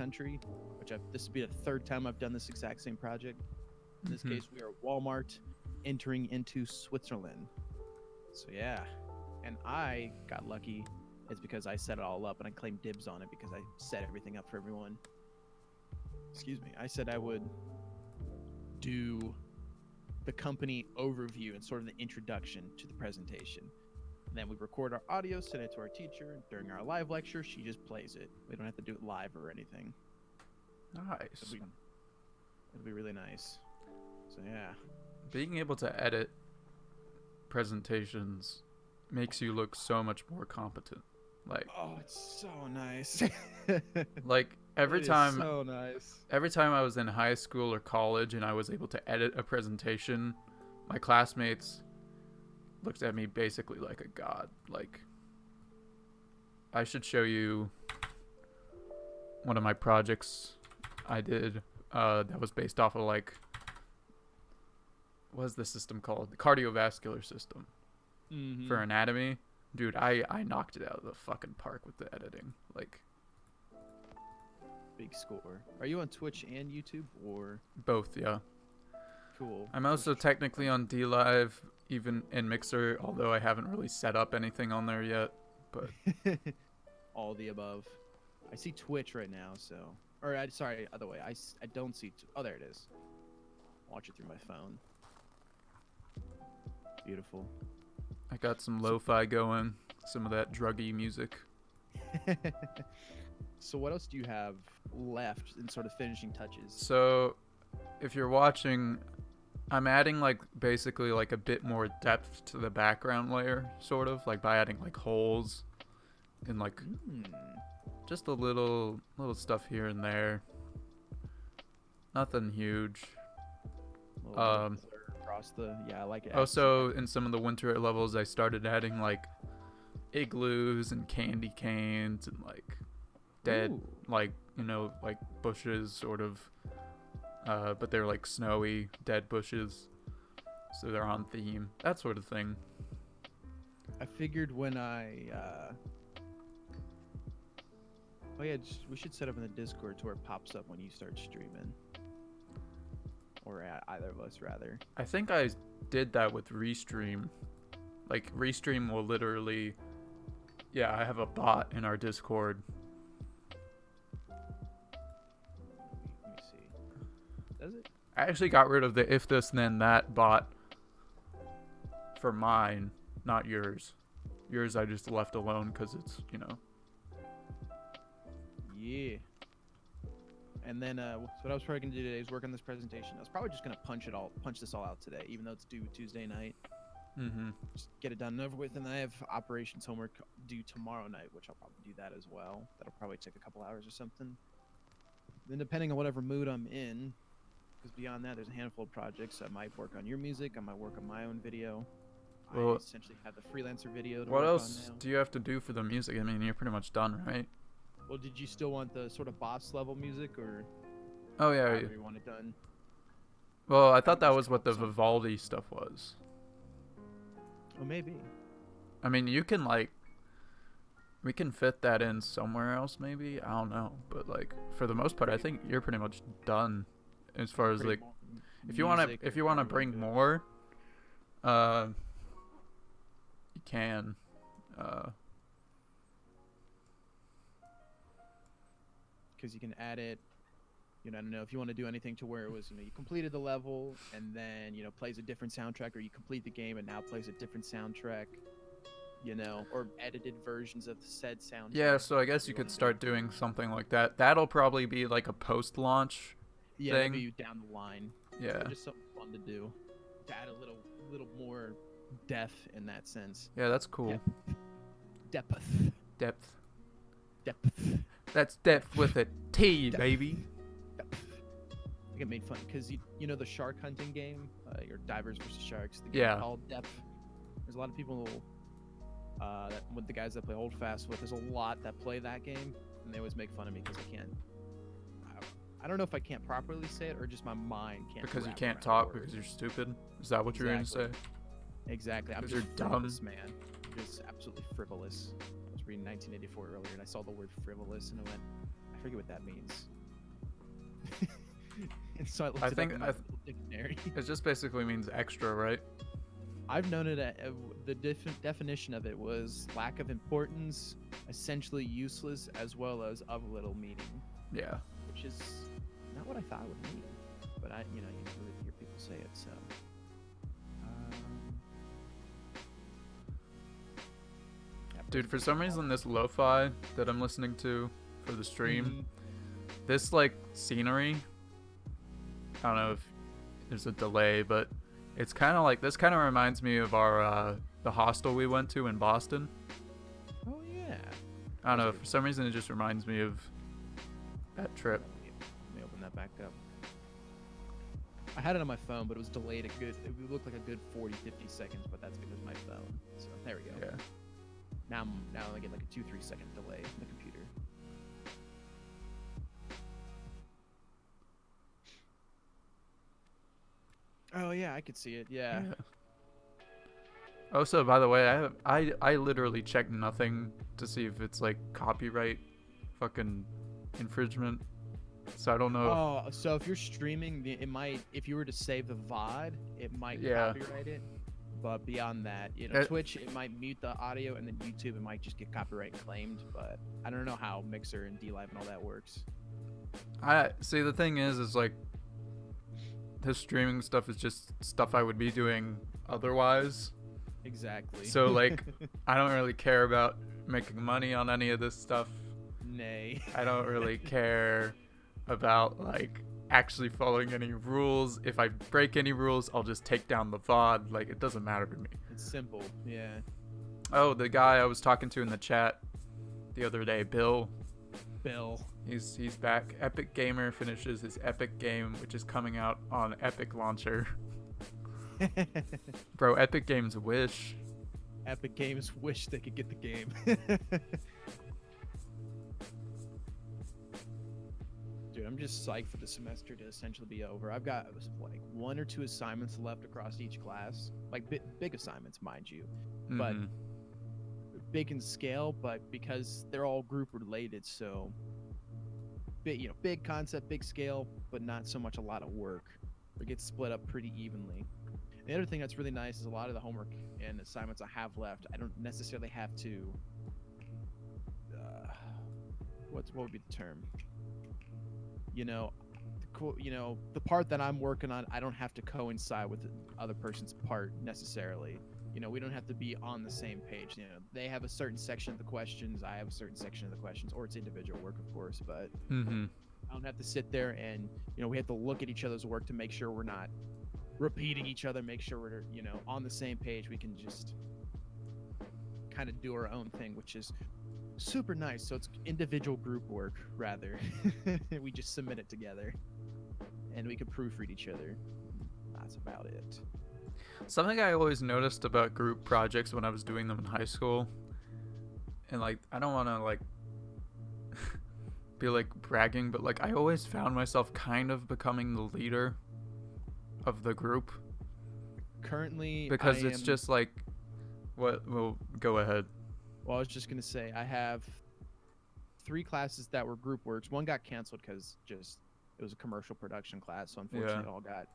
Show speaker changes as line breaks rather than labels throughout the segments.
country, this would be the third time I've done this exact same project. In this case, we are Walmart entering into Switzerland. So yeah, and I got lucky. It's because I set it all up and I claimed dibs on it because I set everything up for everyone. Excuse me. I said I would do the company overview and sort of the introduction to the presentation. And then we record our audio, send it to our teacher, and during our live lecture, she just plays it. We don't have to do it live or anything.
Nice.
It'll be really nice. So yeah.
Being able to edit presentations makes you look so much more competent. Like,
oh, it's so nice.
like every time
so nice.
Every time I was in high school or college and I was able to edit a presentation, my classmates looked at me basically like a god. Like, I should show you one of my projects I did that was based off of, like, what is the system called? The cardiovascular system for anatomy. Dude, I knocked it out of the fucking park with the editing. Like,
big score. Are you on Twitch and YouTube or
both? Yeah.
Cool.
I'm also technically on DLive, even in Mixer, although I haven't really set up anything on there yet. But
all the above. I see Twitch right now, so sorry, other way. I don't see. Oh, there it is. Watch it through my phone. Beautiful.
I got some lo-fi going, some of that druggy music.
So what else do you have left in sort of finishing touches?
So if you're watching, I'm adding like basically like a bit more depth to the background layer, sort of like by adding like holes and like just a little stuff here and there. Nothing huge.
Across the I like it.
Also, in some of the winter levels, I started adding like igloos and candy canes and like dead like bushes, sort of, but they're like snowy dead bushes, so they're on theme, that sort of thing.
I figured when we should set up in the Discord to where it pops up when you start streaming. Or either of us, rather.
I think I did that with Restream. Like, Restream will literally... Yeah, I have a bot in our Discord.
Let me see. Does it?
I actually got rid of the if this then that bot for mine, not yours. Yours I just left alone because it's,
Yeah. And then what I was probably gonna do today is work on this presentation. I was probably just gonna punch this all out today, even though it's due Tuesday night. Just get it done and over with, and then I have operations homework due tomorrow night, which I'll probably do that as well. That'll probably take a couple hours or something. Then depending on whatever mood I'm in, because beyond that, there's a handful of projects. I might work on your music. I might work on my own video.
Well,
I essentially have the freelancer video to
what
work
else
on now.
do you have to do for the music? I mean, you're pretty much done, right?
Well, did you still want the sort of boss level music, or
oh yeah,
however you want it done?
Well, I thought that was what the Vivaldi stuff was.
Oh, maybe.
I mean, you can we can fit that in somewhere else, maybe. I don't know, but like for the most part, I think you're pretty much done as far as like if you want to bring more, you can.
Because you can add it. I don't know if you want to do anything to where it was, you completed the level and then, plays a different soundtrack, or you complete the game and now plays a different soundtrack, or edited versions of the said soundtrack.
Yeah, so I guess you could start doing something like that. That'll probably be like a post-launch thing.
Maybe down the line.
Yeah.
Just something fun to do. To add a little more depth in that sense.
Yeah, that's cool.
Depth.
That's depth with a T, baby.
I get made fun because the shark hunting game, your Divers versus Sharks, the game
Yeah.
called Depth. There's a lot of people with the guys that play Hold Fast with. There's a lot that play that game, and they always make fun of me because I can't. I don't know if I can't properly say it or just my mind can't.
Because you
wrap
can't
around
talk
the word.
because you're stupid. Is that what you're gonna say?
Exactly. I'm
'Cause
just
you're dumb.
frivolous, man. I'm just absolutely frivolous. I was reading 1984 earlier, and I saw the word frivolous, and I went, I forget what that means. And so I looked
I
it
think
up in my little dictionary.
it just basically means extra, right?
I've known it. The definition of it was lack of importance, essentially useless, as well as of little meaning,
Yeah.
which is not what I thought it would mean. But you really hear people say it. So, yeah,
Dude, for some reason, this lo-fi that I'm listening to for the stream,
Mhm.
this like scenery, I don't know if there's a delay, but it's kind of like, this kind of reminds me of our the hostel we went to in Boston.
Oh yeah.
I don't know, for some reason it just reminds me of that trip.
Let me open that back up. I had it on my phone, but it was delayed a good. It looked like a good 40, 50 seconds, but that's because of my phone. So there we go.
Yeah.
Now I get like a 2-3 second delay in the computer. Oh yeah, I could see it. Yeah.
Oh, so by the way, I literally check nothing to see if it's like copyright fucking infringement. So I don't know.
Oh, so if you're streaming, it might. If you were to save the VOD, it might
Yeah.
copyright it. But beyond that, Twitch, it might mute the audio, and then YouTube, it might just get copyright claimed. But I don't know how Mixer and DLive and all that works.
I see, the thing is like this streaming stuff is just stuff I would be doing otherwise.
Exactly.
So like I don't really care about making money on any of this stuff.
Nay.
I don't really care about like actually following any rules. If I break any rules, I'll just take down the VOD. Like, it doesn't matter to me.
It's simple. Yeah.
Oh, the guy I was talking to in the chat the other day, Bill. He's back. Epic Gamer finishes his Epic game, which is coming out on Epic Launcher. Bro, Epic Games wish.
Epic Games wish they could get the game. Dude, I'm just psyched for the semester to essentially be over. I've got like 1 or 2 assignments left across each class. Like big assignments, mind you. But
Mhm.
big in scale, but because they're all group related, so big concept, big scale, but not so much a lot of work. It gets split up pretty evenly. And the other thing that's really nice is a lot of the homework and assignments I have left, I don't necessarily have to what would be the term? The part that I'm working on, I don't have to coincide with the other person's part necessarily. We don't have to be on the same page. They have a certain section of the questions, I have a certain section of the questions, or it's individual work, of course, but I don't have to sit there and, we have to look at each other's work to make sure we're not repeating each other, make sure we're, on the same page. We can just kind of do our own thing, which is super nice. So it's individual group work, rather. We just submit it together, and we can proofread each other. That's about it.
Something I always noticed about group projects when I was doing them in high school, and like, I don't want to like be like bragging, but like I always found myself kind of becoming the leader of the group.
Currently,
because it's just like, what? Well, go ahead.
Well, I was just gonna say I have 3 classes that were group works. One got canceled because it was a commercial production class, so unfortunately it all got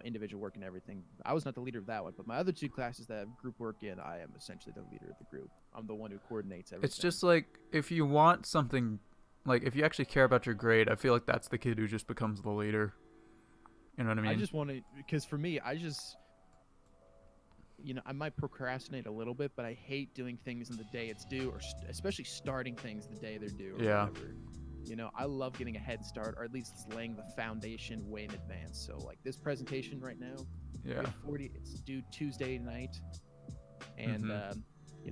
individual work and everything. I was not the leader of that one, but my other 2 classes that have group work in, I am essentially the leader of the group. I'm the one who coordinates everything.
It's just like, if you want something, like if you actually care about your grade, I feel like that's the kid who just becomes the leader. You know what I mean?
I just want to, because for me, I might procrastinate a little bit, but I hate doing things in the day it's due, or especially starting things the day they're due. Or whatever. I love getting a head start, or at least laying the foundation way in advance. So like this presentation right now, it's due Tuesday night, and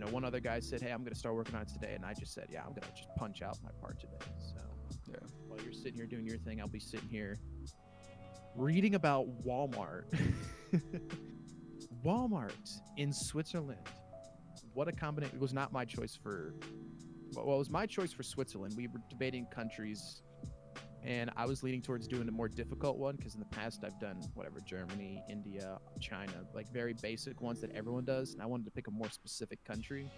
one other guy said, "Hey, I'm gonna start working on it today," and I just said, "Yeah, I'm gonna just punch out my part today." So while you're sitting here doing your thing, I'll be sitting here reading about Walmart. Walmart in Switzerland. What a combination. It was not my choice for... Well, it was my choice for Switzerland. We were debating countries, and I was leaning towards doing a more difficult one, because in the past I've done, Germany, India, China, like very basic ones that everyone does, and I wanted to pick a more specific country.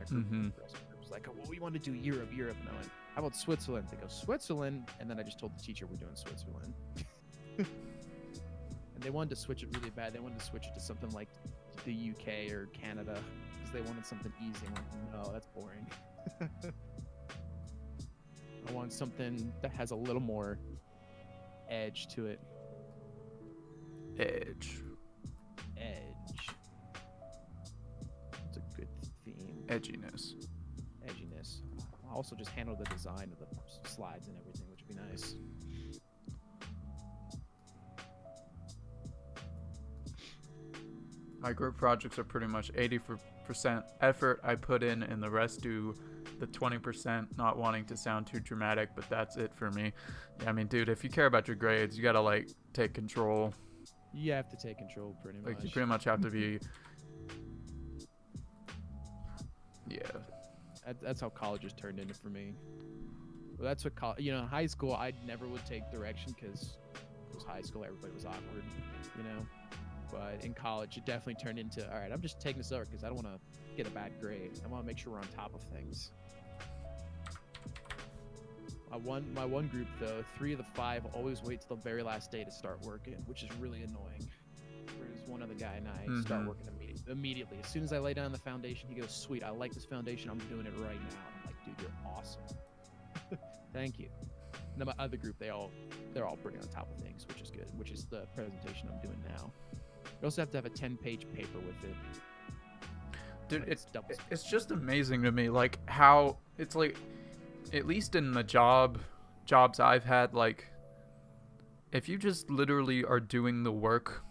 It was like, "Oh, well, we want to do Europe. And I went, how about Switzerland? They go, Switzerland? And then I just told the teacher we're doing Switzerland. And they wanted to switch it really bad. They wanted to switch it to something like the UK or Canada because they wanted something easy. I'm like, no, that's boring. I want something that has a little more edge to it.
Edge.
Edge. It's a good theme.
Edginess.
Edginess. I'll also just handle the design of the slides and everything, which would be nice.
My group projects are pretty much 80% effort I put in, and the rest do the 20%, not wanting to sound too dramatic, but that's it for me. Yeah, I mean, dude, if you care about your grades, you gotta, like, take control.
You have to take control pretty much.
Like, you pretty much have to be... Yeah.
That's how college has turned into for me. Well, that's what high school, I never would take direction because it was high school, everybody was awkward, you know? But in college, it definitely turned into, all right, I'm just taking this over because I don't want to get a bad grade. I want to make sure we're on top of things. My one group, though, 3 of the 5 always wait till the very last day to start working, which is really annoying. Whereas one other guy and I start working immediately. As soon as I lay down the foundation, he goes, sweet, I like this foundation. I'm doing it right now. I'm like, dude, you're awesome. Thank you. And then my other group, they're all pretty on top of things, which is good, which is the presentation I'm doing now. You also have to have a 10-page paper with it.
Dude,
Like
it's just amazing to me, like, how it's like, at least in the jobs I've had, like, if you just literally are doing the work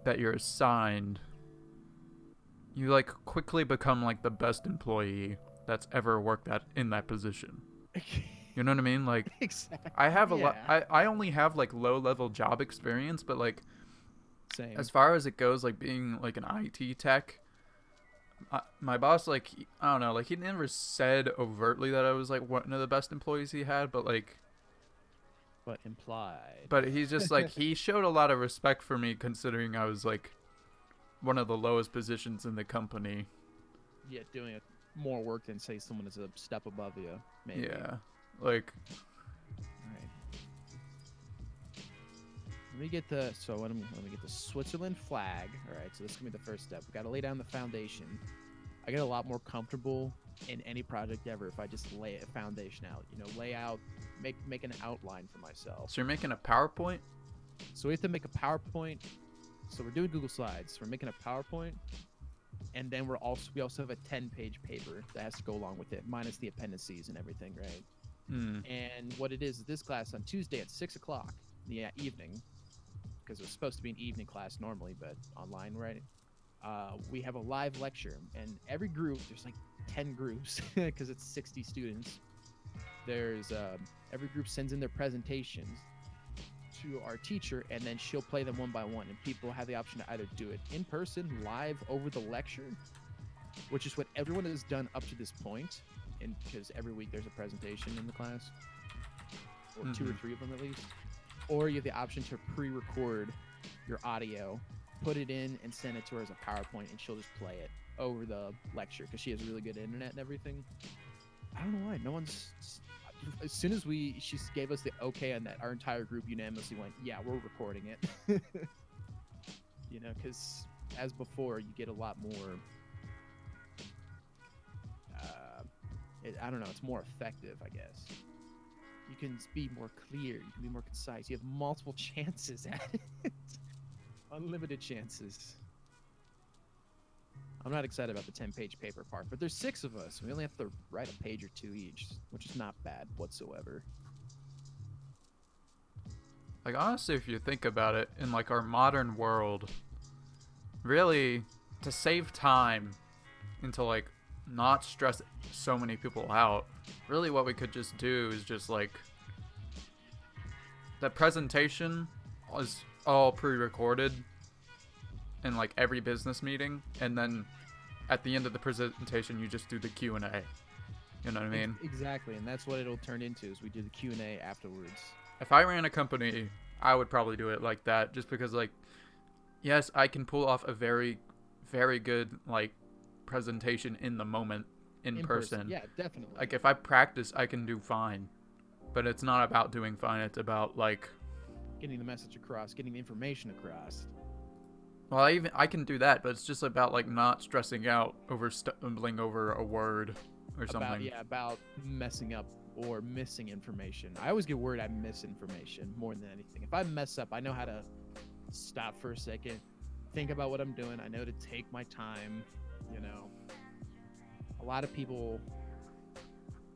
that you're assigned, you, like, quickly become, like, the best employee that's ever worked in that position. You know what I mean? Like,
exactly.
I have a lot. I only have, like, low-level job experience, but, like,
Same.
as far as it goes, like, being, like, an IT tech, my boss, like, I don't know, like, he never said overtly that I was, like, one of the best employees he had, but, like...
But implied.
But he's just, like, he showed a lot of respect for me, considering I was, like, one of the lowest positions in the company.
Yeah, doing more work than, say, someone is a step above you, maybe.
Yeah. Like...
Alright. Let me get the Switzerland flag. Alright, so this is going to be the first step. We got to lay down the foundation. I get a lot more comfortable in any project ever if I just lay a foundation out. You know, lay out, make an outline for myself.
So you're making a PowerPoint?
So we have to make a PowerPoint. So we're doing Google Slides. We're making a PowerPoint. And then we also have a 10-page paper that has to go along with it, minus the appendices and everything, right? And what it is this class on Tuesday at 6 o'clock in the evening, because it was supposed to be an evening class normally, but online, right? We have a live lecture, and every group, there's like 10 groups because it's 60 students. There's every group sends in their presentations to our teacher, and then she'll play them one by one, and people have the option to either do it in person, live over the lecture, which is what everyone has done up to this point, and because every week there's a presentation in the class, or 2 or 3 of them at least, or you have the option to pre-record your audio, put it in, and send it to her as a PowerPoint, and she'll just play it over the lecture because she has really good internet and everything. I don't know why no one's. As soon as she gave us the okay on that, our entire group unanimously went, yeah, we're recording it. You know, because as before, you get a lot more. I don't know. It's more effective, I guess. You can be more clear. You can be more concise. You have multiple chances at it. Unlimited chances. I'm not excited about the 10-page paper part, but there's 6 of us. We only have to write a page or 2 each, which is not bad whatsoever.
Like, honestly, if you think about it, in, like, our modern world, really, to save time and to, like, not stress so many people out, really what we could just do is just, like, the presentation is all pre-recorded in, like, every business meeting, and then at the end of the presentation you just do the Q&A. You know what I mean?
Exactly, and that's what it'll turn into, is we do the Q&A afterwards.
If I ran a company, I would probably do it like that, just because, like, yes, I can pull off a very, very good, like, presentation in the moment in person.
Yeah, definitely.
Like if I practice, I can do fine, but it's not about doing fine. It's about like,
getting the message across, getting the information across.
well, I can do that, but it's just about like not stressing out over stumbling over a word or something.
About messing up or missing information. I always get worried I miss information more than anything. If I mess up, I know how to stop for a second, think about what I'm doing. I know to take my time, you know. A lot of people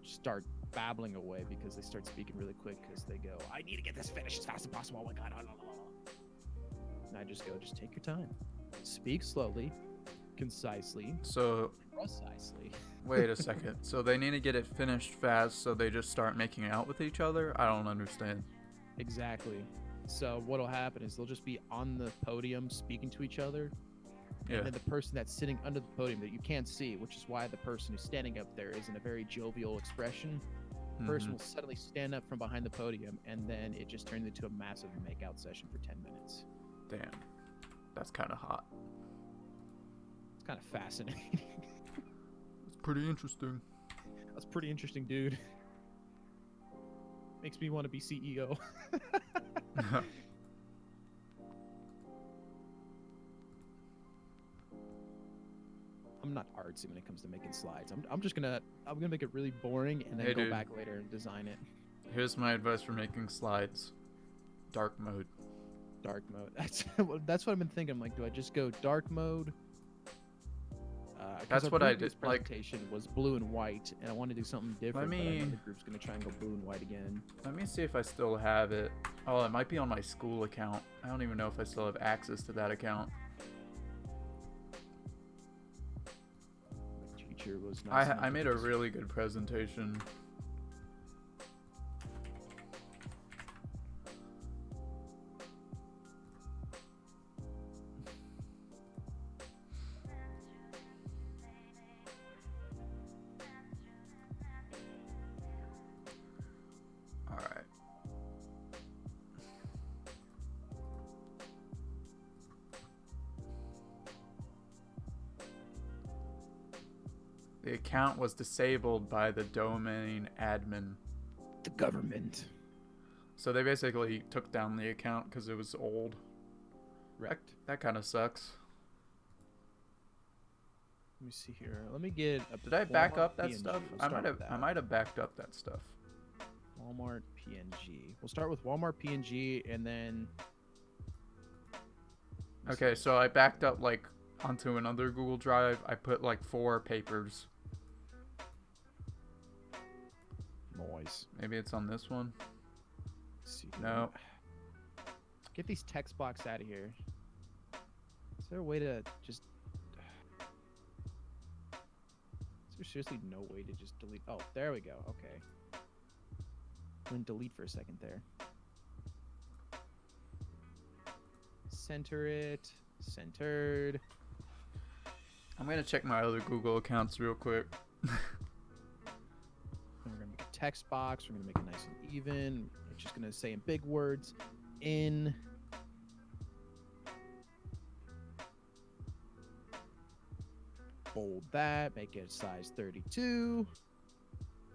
start babbling away because they start speaking really quick because they go, I need to get this finished as fast as possible. Oh my God. And I just go, just take your time. Speak slowly, concisely,
So
precisely.
wait a second. So they need to get it finished fast, so they just start making out with each other? I don't understand.
Exactly. So what'll happen is they'll just be on the podium speaking to each other.
Yeah.
And then the person that's sitting under the podium that you can't see, which is why the person who's standing up there is in a very jovial expression, the person will suddenly stand up from behind the podium, and then it just turns into a massive makeout session for 10 minutes.
Damn. That's kind of hot.
It's kind of fascinating.
It's pretty interesting.
That's pretty interesting, dude. Makes me want to be CEO. I'm not artsy when it comes to making slides. I'm gonna make it really boring and then
Hey,
go
dude.
back later and design it.
Here's my advice for making slides. Dark mode.
Dark mode. That's what I've been thinking. I'm like, do I just go dark mode? 'Cause
That's
our
what I
previous
did, like-
Presentation was blue and white, and I want to do something different. But I know
me-
the group's gonna try and go blue and white again.
Let me see if I still have it. Oh, it might be on my school account. I don't even know if I still have access to that account.
The teacher was nice enough
I
to
made a
just-
really good presentation. All right. The account was disabled by the domain admin.
the government.
So they basically took down the account because it was old.
Wrecked.
That kind of sucks.
Let me see here. Let me get a
Did I back
Walmart
up that
PNG.
stuff?
We'll
I
start
might
with
have.
that.
I might have backed up that stuff.
Walmart PNG. We'll start with Walmart PNG and then.
Okay, so I backed up like onto another Google Drive. I put like 4 papers.
Noise.
Maybe it's on this one.
Let's see.
No.
Get these text blocks out of here. Is there a way to just? Is there seriously no way to just delete? Oh, there we go. Okay. I'm gonna delete for a second there. Center it. Centered.
I'm gonna check my other Google accounts real quick.
And we're gonna make a text box. We're gonna make it nice and even. It's just gonna say in big words, in. Bold that. Make it size 32.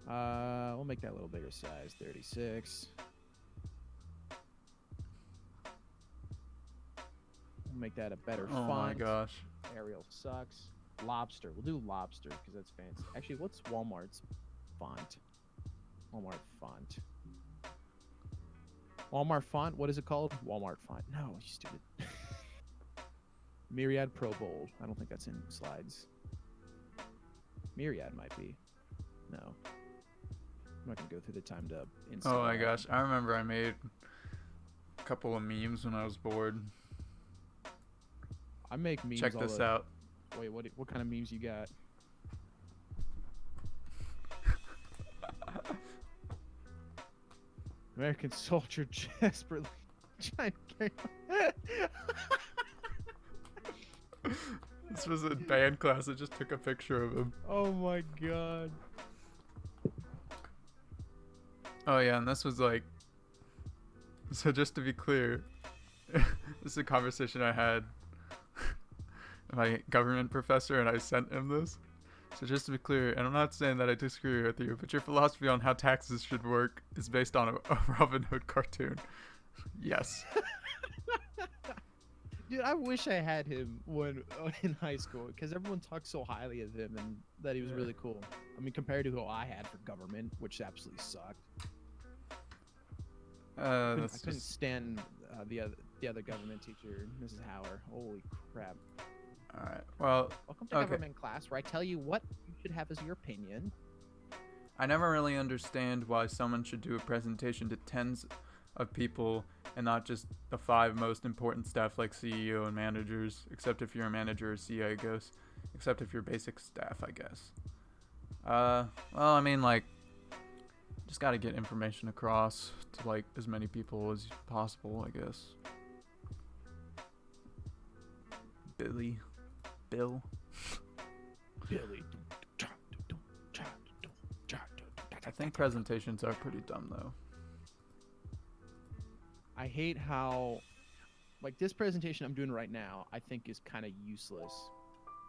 We'll make that a little bigger size, 36. We'll make that a better
Oh
font.
my gosh.
Arial sucks. Lobster. We'll do lobster because that's fancy. Actually, what's Walmart's font? Walmart font. Walmart font? What is it called? Walmart font. No, you stupid. Myriad Pro Bold. I don't think that's in slides. Myriad might be. No. I'm not going to go through the time to install
Oh my
that.
gosh. I remember I made a couple of memes when I was bored.
I make memes
Check
all
this
the-
out.
Wait, what kind of memes you got? American soldier desperately trying to carry.
This was a band class. I just took a picture of him.
Oh my god.
Oh yeah, and this was like. So just to be clear, this is a conversation I had with my government professor, and I sent him this. So just to be clear, and I'm not saying that I disagree with you, but your philosophy on how taxes should work is based on a Robin Hood cartoon. Yes.
Dude, I wish I had him when in high school because everyone talked so highly of him and that he was really cool. I mean, compared to who I had for government, which absolutely sucked. I
That's
couldn't
just
stand the other government teacher, Mrs. Hauer. Holy crap!
all right. Well,
Welcome to
okay.
government class, where I tell you what you should have as your opinion.
I never really understand why someone should do a presentation to tens of people and not just the 5 most important staff like CEO and managers, except if you're a manager or CEO, I guess. Except if you're basic staff, I guess. Well, I mean, like, just gotta get information across to, like, as many people as possible, I guess. Bill.
Billy.
I think presentations are pretty dumb, though.
I hate how, like, this presentation I'm doing right now, I think is kind of useless,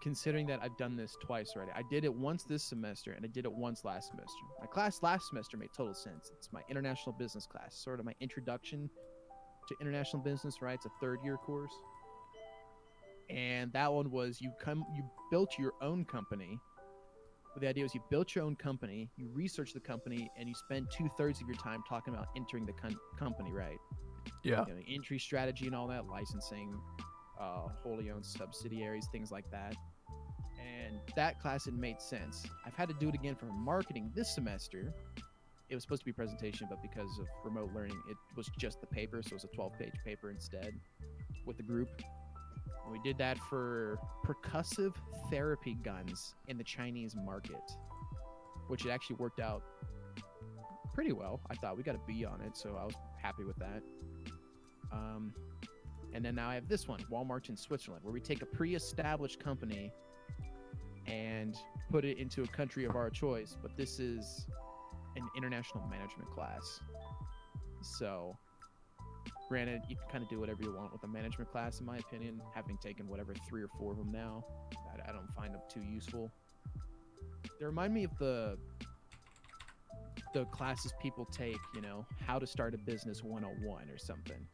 considering that I've done this twice already. I did it once this semester, and I did it once last semester. My class last semester made total sense. It's my international business class, sort of my introduction to international business, right? It's a 3rd-year course. And that one was you built your own company. The idea was you built your own company, you research the company, and you spend 2/3 of your time talking about entering the company, right?
Yeah.
You know, entry strategy and all that, licensing, wholly owned subsidiaries, things like that. And that class, it made sense. I've had to do it again for marketing this semester. It was supposed to be a presentation, but because of remote learning, it was just the paper, so it was a 12-page paper instead with the group. And we did that for percussive therapy guns in the Chinese market, which it actually worked out pretty well. I thought we got a B on it, so I was happy with that. And then now I have this one, Walmart in Switzerland, where we take a pre-established company and put it into a country of our choice. But this is an international management class. So, granted, you can kind of do whatever you want with a management class, in my opinion. Having taken whatever 3 or 4 of them now, I don't find them too useful. They remind me of the classes people take, you know, how to start a business 101 or something.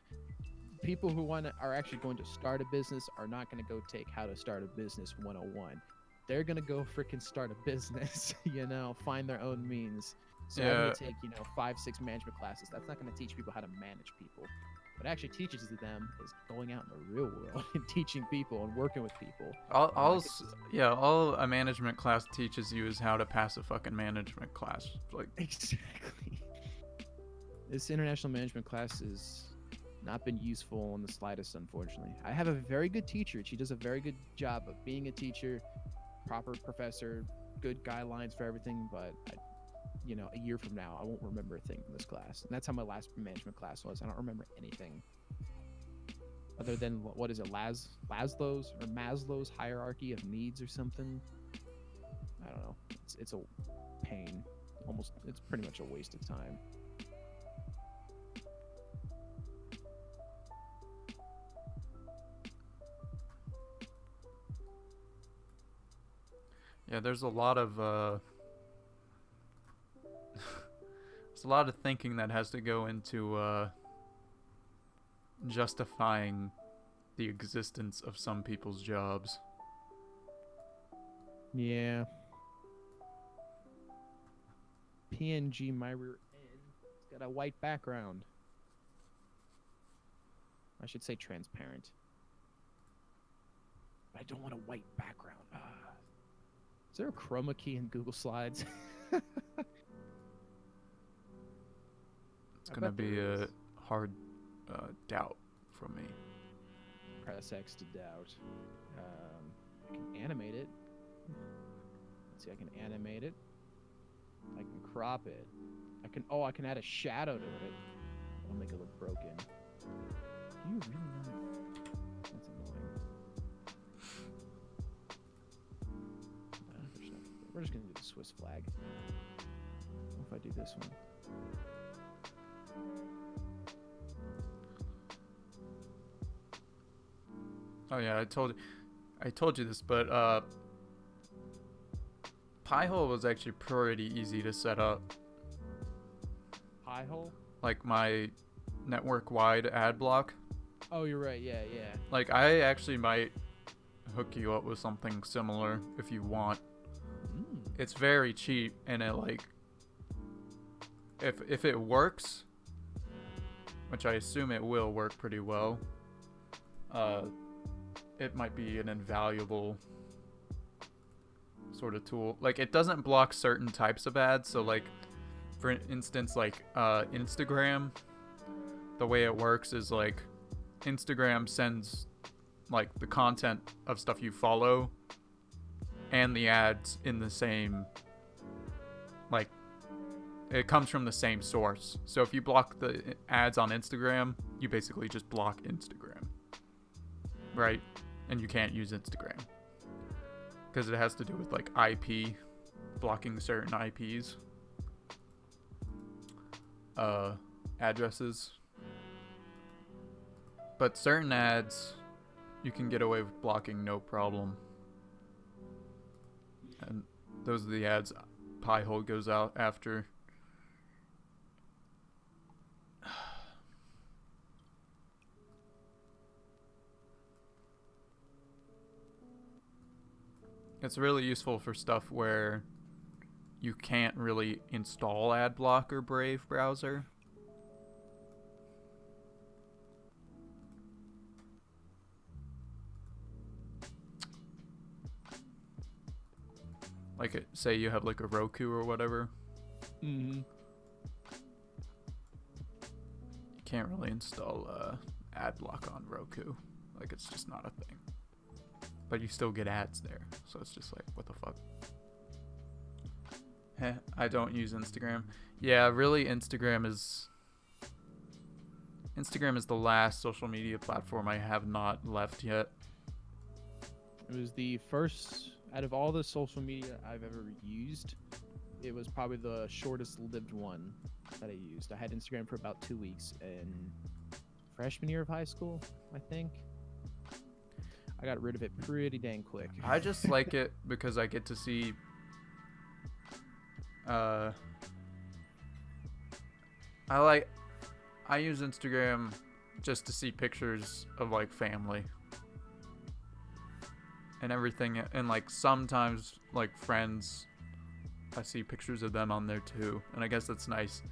People who are actually going to start a business are not going to go take how to start a business 101. They're going to go freaking start a business, you know, find their own means. So I'm going to take, you know, 5, 6 management classes. That's not going to teach people how to manage people. What it actually teaches them is going out in the real world and teaching people and working with people.
All a management class teaches you is how to pass a fucking management class. Like,
exactly. This international management class has not been useful in the slightest, unfortunately. I have a very good teacher. She does a very good job of being a teacher, proper professor, good guidelines for everything, but you know, a year from now, I won't remember a thing from this class. And that's how my last management class was. I don't remember anything other than, what is it, Maslow's hierarchy of needs or something. I don't know. It's a pain. It's pretty much a waste of time.
yeah, there's a lot of there's a lot of thinking that has to go into justifying the existence of some people's jobs.
Yeah. PNG my rear end. It's got a white background. I should say transparent. But I don't want a white background. Is there a chroma key in Google Slides?
It's going to be a hard doubt from me.
Press X to doubt. I can animate it. Let's see, I can animate it. I can crop it. I can add a shadow to it. I'll make it look broken. Do you really not? That's annoying. We're just gonna do the Swiss flag. What if I do this one?
Oh yeah, I told you this, but Pi-hole was actually pretty easy to set up.
Pi-hole?
Like my network-wide ad block.
Oh, you're right. Yeah, yeah.
Like I actually might hook you up with something similar if you want. It's very cheap, and it like if it works, which I assume it will work pretty well, it might be an invaluable sort of tool. Like it doesn't block certain types of ads, so like for instance like Instagram, the way it works is like Instagram sends like the content of stuff you follow and the ads in the same, like it comes from the same source. So if you block the ads on Instagram, you basically just block Instagram, right? And you can't use Instagram because it has to do with like IP, blocking certain IPs, addresses. But certain ads you can get away with blocking no problem. And those are the ads Pi-hole goes out after. It's really useful for stuff where you can't really install AdBlocker Brave browser. Like, say you have like a Roku or whatever.
Mm-hmm.
You can't really install AdBlock on Roku. Like, it's just not a thing. But you still get ads there, so it's just like, what the fuck? I don't use Instagram. Yeah, really, Instagram is the last social media platform I have not left yet.
It was the first out of all the social media I've ever used. It was probably the shortest lived one that I used. I had Instagram for about 2 weeks in freshman year of high school, I think. I got rid of it pretty dang quick.
I just like it because I get to see I use Instagram just to see pictures of like family and everything, and like sometimes like friends, I see pictures of them on there too, and I guess that's nice,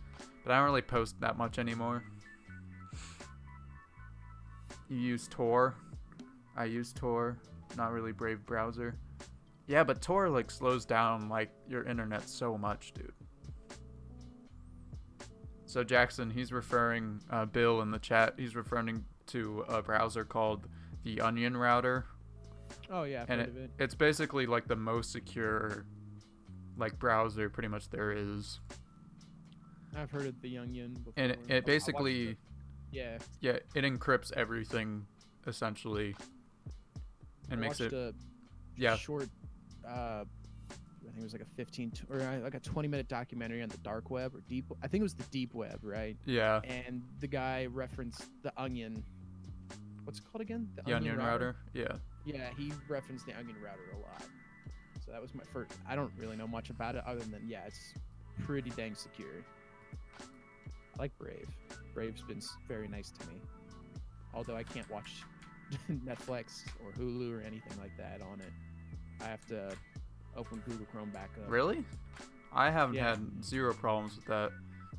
but I don't really post that much anymore. You use Tor? I use Tor, not really Brave browser. Yeah, but Tor like slows down like your internet so much, dude. So Jackson, he's referring, Bill in the chat, he's referring to a browser called the Onion Router.
Oh yeah, I've
And
heard of it.
it's basically like the most secure like browser pretty much there is.
I've heard of the Onion before.
And it basically,
yeah,
it encrypts everything essentially and makes it
short I think it was like a 15 or like a 20-minute documentary on the dark web or deep. I think it was the deep web, right?
Yeah.
And the guy referenced the Onion. What's it called again?
The Onion Router. Yeah.
Yeah, he referenced the Onion Router a lot. So that was my first. I don't really know much about it other than it's pretty dang secure. I like Brave. Brave's been very nice to me. Although I can't watch Netflix or Hulu or anything like that on it. I have to open Google Chrome back up.
Really? I haven't had zero problems with that.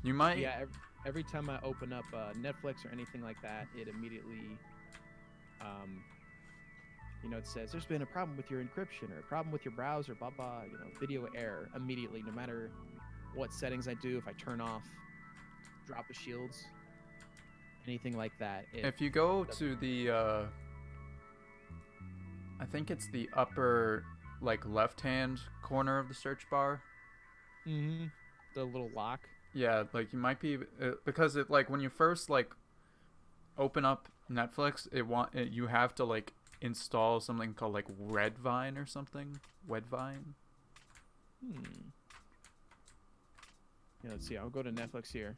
You might.
Yeah, every time I open up Netflix or anything like that, it immediately, it says there's been a problem with your encryption or a problem with your browser, blah blah. Video error immediately, no matter what settings I do. If I turn off drop of shields, anything like that.
If you go to the, I think it's the upper like left-hand corner of the search bar.
Mm-hmm. The little lock.
Yeah, like you might be because it like when you first like open up Netflix, you have to like install something called like Redvine or something. Wedvine.
Yeah, let's see. I'll go to Netflix here.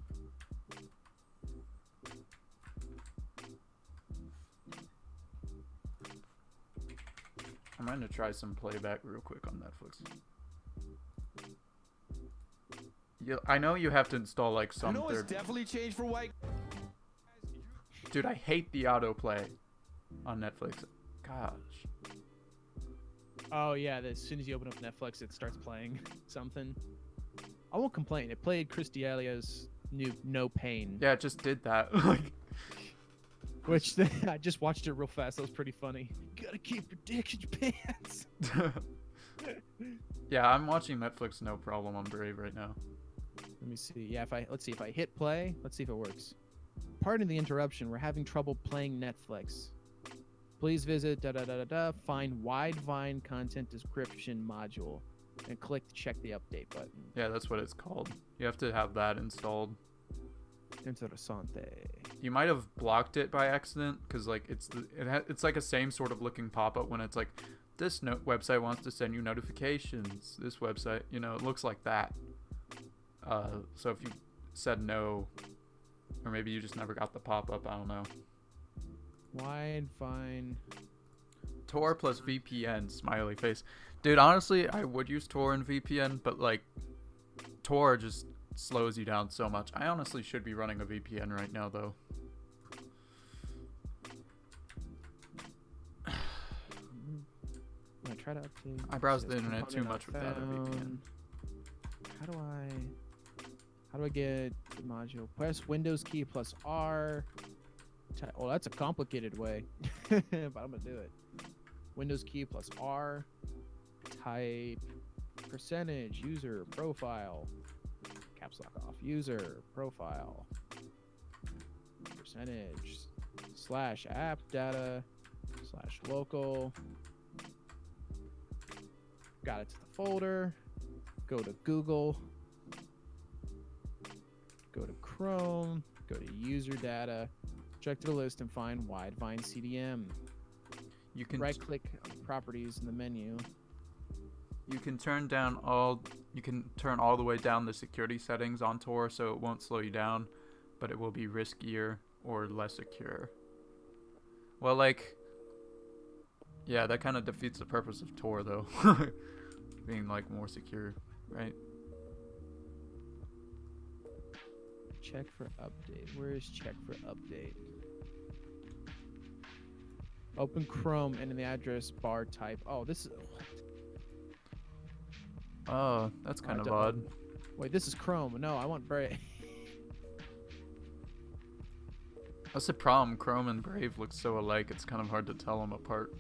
I'm going to try some playback real quick on Netflix. I know you have to install like
I
some
know it's
third.
definitely changed for white.
Dude, I hate the autoplay on Netflix. Gosh.
Oh yeah, as soon as you open up Netflix, it starts playing something. I won't complain. It played Chris D'Elia's new No Pain,
Yeah, it just did that. Like,
which I just watched it real fast. That was pretty funny. Gotta keep your dick in your pants.
yeah, I'm watching Netflix no problem on Brave right now.
Let me see. Yeah, let's see if I hit play. Let's see if it works. Pardon the interruption. We're having trouble playing Netflix. Please visit find Widevine content description module and click to check the update button.
Yeah, that's what it's called. You have to have that installed.
Interessante.
You might have blocked it by accident because like it's like a same sort of looking pop-up when it's like this website wants to send you notifications. This website, you know, it looks like that. So if you said no, or maybe you just never got the pop-up, I don't know.
Widevine.
Tor plus VPN, smiley face. Dude, honestly, I would use Tor and VPN, but like Tor just slows you down so much. I honestly should be running a VPN right now though.
I try to update.
I browse the
Says
internet too
component
much without a VPN.
found. How do I get the module? Press Windows key plus R. Oh, that's a complicated way, but I'm gonna do it. Windows key plus R. Type percentage user profile. Caps lock off. User profile. Percentage / app data / local. Got it to the folder. Go to Google. Go to Chrome. Go to user data. Check to the list and find Widevine CDM.
You can
Right click properties in the menu.
You can turn all the way down the security settings on Tor so it won't slow you down, but it will be riskier or less secure. Well, like, yeah, that kind of defeats the purpose of Tor though. Being like more secure, right?
Check for update. Where is check for update? Open Chrome and in the address bar type. Oh, this is.
Oh, that's kind of
don't-
odd.
Wait, this is Chrome. No, I want Brave.
That's the problem. Chrome and Brave look so alike, it's kind of hard to tell them apart.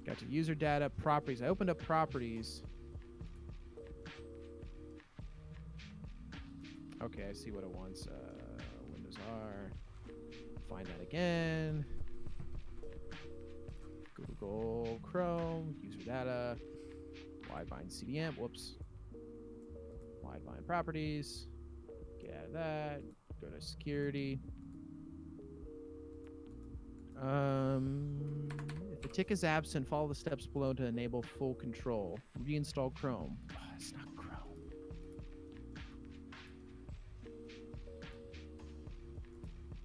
Got to user data, properties. I opened up properties. Okay, I see what it wants. Windows R. Find that again. Google Chrome, user data, Widevine CDM. Whoops. Widevine properties. Get out of that. Go to security. If the tick is absent, follow the steps below to enable full control. Reinstall Chrome. Oh, it's not Chrome.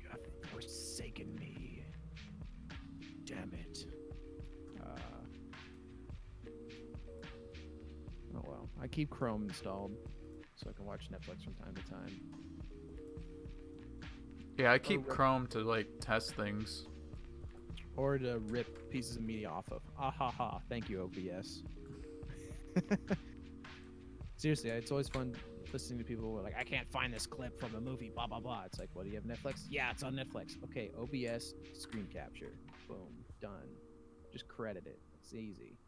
You have forsaken me. Damn it. Oh well. I keep Chrome installed so I can watch Netflix from time to time.
Yeah, I keep Chrome to like test things.
Or to rip pieces of media off of. Ah ha ha. Thank you, OBS. Seriously, it's always fun listening to people who are like, I can't find this clip from a movie, blah, blah, blah. It's like, well, do you have Netflix? Yeah, it's on Netflix. Okay, OBS, screen capture. Boom, done. Just credit it. It's easy.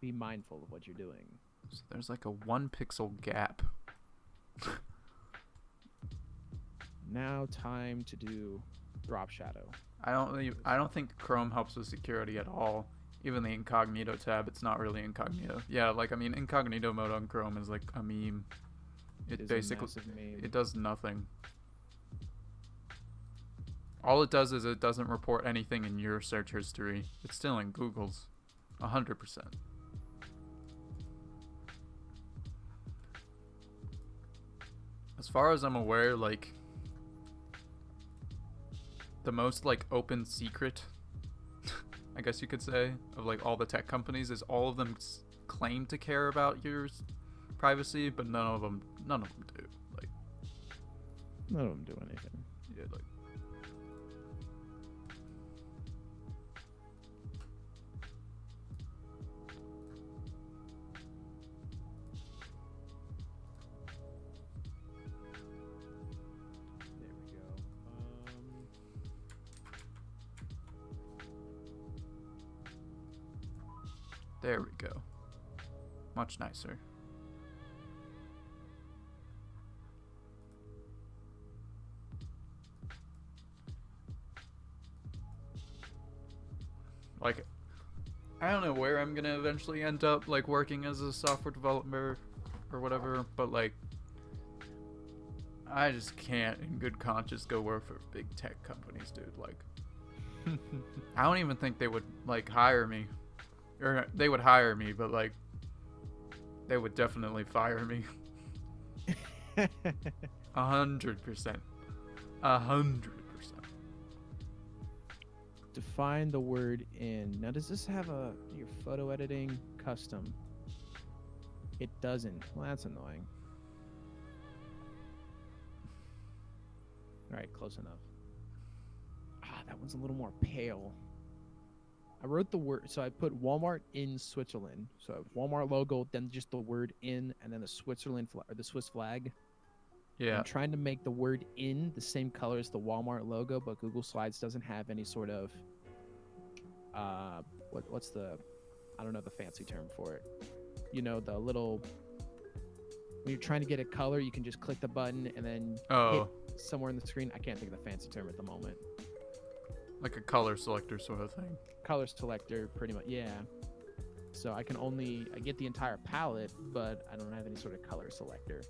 Be mindful of what you're doing.
So there's like a 1 pixel gap.
Now time to do drop shadow.
I don't think Chrome helps with security at all. Even the incognito tab, it's not really incognito. Yeah, like I mean, incognito mode on Chrome is like a meme. It
is a
basically
massive meme.
it does nothing. All it does is it doesn't report anything in your search history. It's still in Google's, 100%. As far as I'm aware, like the most like open secret, I guess you could say, of like all the tech companies is all of them claim to care about your privacy, but none of them do. Like,
None of them do anything.
yeah, like.
There we go.
There we go. Much nicer. Like, I don't know where I'm gonna eventually end up, like, working as a software developer or whatever, but, like, I just can't in good conscience go work for big tech companies, dude. Like, I don't even think they would, like, hire me. Or they would hire me, but, like, they would definitely fire me. 100%. 100%.
Define the word in. Now, does this have your photo editing custom? It doesn't. Well, that's annoying. All right, close enough. That one's a little more pale. I wrote the word, so I put Walmart in Switzerland. So Walmart logo, then just the word in, and then the Switzerland or the Swiss flag.
Yeah.
I'm trying to make the word in the same color as the Walmart logo, but Google Slides doesn't have any sort of what's the, I don't know the fancy term for it. You know, the little, when you're trying to get a color, you can just click the button and then hit somewhere in the screen. I can't think of the fancy term at the moment.
Like a color selector sort of thing.
Color selector, pretty much, yeah. So I get the entire palette, but I don't have any sort of color selector.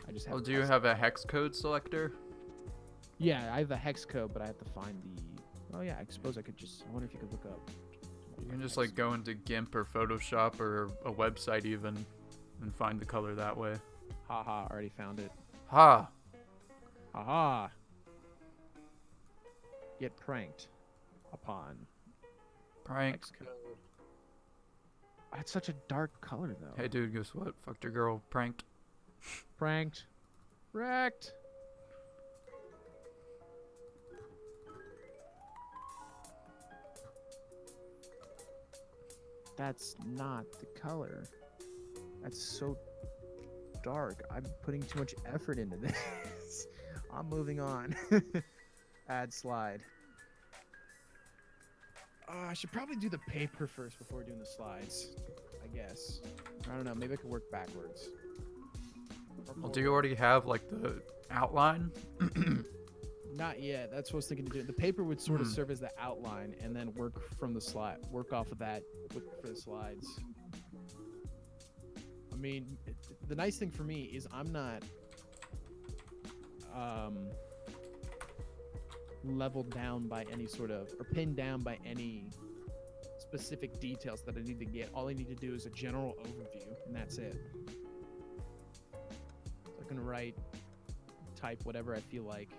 I just have.
Well, do you have a hex code selector?
Yeah, I have the hex code, but I have to find the. Oh yeah, I suppose I could just. I wonder if you could look up.
You can just like go into GIMP or Photoshop or a website even, and find the color that way.
Haha, already found it.
Ha!
Haha. Get pranked upon.
Prank.
Hex code. It's such a dark color though.
Hey dude, guess what? Fucked your girl. Pranked.
Pranked. Wrecked. That's not the color. That's so dark. I'm putting too much effort into this. I'm moving on. Add slide. I should probably do the paper first before doing the slides. I guess. I don't know. Maybe I could work backwards.
Well, do you already have like the outline?
Not yet. That's what I was thinking to do. The paper would sort of serve as the outline, and then work from the slide. Work off of that for the slides. I mean, the nice thing for me is I'm not leveled down by any sort of, or pinned down by any specific details that I need to get. All I need to do is a general overview, and that's it. So I can type whatever I feel like.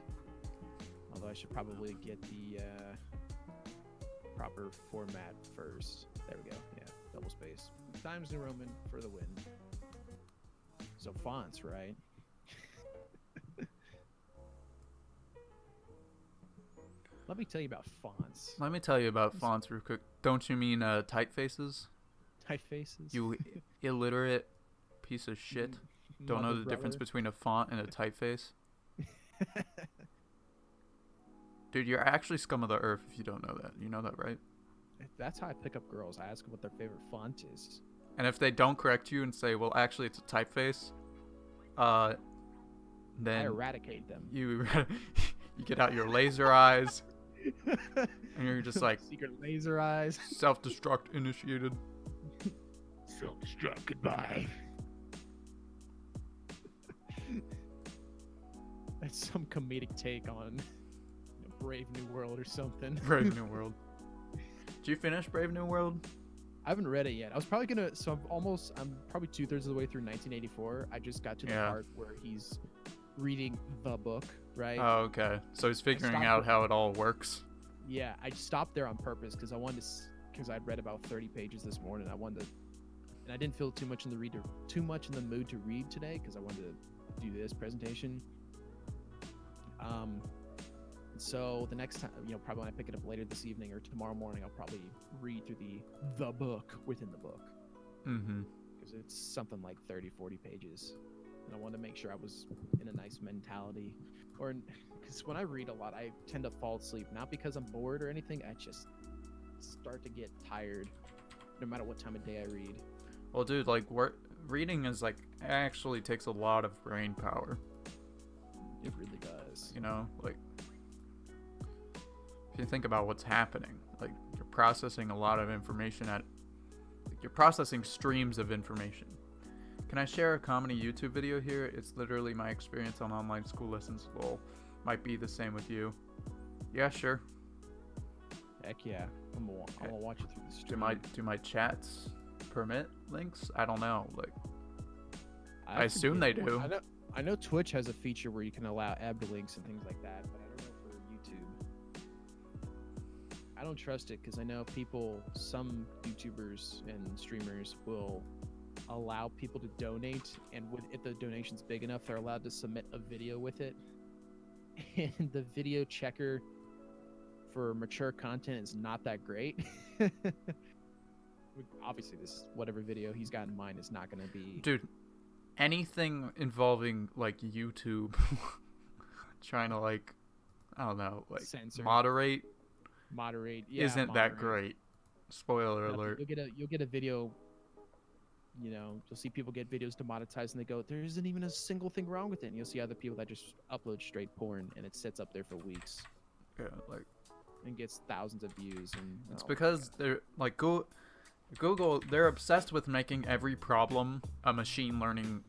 Although I should probably get the proper format first. There we go. Yeah, double space. Times New Roman for the win. So fonts, right? Let me tell you about fonts.
Let me tell you about fonts real quick. Don't you mean typefaces?
Typefaces?
You illiterate piece of shit. Don't know the difference between a font and a typeface? Dude, you're actually scum of the earth if you don't know that. You know that, right?
That's how I pick up girls. I ask them what their favorite font is.
And if they don't correct you and say, well, actually, it's a typeface, then
I eradicate them.
You get out your laser eyes, and you're just like,
secret laser eyes.
Self-destruct initiated.
Self-destruct, goodbye. That's some comedic take on Brave New World or something.
Brave New World. Did you finish Brave New World?
I haven't read it yet. I was probably gonna. So I'm probably 2/3 of the way through 1984. I just got to the part where he's reading the book, right?
Oh, okay. So he's figuring out how it all works.
Yeah, I stopped there on purpose because I wanted to. Because I'd read about 30 pages this morning. I wanted to, and I didn't feel too much in the mood to read today because I wanted to do this presentation. So the next time, probably when I pick it up later this evening or tomorrow morning, I'll probably read through the book within the book.
Mm-hmm.
Because it's something like 30, 40 pages. And I wanted to make sure I was in a nice mentality. Because when I read a lot, I tend to fall asleep. Not because I'm bored or anything. I just start to get tired no matter what time of day I read.
Well, dude, like, reading is, like, actually takes a lot of brain power.
It really does.
Like, if you think about what's happening, like, you're processing a lot of information you're processing streams of information. Can I share a comedy YouTube video here? It's literally my experience on online school lessons. Well, might be the same with you. Yeah, sure.
Heck yeah. I'm gonna watch it through the stream.
Do my chats permit links? I don't know. Like, I assume they do.
I know Twitch has a feature where you can allow add links and things like that, but I don't know for YouTube. I don't trust it because I know some YouTubers and streamers will allow people to donate, and if the donation's big enough, they're allowed to submit a video with it. And the video checker for mature content is not that great. Obviously, whatever video he's got in mind is not going to be.
Dude, anything involving like YouTube trying to I don't know,
censor,
moderate,
yeah,
isn't that great. Spoiler alert.
You'll get a video. You'll see people get videos demonetized and they go, there isn't even a single thing wrong with it. And you'll see other people that just upload straight porn and it sits up there for weeks.
Yeah,
and gets thousands of views. And
it's because they're like Google, they're obsessed with making every problem a machine learning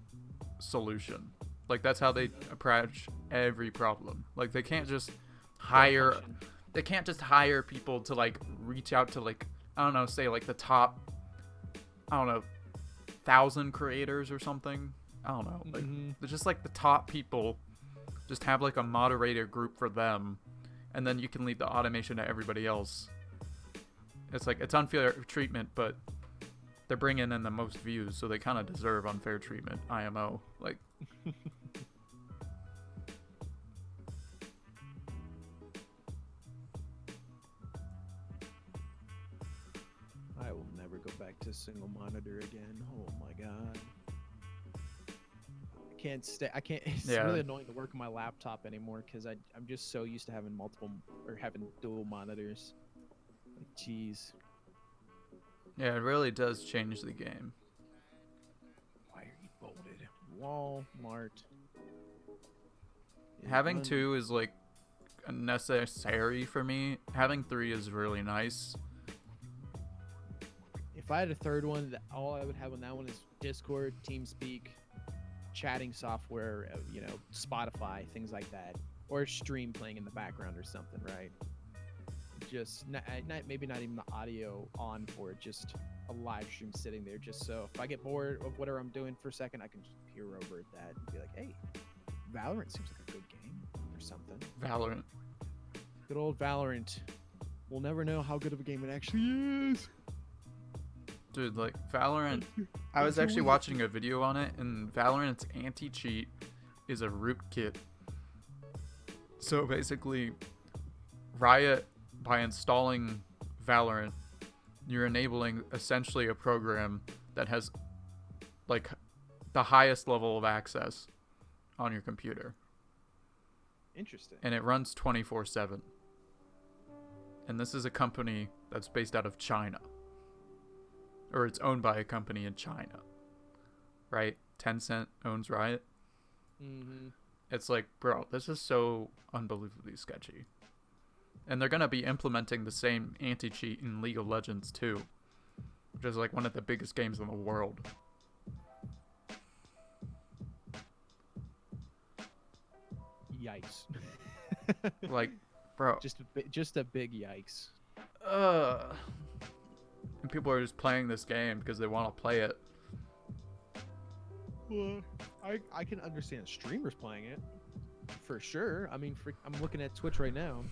solution. Like, that's how they approach every problem. Like, they can't just hire people to reach out to I don't know, say the top, I don't know, 1,000 creators or something. I don't know. They're just the top people. Just have a moderator group for them, and then you can leave the automation to everybody else. It's it's unfair treatment, but they're bringing in the most views, so they kind of deserve unfair treatment. IMO.
I will never go back to single monitor again. Oh my god. I can't. It's really annoying to work on my laptop anymore because I'm just so used to having having dual monitors. Jeez.
Yeah, it really does change the game.
Why are you bolted? Walmart.
Having two is necessary for me. Having three is really nice.
If I had a third one, all I would have on that one is Discord, TeamSpeak, chatting software, Spotify, things like that, or stream playing in the background or something, right? Just maybe not even the audio on for it, just a live stream sitting there, just so if I get bored of whatever I'm doing for a second, I can just peer over at that and be like, hey, Valorant seems like a good game or something.
Valorant.
Good old Valorant. We'll never know how good of a game it actually is.
Dude, Valorant, I was actually watching a video on it, and Valorant's anti-cheat is a rootkit. So basically, Riot, by installing Valorant, you're enabling essentially a program that has the highest level of access on your computer.
Interesting.
And it runs 24/7. And this is a company that's based out of China. Or it's owned by a company in China. Right? Tencent owns Riot.
Mm-hmm.
It's bro, this is so unbelievably sketchy. And they're going to be implementing the same anti-cheat in League of Legends too. Which is one of the biggest games in the world.
Yikes.
Bro.
Just a big yikes.
And people are just playing this game because they want to play it.
Well, I can understand streamers playing it. For sure. I mean, I'm looking at Twitch right now.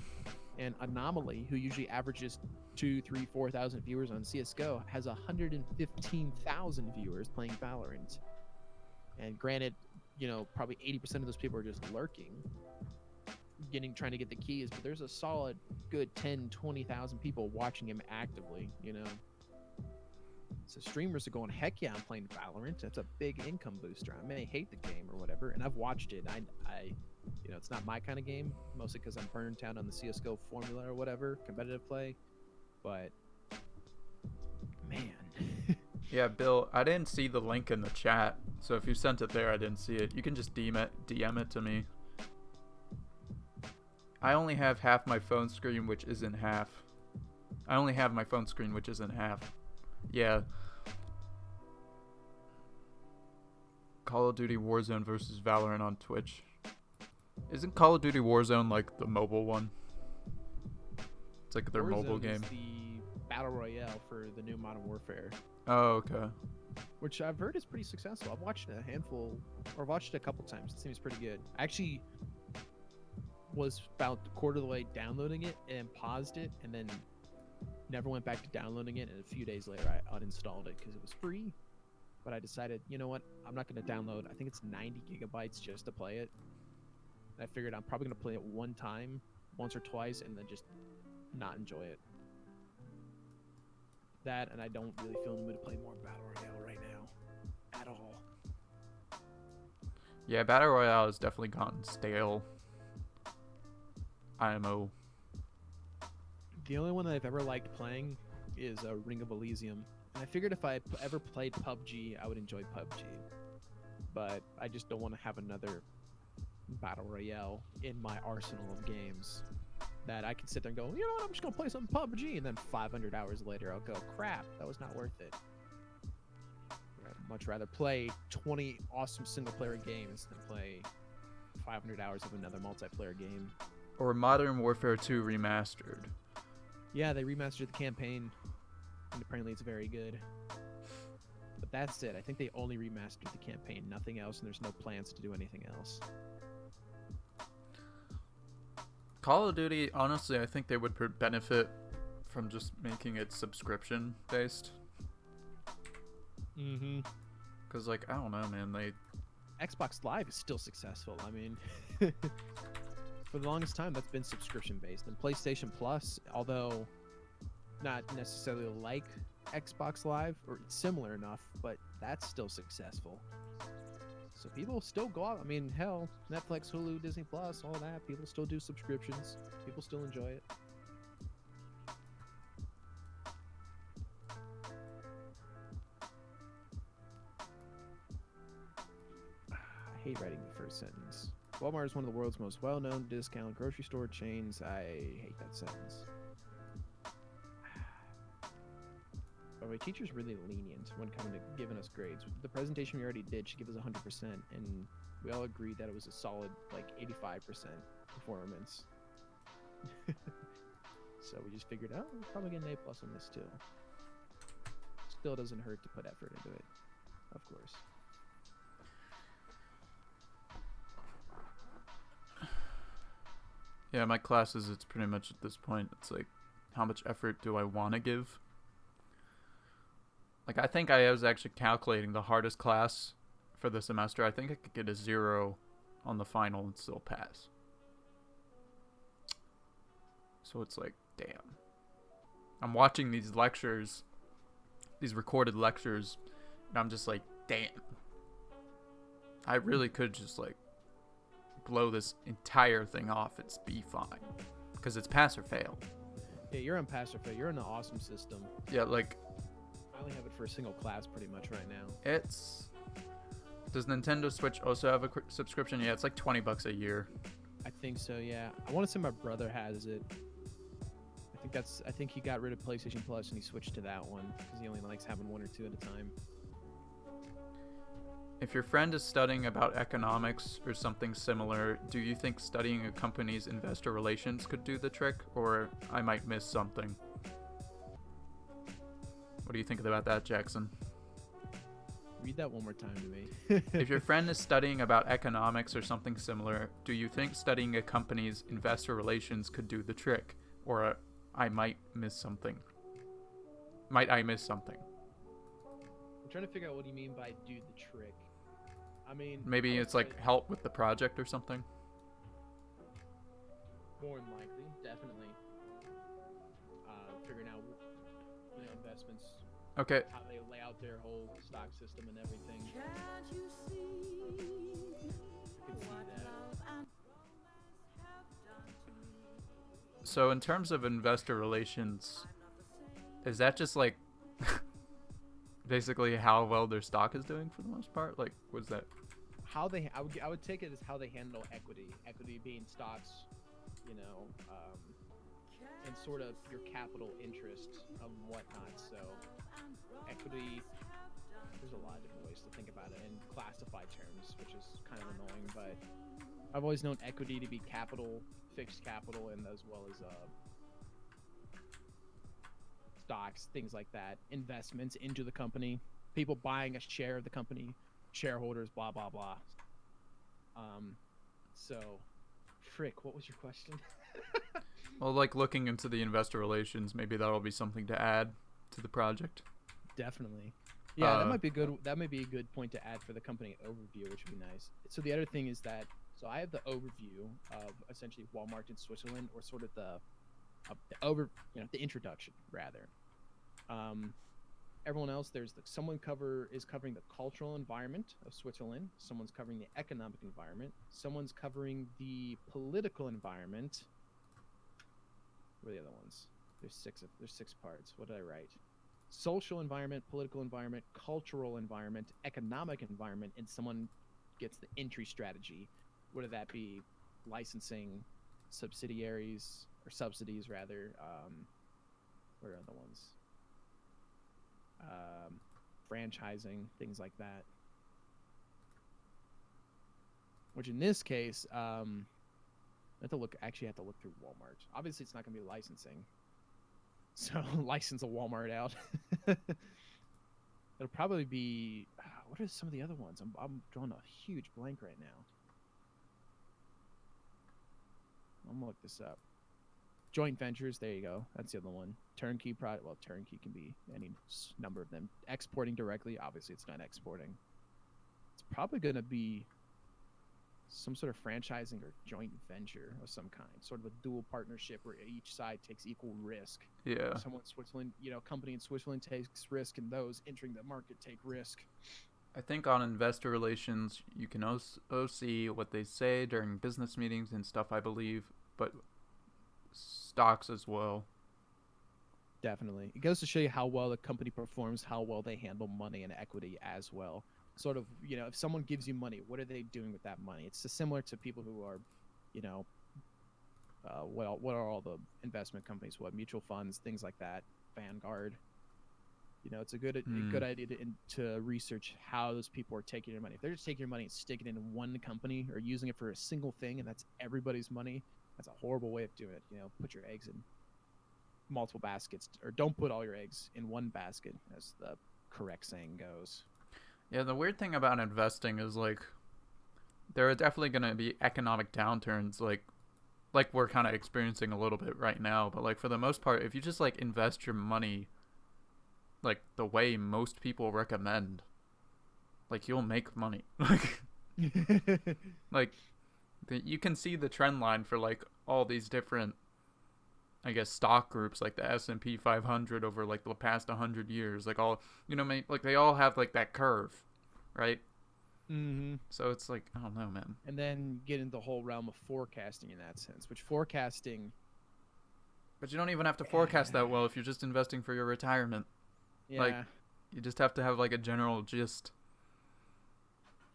And Anomaly, who usually averages 2, 3, 4,000 viewers on CS:GO, has 115,000 viewers playing Valorant. And granted, probably 80% of those people are just lurking, trying to get the keys, but there's a solid good 10, 20,000 people watching him actively. So streamers are going, heck yeah, I'm playing Valorant. That's a big income booster. I may hate the game or whatever, and I've watched it. I it's not my kind of game, mostly because I'm burned out on the CS:GO formula or whatever, competitive play. But man,
Yeah, Bill, I didn't see the link in the chat, so if you sent it there, I didn't see it. You can just DM it to me. I only have half my phone screen, which isn't half. I only have my phone screen, which isn't half. Yeah. Call of Duty Warzone versus Valorant on Twitch. Isn't Call of Duty Warzone like the mobile one? It's like their mobile
Warzone
game.
is the battle royale for the new Modern Warfare,
Oh, okay.
which I've heard is pretty successful. I've watched it a couple times. It seems pretty good. I actually was about a quarter of the way downloading it and paused it, and then never went back to downloading it. And a few days later, I uninstalled it because it was free. But I decided, you know what? I'm not going to download. I think it's 90 gigabytes just to play it. And I figured I'm probably going to play it once or twice, and then just not enjoy it. That, and I don't really feel in the mood to play more Battle Royale right now. At all.
Yeah, Battle Royale has definitely gotten stale. IMO.
The only one that I've ever liked playing is Ring of Elysium. And I figured if I ever played PUBG, I would enjoy PUBG. But I just don't want to have another Battle Royale in my arsenal of games that I can sit there and go, you know what, I'm just going to play some PUBG. And then 500 hours later, I'll go, crap, that was not worth it. I'd much rather play 20 awesome single-player games than play 500 hours of another multiplayer game.
Or Modern Warfare 2 Remastered.
Yeah, they remastered the campaign, and apparently it's very good. But that's it. I think they only remastered the campaign, nothing else, and there's no plans to do anything else.
Call of Duty, honestly, I think they would benefit from just making it subscription based.
Mm-hmm.
Because, like, I don't know, man.
Xbox Live is still successful. I mean, for the longest time, that's been subscription based. And PlayStation Plus, although not necessarily like Xbox Live, or it's similar enough, but that's still successful. So people still go out. I mean, hell, Netflix, Hulu, Disney Plus, all that. People still do subscriptions. People still enjoy it. I hate writing the first sentence. Walmart is one of the world's most well-known discount grocery store chains. I hate that sentence. By the way, teachers really lenient when coming to giving us grades. The presentation we already did, she gave us 100%, and we all agreed that it was a solid, like, 85% performance. So we just figured, oh, we'll probably get an A+ on this, too. Still doesn't hurt to put effort into it, of course.
Yeah, my classes, it's pretty much at this point, it's like, how much effort do I want to give? Like, I think I was actually calculating the hardest class for the semester. I think I could get a 0 on the final and still pass. So it's like, damn. I'm watching these lectures, these recorded lectures, and I'm just like, damn. I really could just, like, blow this entire thing off. It's be fine. Because it's pass or fail.
Yeah, you're on pass or fail. You're in the awesome system.
Yeah, like,
I only have it for a single class pretty much right now.
it's... Does Nintendo Switch also have a subscription? Yeah, it's like $20 a year.
I think so, yeah. I want to say my brother has it. I think he got rid of PlayStation Plus and he switched to that one because he only likes having one or two at a time.
If your friend is studying about economics or something similar, do you think studying a company's investor relations could do the trick? Or I might miss something? What do you think about that, Jackson?
Read that one more time to me.
If your friend is studying about economics or something similar, do you think studying a company's investor relations could do the trick? or I might miss something. Might I miss something?
I'm trying to figure out what you mean by do the trick. I mean, I
Maybe
would
it's like
say
help with the project or something.
more than likely, definitely. Figuring out, investments,
Okay,
how they lay out their whole stock system and everything. I could see that.
so in terms of investor relations, is that just like basically how well their stock is doing for the most part? Like, was that?
How I would take it as how they handle equity being stocks, you know, and sort of your capital interest and whatnot. So equity, there's a lot of different ways to think about it in classified terms, which is kind of annoying, but I've always known equity to be capital, fixed capital, and as well as stocks, things like that, investments into the company, people buying a share of the company, shareholders, blah blah blah. So, Frick, what was your question?
Well, like looking into the investor relations, maybe that'll be something to add to the project.
Definitely. Yeah, that
Uh,
might be good. That might be a good point to add for the company overview, which would be nice. So the other thing is that I have the overview of essentially Walmart in Switzerland, or sort of the introduction rather. Everyone else, there's someone is covering the cultural environment of Switzerland. Someone's covering the economic environment. Someone's covering the political environment. What are the other ones? There's six parts. What did I write? Social environment, political environment, cultural environment, economic environment, and someone gets the entry strategy. Whether that be licensing, subsidiaries or subsidies rather. What are other ones? Franchising, things like that. Which in this case, I have to look through Walmart. Obviously, it's not going to be licensing. So license a Walmart out. It'll probably be. What are some of the other ones? I'm drawing a huge blank right now. I'm gonna look this up. Joint ventures. There you go. That's the other one. Turnkey product. Well, turnkey can be any number of them. Exporting directly. Obviously, it's not exporting. It's probably going to be some sort of franchising or joint venture of some kind, sort of a dual partnership where each side takes equal risk.
yeah.
Someone in Switzerland, company in Switzerland takes risk, and those entering the market take risk.
I think on investor relations, you can also see what they say during business meetings and stuff, I believe, but stocks as well.
Definitely. It goes to show you how well the company performs, how well they handle money and equity as well. Sort of, if someone gives you money, what are they doing with that money? It's similar to people who are, what are all the investment companies? What, mutual funds, things like that, Vanguard. It's a good idea to research how those people are taking your money. If they're just taking your money and sticking it in one company or using it for a single thing, and that's everybody's money, that's a horrible way of doing it. Put your eggs in multiple baskets, or don't put all your eggs in one basket, as the correct saying goes.
Yeah, the weird thing about investing is like there are definitely going to be economic downturns like we're kind of experiencing a little bit right now, but like for the most part, if you just like invest your money like the way most people recommend, like you'll make money. Like you can see the trend line for like all these different, I guess, stock groups like the S&P 500 over like the past 100 years, like all, like they all have like that curve, right?
Mm-hmm.
So it's like, I don't know, man.
And then get into the whole realm of forecasting in that sense, which forecasting.
But you don't even have to forecast that well if you're just investing for your retirement.
Yeah.
Like, you just have to have like a general gist.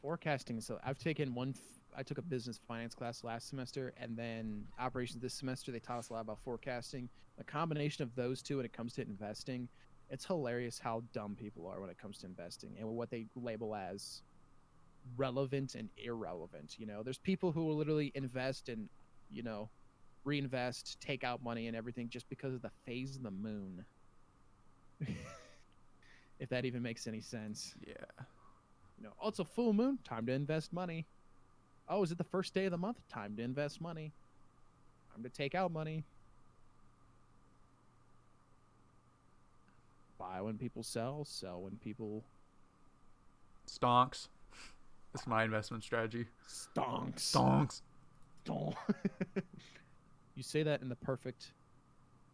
Forecasting. So I took a business finance class last semester, and then operations this semester. They taught us a lot about forecasting. The combination of those two when it comes to investing, it's hilarious how dumb people are when it comes to investing and what they label as relevant and irrelevant. There's people who will literally invest and, reinvest, take out money and everything just because of the phase of the moon. If that even makes any sense.
Yeah.
Oh, it's a full moon. Time to invest money. Oh, is it the first day of the month? Time to invest money. Time to take out money. buy when people sell when people
Stonks. That's my investment strategy.
stonks.
Stonks.
Stonk. You say that in the perfect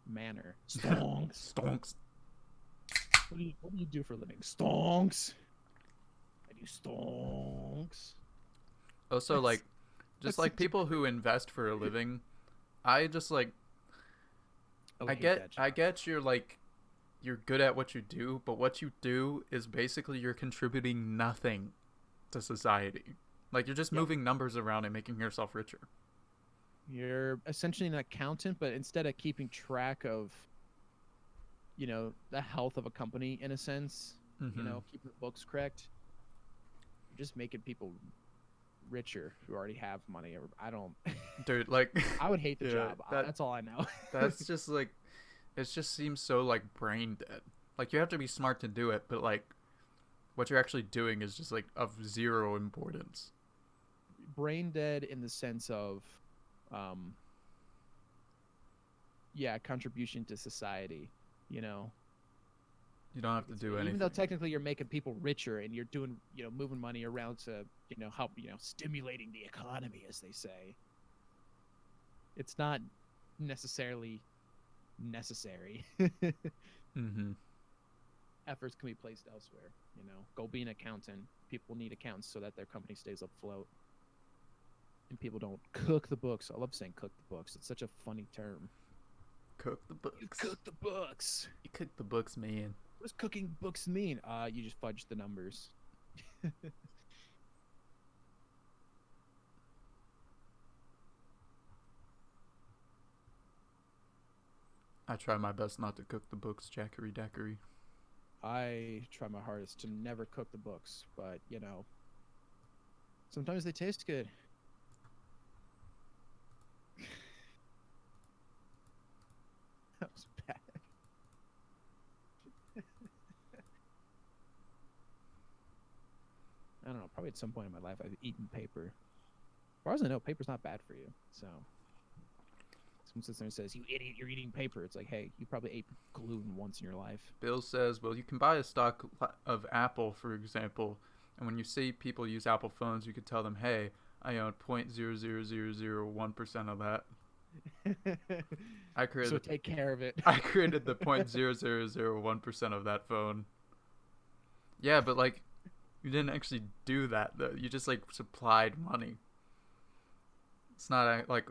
manner. Stonks.
Stonks.
What do you do for a living? Stonks. I do stonks.
Also,
That's-
like, just
that's
like
such a-
people who invest for a living, I just like
would
I
hate
get
that job.
I get you're good at what you do, but what you do is basically you're contributing nothing to society. Like you're just
Yep.
moving numbers around and making yourself richer.
You're essentially an accountant, but instead of keeping track of, the health of a company in a sense,
Mm-hmm.
keeping the books correct, you're just making people richer who already have money. I don't.
Dude, like
I would hate the
yeah,
job.
that
That's all I know.
that's just like it just seems so like brain dead. Like you have to be smart to do it, but like what you're actually doing is just like of zero importance.
Brain dead in the sense of, um, yeah, contribution to society. You know,
You don't have to do
even
anything.
though technically you're making people richer and you're doing, moving money around to, help, stimulating the economy, as they say. It's not necessarily necessary.
Mm-hmm.
Efforts can be placed elsewhere. Go be an accountant. People need accountants so that their company stays afloat. And people don't cook the books. I love saying cook the books. It's such a funny term.
Cook the
You
books.
cook the books.
You cook the books, man.
What does cooking books mean? You just fudge the numbers.
I try my best not to cook the books, Jackery Dackery.
I try my hardest to never cook the books, but sometimes they taste good. That was bad. I don't know. Probably at some point in my life, I've eaten paper. As far as I know, paper's not bad for you. So, someone sits there and says, "You idiot, you're eating paper." It's like, hey, you probably ate gluten once in your life.
Bill says, well, you can buy a stock of Apple, for example, and when you see people use Apple phones, you could tell them, hey, I own 0.00001% of that. I
So
created
take care of it.
I created the 0.0001% of that phone. Yeah, but like you didn't actually do that though. You just like supplied money. It's not like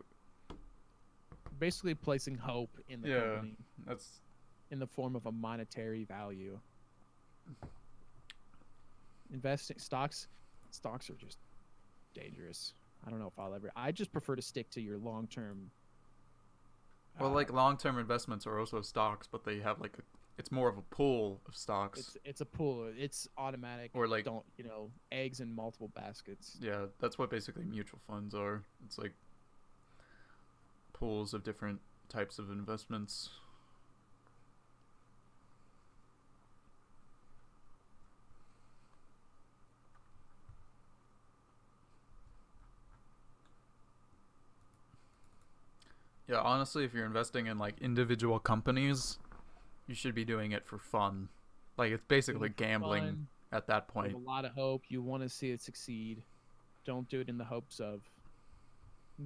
Basically, placing hope in the
yeah,
company
that's
in the form of a monetary value. Investing stocks are just dangerous. I don't know if I'll ever. I just prefer to stick to your long term.
well, like long-term investments are also stocks, but they have like it's more of a pool of stocks.
it's a pool. It's automatic.
Or like
don't eggs in multiple baskets.
yeah, that's what basically mutual funds are. It's like pools of different types of investments. Yeah, honestly, if you're investing in like individual companies, you should be doing it for fun. Like it's basically gambling
Fun,
at that
with
point.
a lot of hope. You want to see it succeed. Don't do it in the hopes of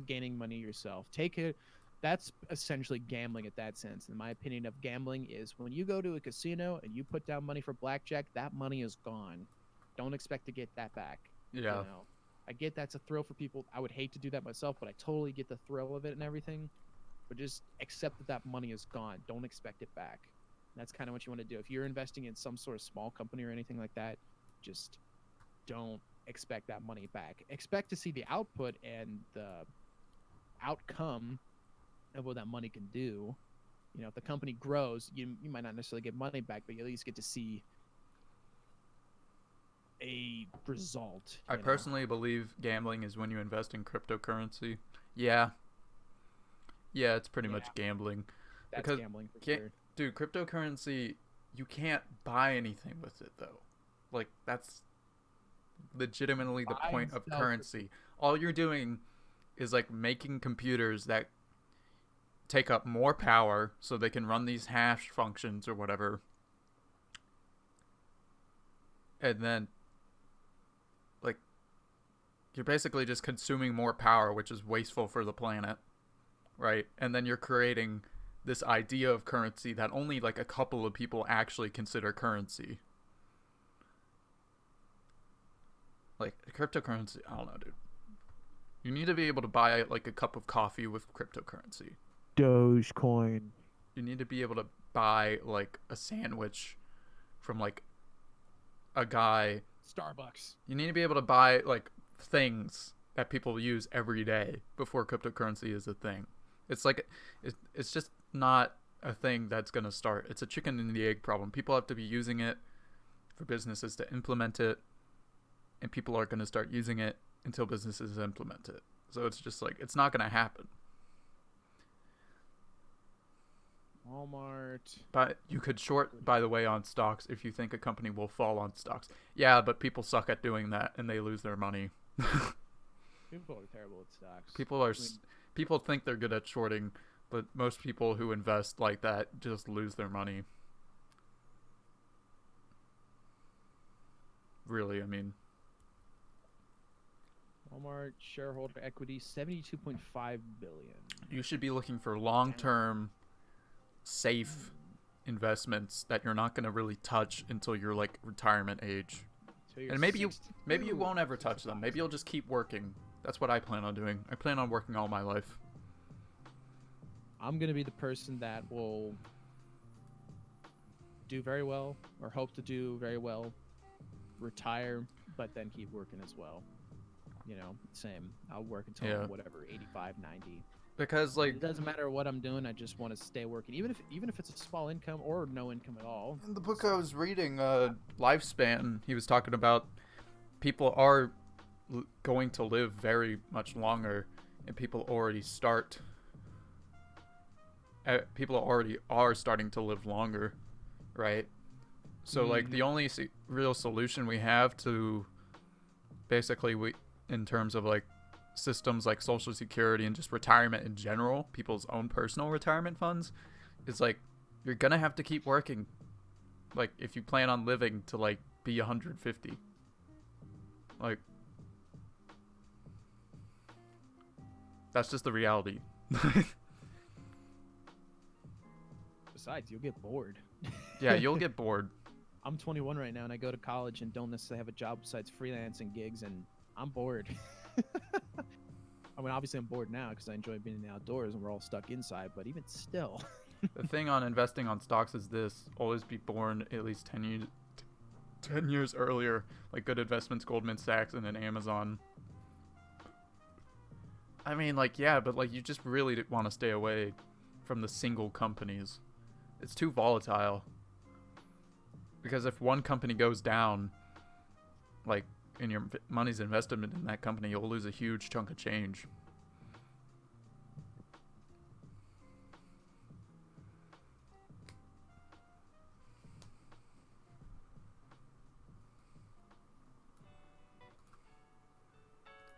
gaining money yourself. Take it. That's essentially gambling at that sense. In my opinion of gambling is when you go to a casino and you put down money for blackjack, that money is gone. Don't expect to get that back.
Yeah.
I get that's a thrill for people. I would hate to do that myself, but I totally get the thrill of it and everything. But just accept that money is gone. Don't expect it back. That's kind of what you want to do. If you're investing in some sort of small company or anything like that, just don't expect that money back. Expect to see the output and the outcome of what that money can do. If the company grows, you might not necessarily get money back, but you at least get to see a result.
I personally believe gambling is when you invest in cryptocurrency. Yeah. Yeah, it's pretty much
Yeah.
gambling.
That's
because
gambling for
can't-
sure.
Dude, cryptocurrency, you can't buy anything with it though. Like that's legitimately the
Buy
point
and
of
sell
currency. All you're doing is like making computers that take up more power so they can run these hash functions or whatever. and then like you're basically just consuming more power, which is wasteful for the planet, right? And then you're creating this idea of currency that only like a couple of people actually consider currency. Like cryptocurrency, I don't know, dude. You need to be able to buy like a cup of coffee with cryptocurrency.
Dogecoin.
You need to be able to buy like a sandwich from like a guy.
Starbucks.
You need to be able to buy like things that people use every day before cryptocurrency is a thing. It's like it's just not a thing that's going to start. It's a chicken and the egg problem. People have to be using it for businesses to implement it, and people aren't going to start using it until businesses implement it. So it's just like it's not going to happen.
Walmart.
But you could short, by the way, on stocks if you think a company will fall on stocks. Yeah, but people suck at doing that and they lose their money.
People are terrible at stocks.
People think they're good at shorting, but most people who invest like that just lose their money. Really, I mean,
Walmart shareholder equity 72.5 billion.
you should be looking for long-term safe investments that you're not going to really touch until you're like retirement age. And maybe you won't ever touch them. Maybe you'll just keep working. That's what I plan on doing. I plan on working all my life.
I'm going to be the person that will do very well, or hope to do very well, retire, but then keep working as well. You know, same. I'll work until I'm whatever, 85, 90.
Because like
it doesn't matter what I'm doing, I just want to stay working, even if it's a small income or no income at all.
in the book I was reading, Lifespan, he was talking about people are going to live very much longer, and people already are starting to live longer, right? So like the only real solution we have to basically in terms of like systems like Social Security and just retirement in general, people's own personal retirement funds, is like you're gonna have to keep working, like if you plan on living to like be 150. Like that's just the reality.
Besides, you'll get bored.
Yeah, you'll get bored.
I'm 21 right now, and I go to college and don't necessarily have a job besides freelancing gigs, and I'm bored. I mean, obviously I'm bored now because I enjoy being in the outdoors and we're all stuck inside, but even still.
The thing on investing on stocks is this: always be born at least 10 years earlier, like good investments, Goldman Sachs, and then Amazon. I mean, like, yeah, but like you just really want to stay away from the single companies. It's too volatile. Because if one company goes down, like, and your money's invested in that company, you'll lose a huge chunk of change.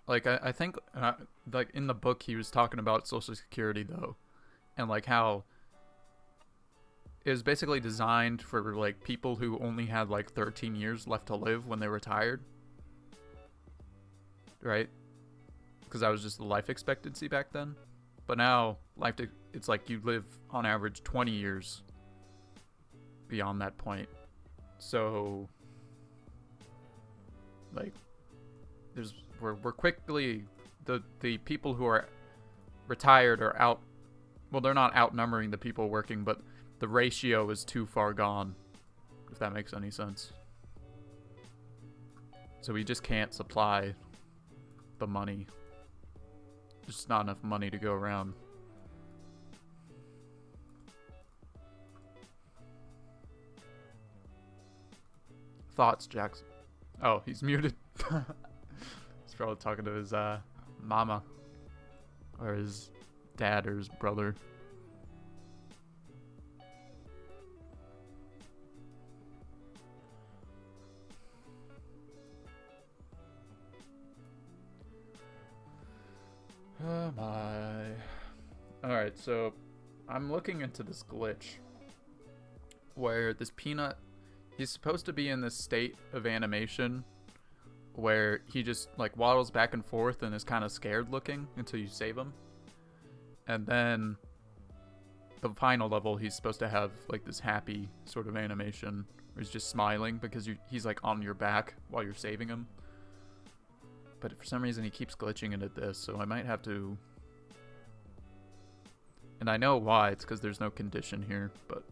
Like, I think, like, in the book, he was talking about Social Security, though, and, like, how it was basically designed for, like, people who only had, like, 13 years left to live when they retired. Right? Because that was just the life expectancy back then. But now, it's like you live, on average, 20 years beyond that point. So, like, we're quickly, the people who are retired are out, well, they're not outnumbering the people working, but the ratio is too far gone, if that makes any sense. So we just can't supply the money. There's just not enough money to go around. Thoughts, Jackson? Oh, he's muted. He's probably talking to his mama, or his dad, or his brother. Oh my. Alright, so I'm looking into this glitch where this peanut he's supposed to be in this state of animation where he just like waddles back and forth and is kind of scared looking until you save him. And then the final level, he's supposed to have like this happy sort of animation where he's just smiling because he's like on your back while you're saving him. But for some reason he keeps glitching into this, so I might have to... And I know why, it's because there's no condition here, but...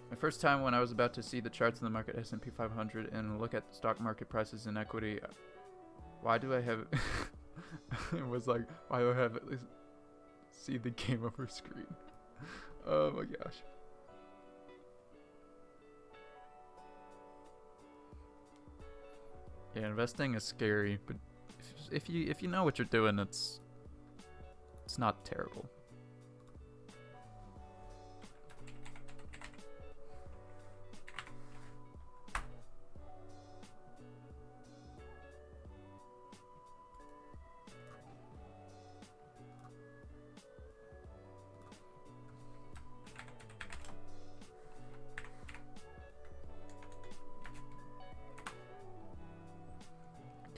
My first time when I was about to see the charts in the market, S&P 500, and look at stock market prices and equity, why do I have... It was like, why do I have at least see the game over screen? Oh my gosh. Yeah, investing is scary, but if you know what you're doing, it's not terrible.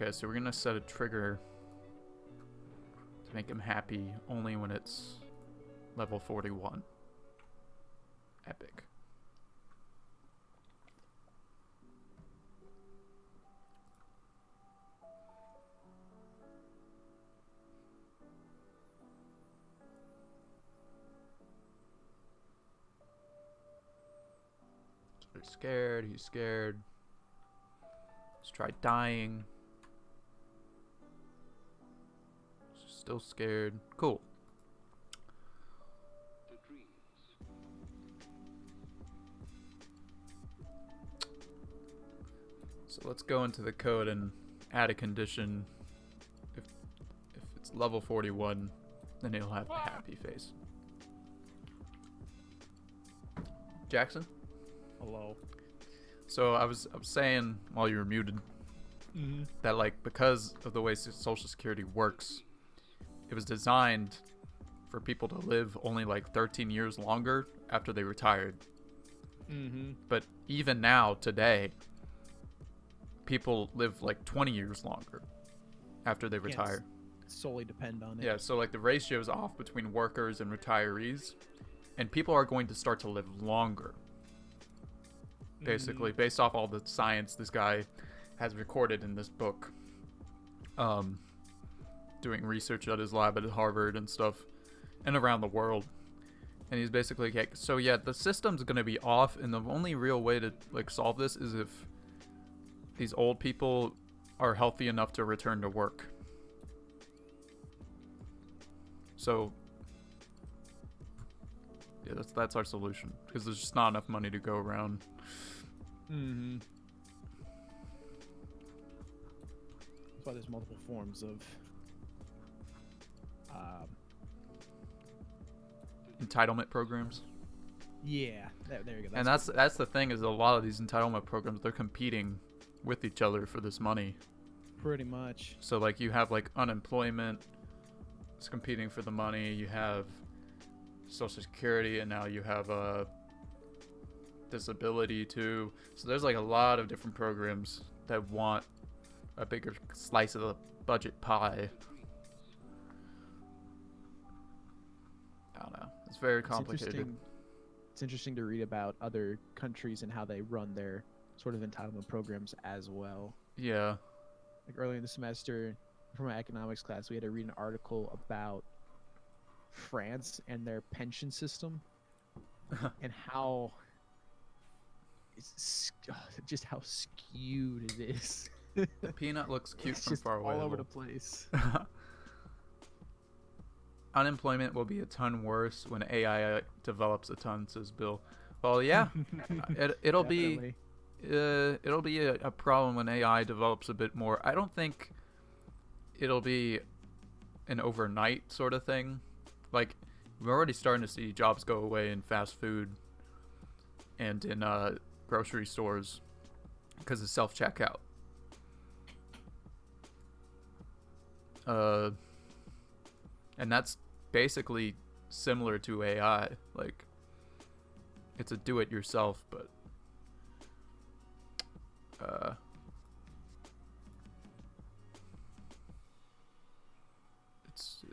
Okay, so we're gonna set a trigger to make him happy only when it's level 41. Epic. So he's scared, he's scared. Let's try dying. Still scared. Cool. So let's go into the code and add a condition. If it's level 41, then it'll have the happy face. Jackson?
Hello.
So I was saying while you were muted that like because of the way Social Security works, it was designed for people to live only like 13 years longer after they retired. But even now, today, people live like 20 years longer after they retire.
Solely depend on it.
Yeah, so like the ratio is off between workers and retirees, and people are going to start to live longer. Basically, based off all the science this guy has recorded in this book. Doing research at his lab at Harvard and stuff, and around the world. And he's basically like, so yeah, the system's gonna be off, and the only real way to like solve this is if these old people are healthy enough to return to work. So yeah, that's our solution, because there's just not enough money to go around.
That's why there's multiple forms of
Entitlement programs.
Yeah, there you go.
And that's the thing, is a lot of these entitlement programs, they're competing with each other for this money.
Pretty much.
So like you have like unemployment, it's competing for the money. You have Social Security, and now you have disability too. So there's like a lot of different programs that want a bigger slice of the budget pie. I don't know. It's very complicated.
It's interesting to read about other countries and how they run their sort of entitlement programs as well.
Yeah.
Like earlier in the semester, for my economics class, we had to read an article about France and their pension system and how just how skewed it is.
The peanut looks cute
It's
from
just
far away.
all over the place.
Unemployment will be a ton worse when AI develops a ton, says Bill. Well, yeah, it'll be a problem when AI develops a bit more. I don't think it'll be an overnight sort of thing. Like, we're already starting to see jobs go away in fast food and in grocery stores because of self-checkout. And that's basically similar to AI. Like, it's a do-it-yourself, but Uh,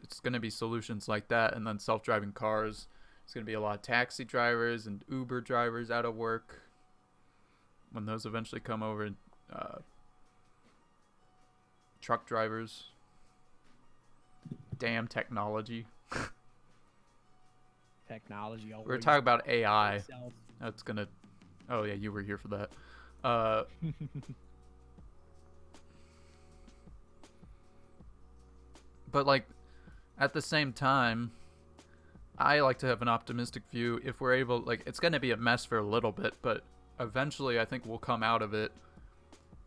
it's going to be solutions like that, and then self-driving cars. It's going to be a lot of taxi drivers and Uber drivers out of work when those eventually come over. Truck drivers. Damn technology.
Technology.
We were talking about AI.
Itself.
That's gonna. Oh yeah, you were here for that. Uh, but like, at the same time, I like to have an optimistic view. If we're able, like, it's gonna be a mess for a little bit, but eventually, I think we'll come out of it.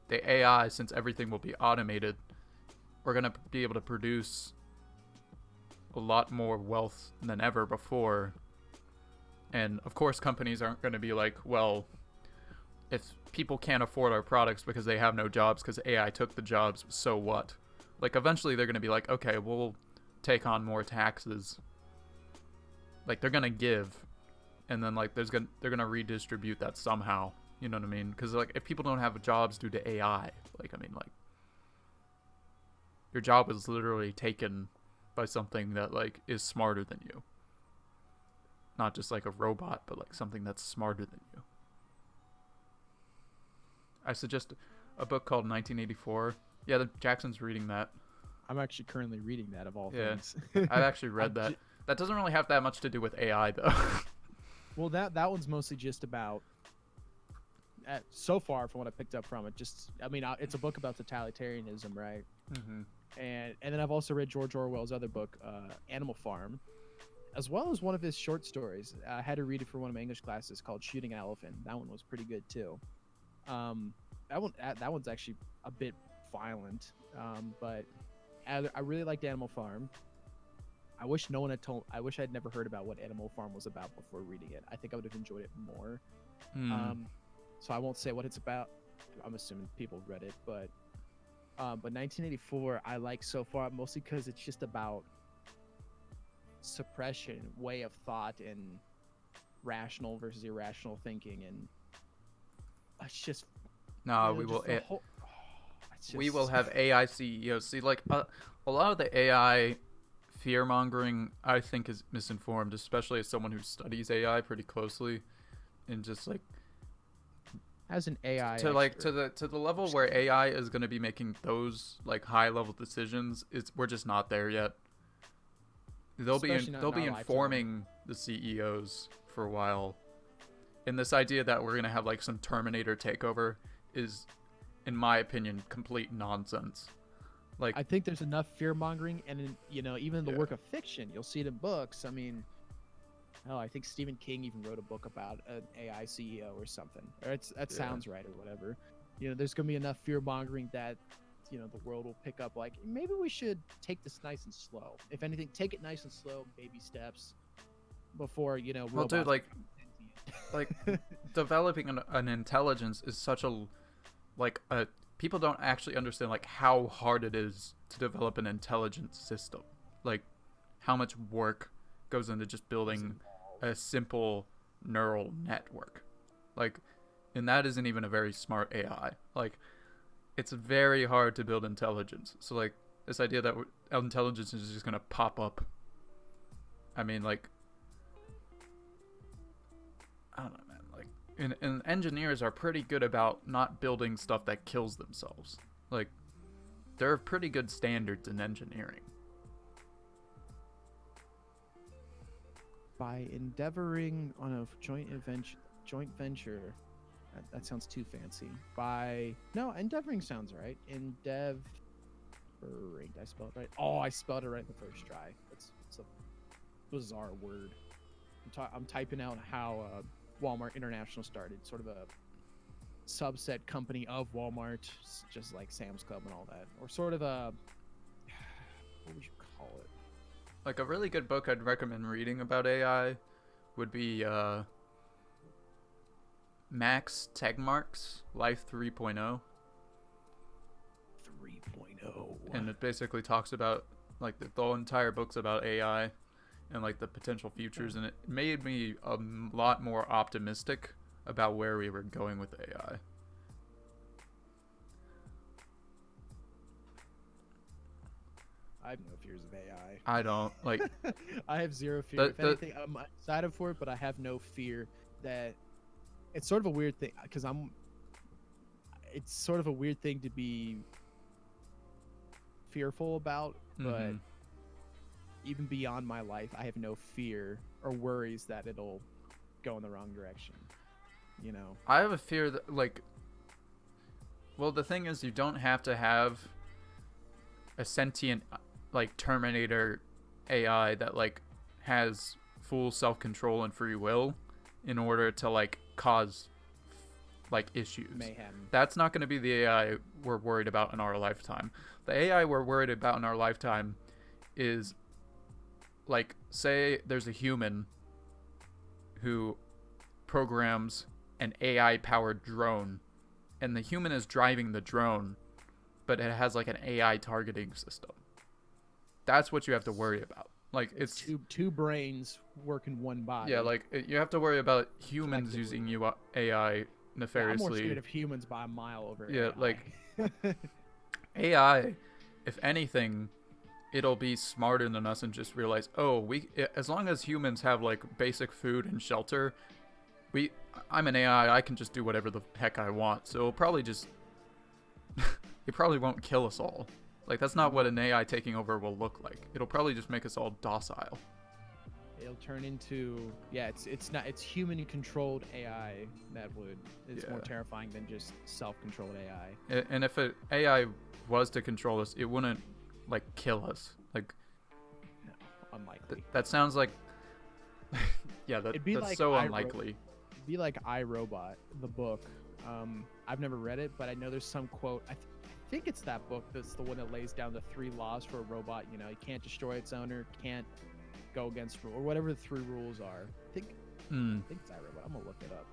The AI, since everything will be automated, we're gonna be able to produce a lot more wealth than ever before. And of course, companies aren't going to be like, well, if people can't afford our products because they have no jobs because AI took the jobs, so what? Like, eventually they're going to be like, okay, we'll take on more taxes. Like, they're going to give, and then like they're going to redistribute that somehow. You know what I mean? Because like, if people don't have jobs due to AI, like, I mean, like, your job is literally taken by something that like is smarter than you. Not just like a robot, but like something that's smarter than you. I suggest a book called 1984. Yeah, Jackson's reading that.
I'm actually currently reading that of all things.
I've actually read that. That doesn't really have that much to do with AI though.
Well, that one's mostly just about. So far, from what I picked up from it, it's a book about totalitarianism, right?
Mm-hmm.
And then I've also read George Orwell's other book, Animal Farm, as well as one of his short stories. I had to read it for one of my English classes called Shooting an Elephant. That one was pretty good too. That one's actually a bit violent, but I really liked Animal Farm. I wish no one had told. I wish I'd never heard about what Animal Farm was about before reading it. I think I would have enjoyed it more. So I won't say what it's about. I'm assuming people read it, but 1984 I like so far mostly because it's just about suppression, way of thought, and rational versus irrational thinking, and it's just
we will have AI CEOs. See, like a lot of the AI fear mongering I think is misinformed, especially as someone who studies AI pretty closely, and just like
as an AI
to the level where AI is going to be making those like high level decisions. We're just not there yet. They'll be informing the CEOs for a while, and this idea that we're going to have like some Terminator takeover is, in my opinion, complete nonsense. Like,
I think there's enough fear mongering, and even in the work of fiction, you'll see it in books. I mean, I think Stephen King even wrote a book about an AI CEO or something. Or sounds right, or whatever. There's gonna be enough fear mongering that the world will pick up. Like, maybe we should take this nice and slow. If anything, take it nice and slow, baby steps, before
well, dude, like developing an intelligence is such a people don't actually understand like how hard it is to develop an intelligent system. Like, how much work goes into just building a simple neural network. Like, and that isn't even a very smart AI. Like, it's very hard to build intelligence. So like, this idea that intelligence is just gonna pop up. I mean, like, I don't know, man. Like, and engineers are pretty good about not building stuff that kills themselves. Like, there are pretty good standards in engineering.
By endeavoring on a joint venture, that sounds too fancy. Endeavoring sounds right. Endeavoring, did I spell it right? Oh, I spelled it right the first try. It's a bizarre word. I'm typing out how Walmart International started, sort of a subset company of Walmart, just like Sam's Club and all that, or sort of a, what would you call it?
Like, a really good book I'd recommend reading about AI would be Max Tegmark's Life 3.0.
3.0.
And it basically talks about, like, the whole entire book's about AI and, like, the potential futures. And it made me a lot more optimistic about where we were going with AI.
I have no fears of AI.
I don't like
I have zero fear.
the
If
the
anything, I'm excited for it, but I have no fear that it's sort of a weird thing because it's sort of a weird thing to be fearful about, but
mhm.
even beyond my life, I have no fear or worries that it'll go in the wrong direction. You know,
I have a fear that like well the thing is you don't have to have a sentient like Terminator AI that like has full self-control and free will in order to like cause like issues.
mayhem.
That's not going to be the AI we're worried about in our lifetime. The AI we're worried about in our lifetime is like say there's a human who programs an AI powered drone and the human is driving the drone but it has like an AI targeting system. That's what you have to worry about. Like it's
two brains work in one body.
yeah, like you have to worry about humans
Collectively.
using AI
Yeah, I'm more
nefariously.
scared of humans by a mile over
Yeah,
AI.
like AI, if anything, it'll be smarter than us and just realize, oh, as long as humans have like basic food and shelter, I'm an AI, I can just do whatever the heck I want. So it'll probably just it probably won't kill us all. Like that's not what an AI taking over will look like. It'll probably just make us all docile.
It'll turn into it's human controlled AI that is more
Yeah.
terrifying than just self-controlled AI.
And if an AI was to control us, it wouldn't like kill us. Like
No, unlikely.
that sounds like yeah,
It'd be
that's
like
so unlikely.
It'd be like iRobot, the book. I've never read it, but I know there's some quote. I think it's that book that's the one that lays down the 3 laws for a robot. You know, it can't destroy its owner, can't go against rule, or whatever the 3 rules are. I think it's iRobot. I'm gonna look it up.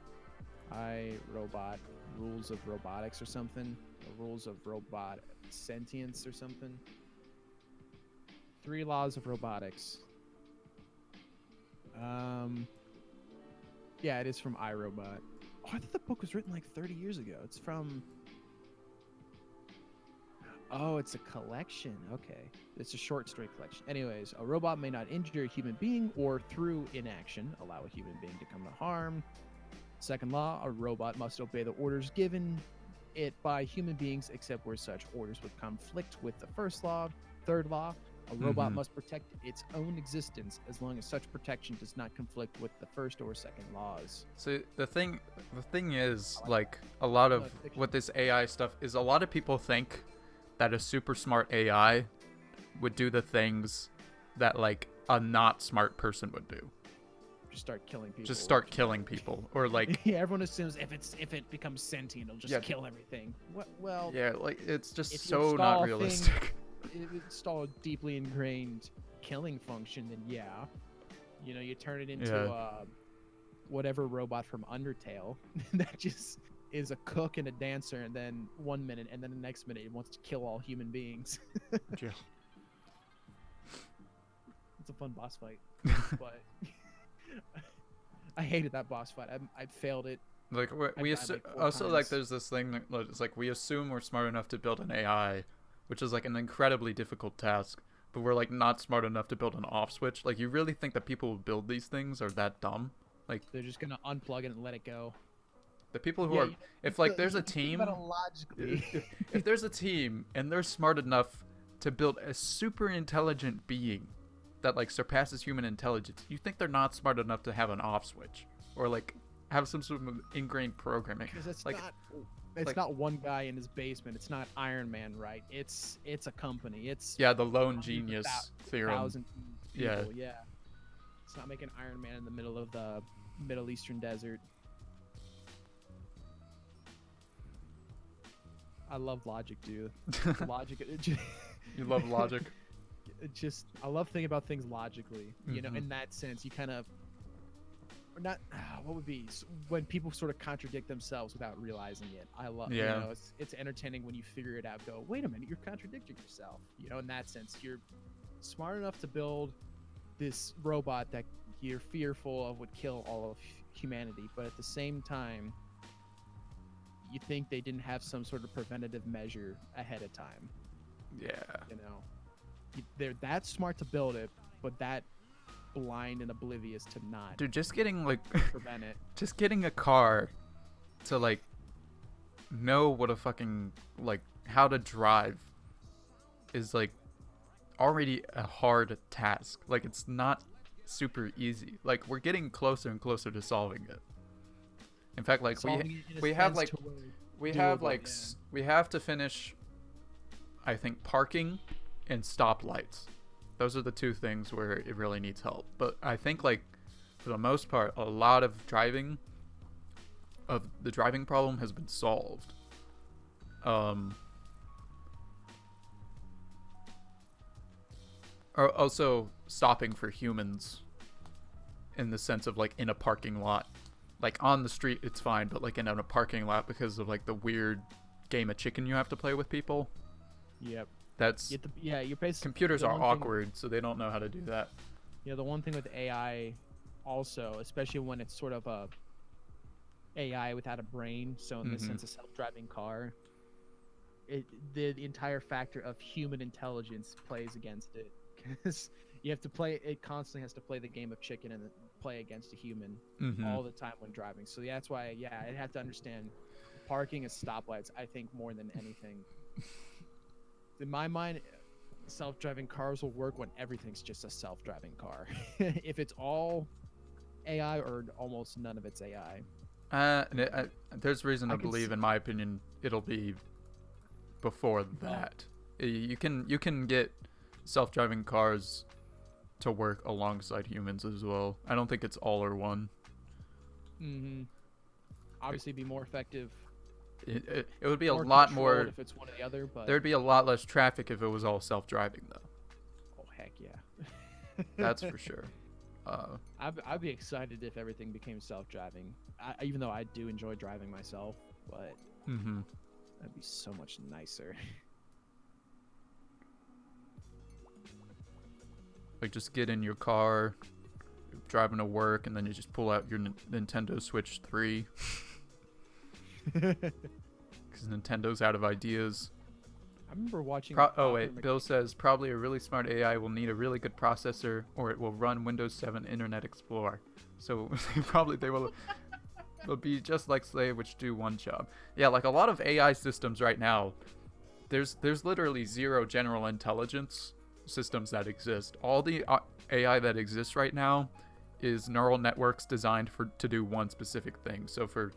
iRobot, rules of robotics or something, or rules of robot sentience or something. 3 laws of robotics. Yeah, it is from iRobot. Oh, I thought the book was written like 30 years ago. It's from. Oh, it's a collection. Okay. It's a short story collection. Anyways, a robot may not injure a human being or through inaction allow a human being to come to harm. Second law, a robot must obey the orders given it by human beings except where such orders would conflict with the first law. Third law, a robot must protect its own existence as long as such protection does not conflict with the first or second laws.
So the thing is like a lot of
fiction.
with this AI stuff is a lot of people think that a super smart AI would do the things that like a not smart person would do.
Just start killing people.
Just start killing people or like
Yeah, everyone assumes if it becomes sentient, it'll just
Yeah.
kill everything. Well,
yeah, like it's just
if you
so
install
not
a
realistic.
if you install a deeply ingrained killing function, then yeah, you know, you turn it into
Yeah.
whatever robot from Undertale that just is a cook and a dancer, and then 1 minute, and then the next minute it wants to kill all human beings.
Yeah.
It's a fun boss fight, but I hated that boss fight. I failed it.
Like we
died,
assu-
like, 4
also like
times.
there's this thing that it's like we assume we're smart enough to build an AI, which is like an incredibly difficult task, but we're like not smart enough to build an off switch. Like you really think that people who build these things are that dumb? Like
They're just gonna unplug it and let it go.
the people who
Yeah,
are if like there's a
you think
team
about it logically.
if there's a team and they're smart enough to build a super intelligent being that like surpasses human intelligence, you think they're not smart enough to have an off switch or like have some sort of ingrained programming.
Because it's
Like
not it's
like-
not one guy in his basement. It's not Iron Man, right? It's a company. It's
yeah, the lone
hundreds of
genius theorem.
1,000 people.
Yeah.
Yeah. It's not making Iron Man in the middle of the Middle Eastern desert. I love logic, dude. Logic.
You love logic.
I love thinking about things logically. You know,
Mhm.
in that sense, you kind of, or not. What would be when people sort of contradict themselves without realizing it. I love.
Yeah.
You know, it's entertaining when you figure it out. Go, wait a minute, you're contradicting yourself. You know, in that sense, you're smart enough to build this robot that you're fearful of would kill all of humanity, but at the same time, you think they didn't have some sort of preventative measure ahead of time.
Yeah.
You know, They're that smart to build it, but that blind and oblivious to not
Dude, just getting like
prevent it.
just getting a car to like know what a fucking like how to drive is like already a hard task. Like it's not super easy. Like we're getting closer and closer to solving it. In fact, like
Solving it in a
we have
sense
like
to where
we have
doable,
like
yeah.
we have to finish I think parking and stoplights. Those are the two things where it really needs help. But I think like for the most part a lot of the driving problem has been solved. Or also stopping for humans in the sense of like in a parking lot. Like on the street it's fine, but like in a parking lot because of like the weird game of chicken you have to play with people.
Yep.
That's
You're basically
computers
the
are
one thing-
awkward, so they don't know how to do that.
Yeah, the one thing with AI, also, especially when it's sort of a AI without a brain, so in the
Mhm.
sense of self-driving car, the entire factor of human intelligence plays against it, because you have to play. It constantly has to play the game of chicken and play against a human
Mhm.
all the time when driving. So that's why, yeah, I'd have to understand parking and stoplights. I think more than anything, in my mind, self-driving cars will work when everything's just a self-driving car. If it's all AI or almost none of it's AI.
There's reason
I
to
could
believe,
see-
in my opinion, it'll be before that. You can get self-driving cars to work alongside humans as well. I don't think it's all or one.
Mm-hmm. Obviously, be more effective.
It would be a
More
lot
controlled
more.
if it's one or the other, but
There'd be a lot less traffic if it was all self-driving, though.
oh heck yeah.
That's for sure.
I'd be excited if everything became self-driving. Even though I do enjoy driving myself, but
Mm-hmm.
that'd be so much nicer.
Like just get in your car, driving to work, and then you just pull out your Nintendo Switch 3 because Nintendo's out of ideas.
I remember watching.
Oh wait, Bill says probably a really smart AI will need a really good processor, or it will run Windows 7 Internet Explorer. So they will be just like Slave, which do one job. Yeah, like a lot of AI systems right now, there's literally zero general intelligence systems that exist. All the AI that exists right now is neural networks designed to do one specific thing. So for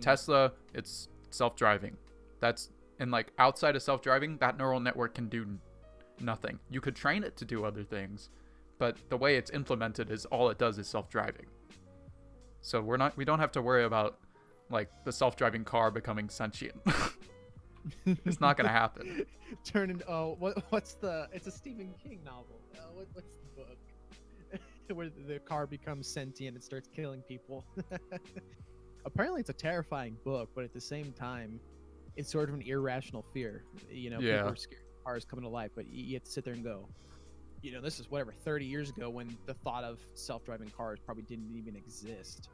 Tesla, it's self-driving. And like outside of self-driving, that neural network can do nothing. You could train it to do other things, but the way it's implemented is all it does is self-driving. So we don't have to worry about like the self-driving car becoming sentient. It's not gonna happen.
Turn into it's a Stephen King novel. What's the book where the car becomes sentient and starts killing people? Apparently, it's a terrifying book, but at the same time, it's sort of an irrational fear. You know,
Yeah.
people are scared of cars coming to life, but you have to sit there and go, you know, this is whatever 30 years ago when the thought of self-driving cars probably didn't even exist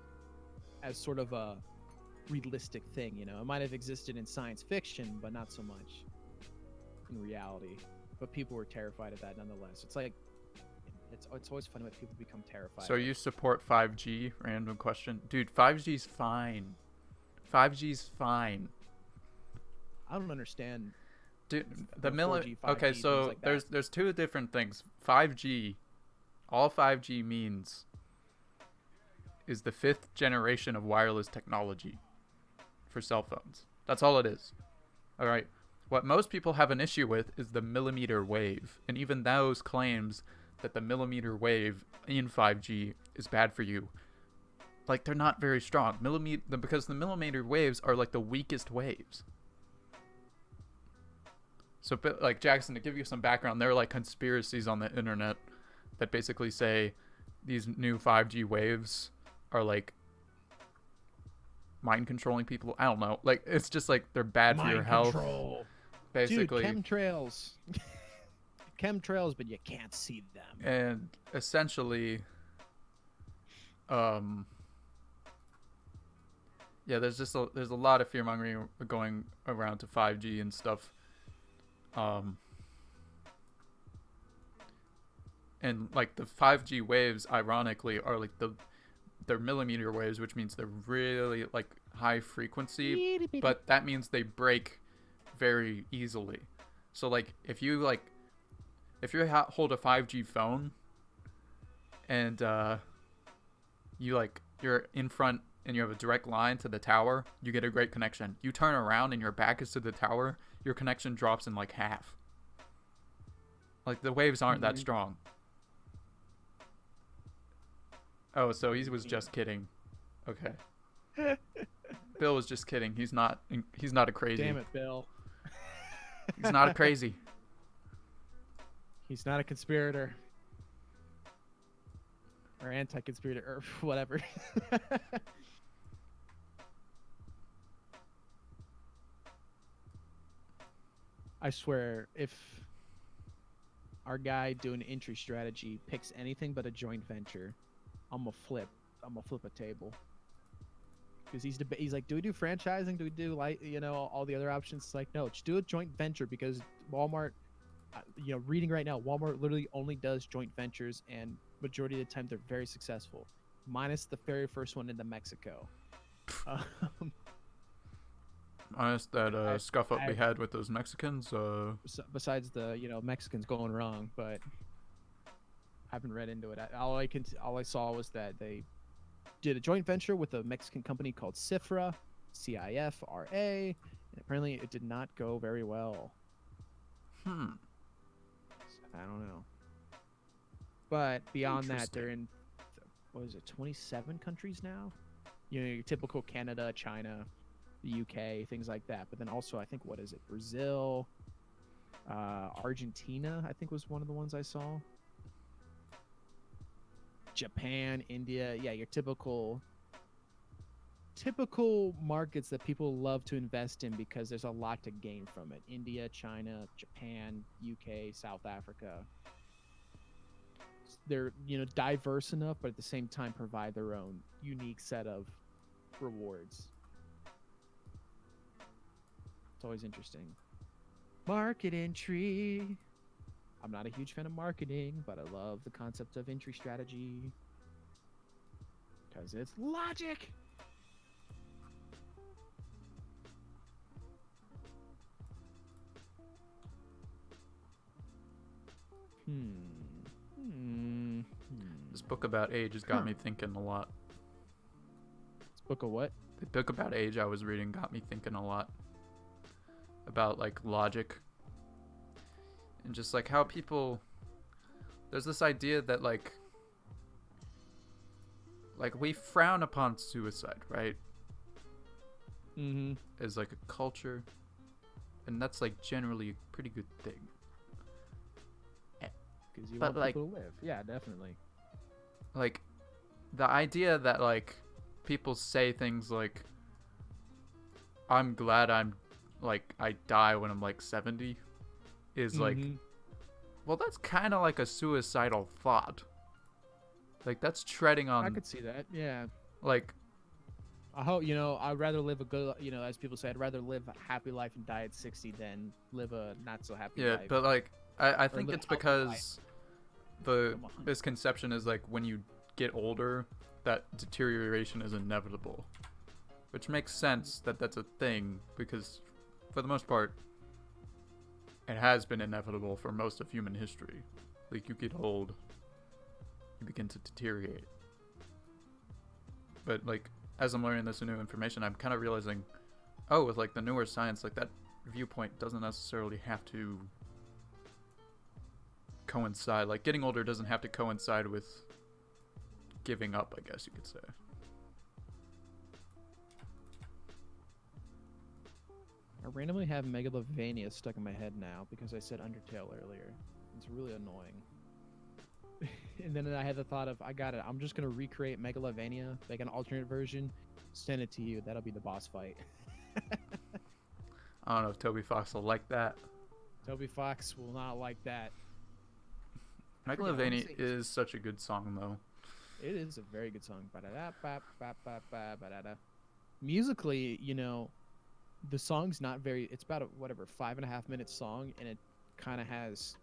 as sort of a realistic thing. You know, it might have existed in science fiction, but not so much in reality. But people were terrified of that nonetheless. It's like it's always funny when people become terrified.
So you support 5G? Random question. Dude, 5G's fine. 5G's fine.
I don't understand.
Dude,
the 4G, 5G,
okay,
things
so
like that.
there's two different things. 5G, all 5G means is the 5th generation of wireless technology for cell phones. That's all it is. All right. What most people have an issue with is the millimeter wave, and even those claims that the millimeter wave in 5G is bad for you. Like they're not very strong. Because the millimeter waves are like the weakest waves. So, like Jackson, to give you some background, there are like conspiracies on the internet that basically say these new 5G waves are like mind controlling people. I don't know. Like it's just like they're bad for your health.
Control.
Basically,
Dude, chemtrails. Chemtrails, but you can't see them.
and essentially, yeah, there's a lot of fear mongering going around to 5G and stuff. And like the 5G waves, ironically, are like they're millimeter waves, which means they're really like high frequency, but that means they break very easily. So like if you hold a 5G phone and you're in front and you have a direct line to the tower, you get a great connection. You turn around and your back is to the tower, your connection drops in like half. Like the waves aren't that strong. Oh, so he was just kidding. Okay. Bill was just kidding. He's not a crazy.
Damn it, Bill.
He's not a crazy.
He's not a conspirator. Or anti-conspirator, or whatever. I swear, if our guy doing entry strategy picks anything but a joint venture, I'm gonna flip a table. Because he's like, do we do franchising? Do we do all the other options? It's like, no, just do a joint venture because Walmart, reading right now, Walmart literally only does joint ventures, and majority of the time they're very successful, minus the very first one into Mexico.
Minus that scuff up we had with those Mexicans.
Besides the Mexicans going wrong, but I haven't read into it. All I saw was that they did a joint venture with a Mexican company called Cifra, CIFRA, and apparently it did not go very well. I don't know. But beyond that, they're in, 27 countries now? Your typical Canada, China, the UK, things like that. But then also, I think, Brazil, Argentina, I think was one of the ones I saw. Japan, India, yeah, your typical markets that people love to invest in because there's a lot to gain from it. India, China, Japan, UK, South Africa. They're, diverse enough, but at the same time provide their own unique set of rewards. It's always interesting. Market entry. I'm not a huge fan of marketing, but I love the concept of entry strategy because it's logic.
This book about age has got me thinking a lot.
This book of what?
The book about age I was reading got me thinking a lot about like logic and just like how people, there's this idea that like we frown upon suicide, right? As like a culture, and that's like generally a pretty good thing.
Because you want people to live. Yeah, definitely.
Like the idea that like people say things like, I'm glad I die when I'm like 70 is like, well, that's kind of like a suicidal thought. Like that's treading on.
I could see that. Yeah.
Like,
I hope, I'd rather live a good, as people say, I'd rather live a happy life and die at 60 than live a not so happy life.
Yeah, but like I think it's because the misconception is like when you get older, that deterioration is inevitable, which makes sense that that's a thing because for the most part it has been inevitable for most of human history. Like you get old, you begin to deteriorate. But like as I'm learning this new information, I'm kind of realizing, oh, with like the newer science, like that viewpoint doesn't necessarily have to coincide. Like getting older doesn't have to coincide with giving up, I guess you could say.
I randomly have Megalovania stuck in my head now because I said Undertale earlier. It's really annoying. And then I had the thought of, I got it. I'm just going to recreate Megalovania, make an alternate version, send it to you. That'll be the boss fight.
I don't know if Toby Fox will like that.
Toby Fox will not like that.
Megalovania is such a good song, though.
It is a very good song. Musically, the song's not very, it's about a 5.5 minute song, and it kind of has,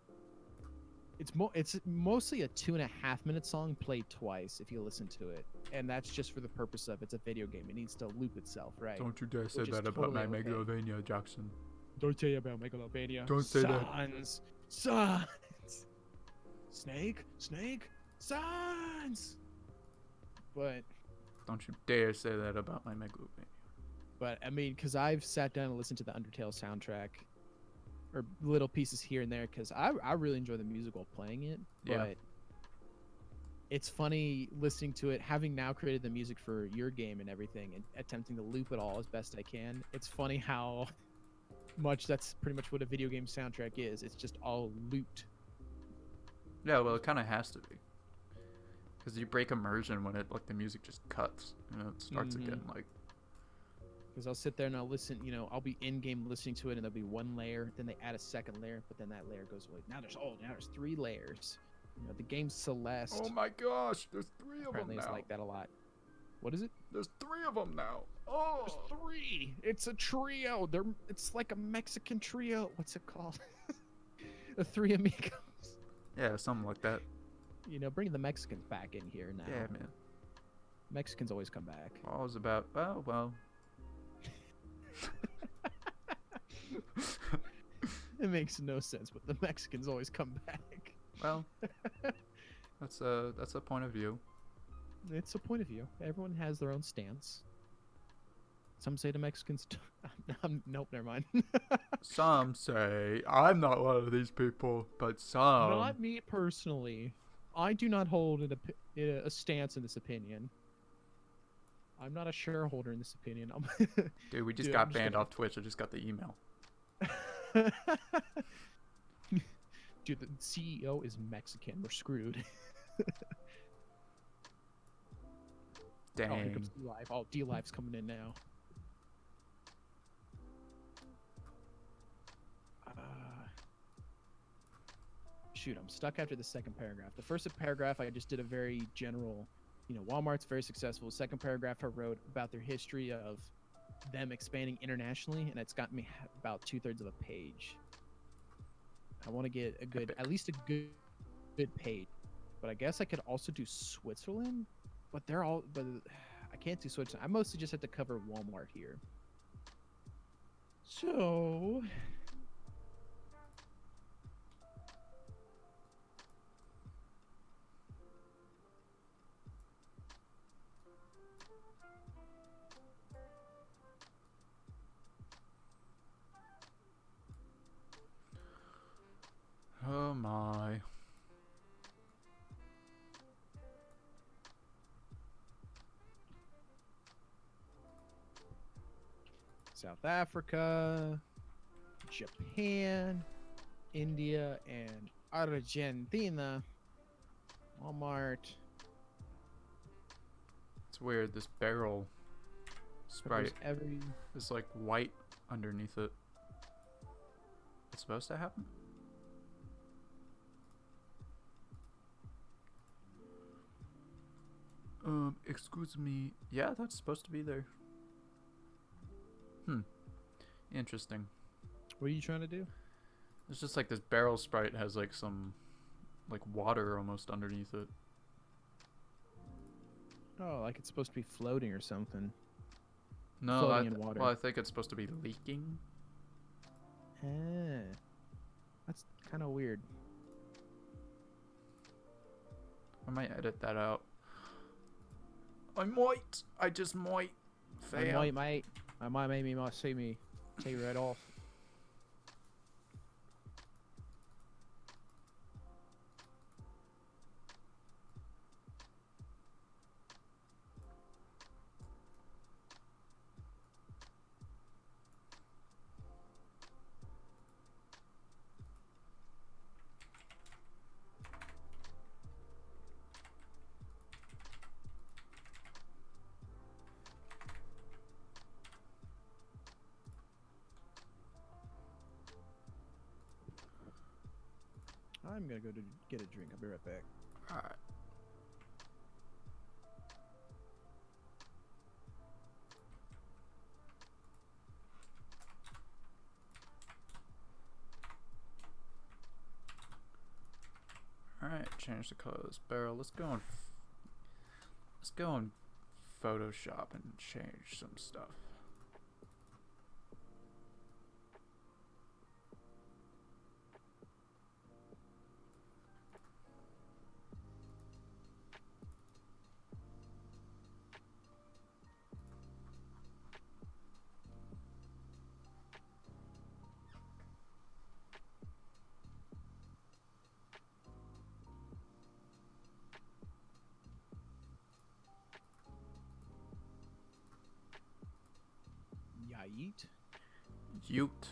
It's mostly a 2.5 minute song played twice if you listen to it, and that's just for the purpose of it's a video game. It needs to loop itself, right?
Don't you dare say
Which is
that about my
totally okay.
Megalovania, Jackson.
Don't tell you about Megalovania.
Don't say that.
Sons. Snake. Sons. But
Don't you dare say that about my Megalovania.
I mean, because I've sat down and listened to the Undertale soundtrack, or little pieces here and there, because I really enjoy the music while playing it. But
Yeah.
it's funny listening to it, having now created the music for your game and everything, and attempting to loop it all as best I can. It's funny how much that's pretty much what a video game soundtrack is. It's just all looped.
Yeah, well, it kind of has to be. Because you break immersion when the music just cuts. It starts again, like...
Because I'll sit there and I'll listen, I'll be in-game listening to it, and there'll be one layer, then they add a second layer, but then that layer goes away. Now there's 3 layers. The game's Celeste.
Oh my gosh, there's 3 of
Apparently
them
it's
now.
like that a lot. What is it?
There's 3 of them now. Oh!
There's 3! It's a trio! It's like a Mexican trio. What's it called? The 3 amigos.
Yeah, something like that.
Bringing the Mexicans back in here now.
Yeah, man.
Mexicans always come back.
All is about... Oh, well...
It makes no sense, but the Mexicans always come back.
Well... That's a point of view.
It's a point of view. Everyone has their own stance. Some say the Mexicans... Nope, never mind.
Some say... I'm not one of these people, but some...
Not me personally. I do not hold a stance in this opinion. I'm not a shareholder in this opinion.
Dude, we just
Dude,
got
I'm just
banned
gonna-
off Twitch. I just got the email.
Dude, the CEO is Mexican. We're screwed. Oh, here
Dang.
comes D-Live. Oh, D-Live's coming in now. Shoot, I'm stuck after the second paragraph. The first paragraph, I just did a very general, Walmart's very successful. Second paragraph, I wrote about their history of them expanding internationally, and it's got me about 2/3 of a page. I want to get at least a good page. But I guess I could also do Switzerland, but I can't do Switzerland. I mostly just have to cover Walmart here. So,
Oh my.
South Africa, Japan, India, and Argentina. Walmart.
It's weird. This barrel sprite
Every
is like white underneath it. It's supposed to happen? Excuse me. Yeah, that's supposed to be there. Interesting.
What are you trying to do?
It's just like this barrel sprite has like some like water almost underneath it.
Oh, like it's supposed to be floating or something.
No,
Floating in water.
well, I think it's supposed to be leaking.
That's kind of weird.
I might edit that out. I might. I just might.
I might, mate. I might see me take right off. I'm gonna go to get a drink. I'll be right back.
Alright. All right, change the color of this barrel. Let's go in Photoshop and change some stuff.
Yeet.
Ute.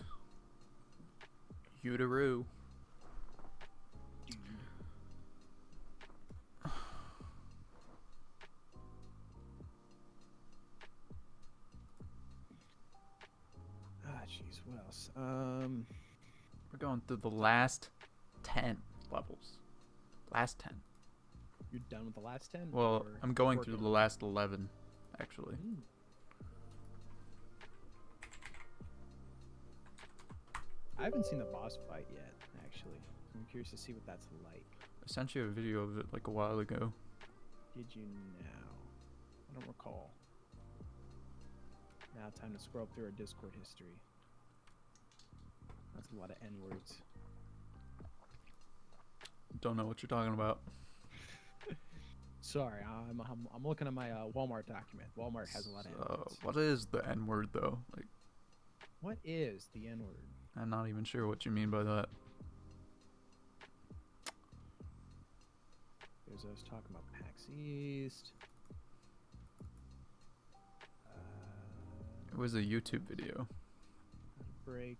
Uteroo.
Dude. Jeez, what else?
We're going through the last 10 levels. Last 10.
You're done with the last 10?
Well,
or
I'm going
working
through the
on
last 11, actually.
it? I haven't seen the boss fight yet, actually. I'm curious to see what that's like.
I sent you a video of it like a while ago.
Did you now? I don't recall. Now time to scroll up through our Discord history. That's a lot of N-words.
Don't know what you're talking about.
Sorry, I'm looking at my Walmart document. Walmart has a lot of N-words.
What is the N-word, though? Like,
What is the N-word?
I'm not even sure what you mean by that.
There's us talking about PAX East.
It was a YouTube video.
Break.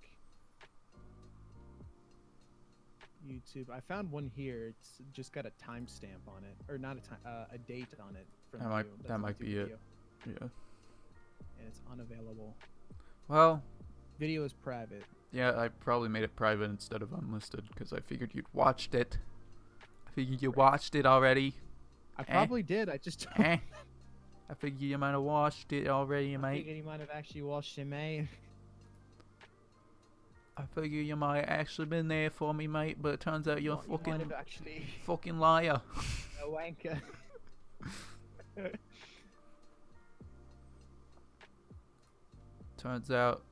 YouTube. I found one here. It's just got a timestamp on it, or not a date on it. From
That might-
you.
that
That's a
might
YouTube
be it.
video,
Yeah.
and it's unavailable.
Well,
Video is private.
yeah, I probably made it private instead of unlisted because I figured you'd watched it. I figured you watched it already.
I probably did. I just don't.
Eh? I figured you might have watched it already,
I
mate.
think he might have actually watched it, mate.
I figure you might have actually been there for me, mate, but it turns out you're
You might
fucking
have actually
fucking liar.
a wanker.
Turns out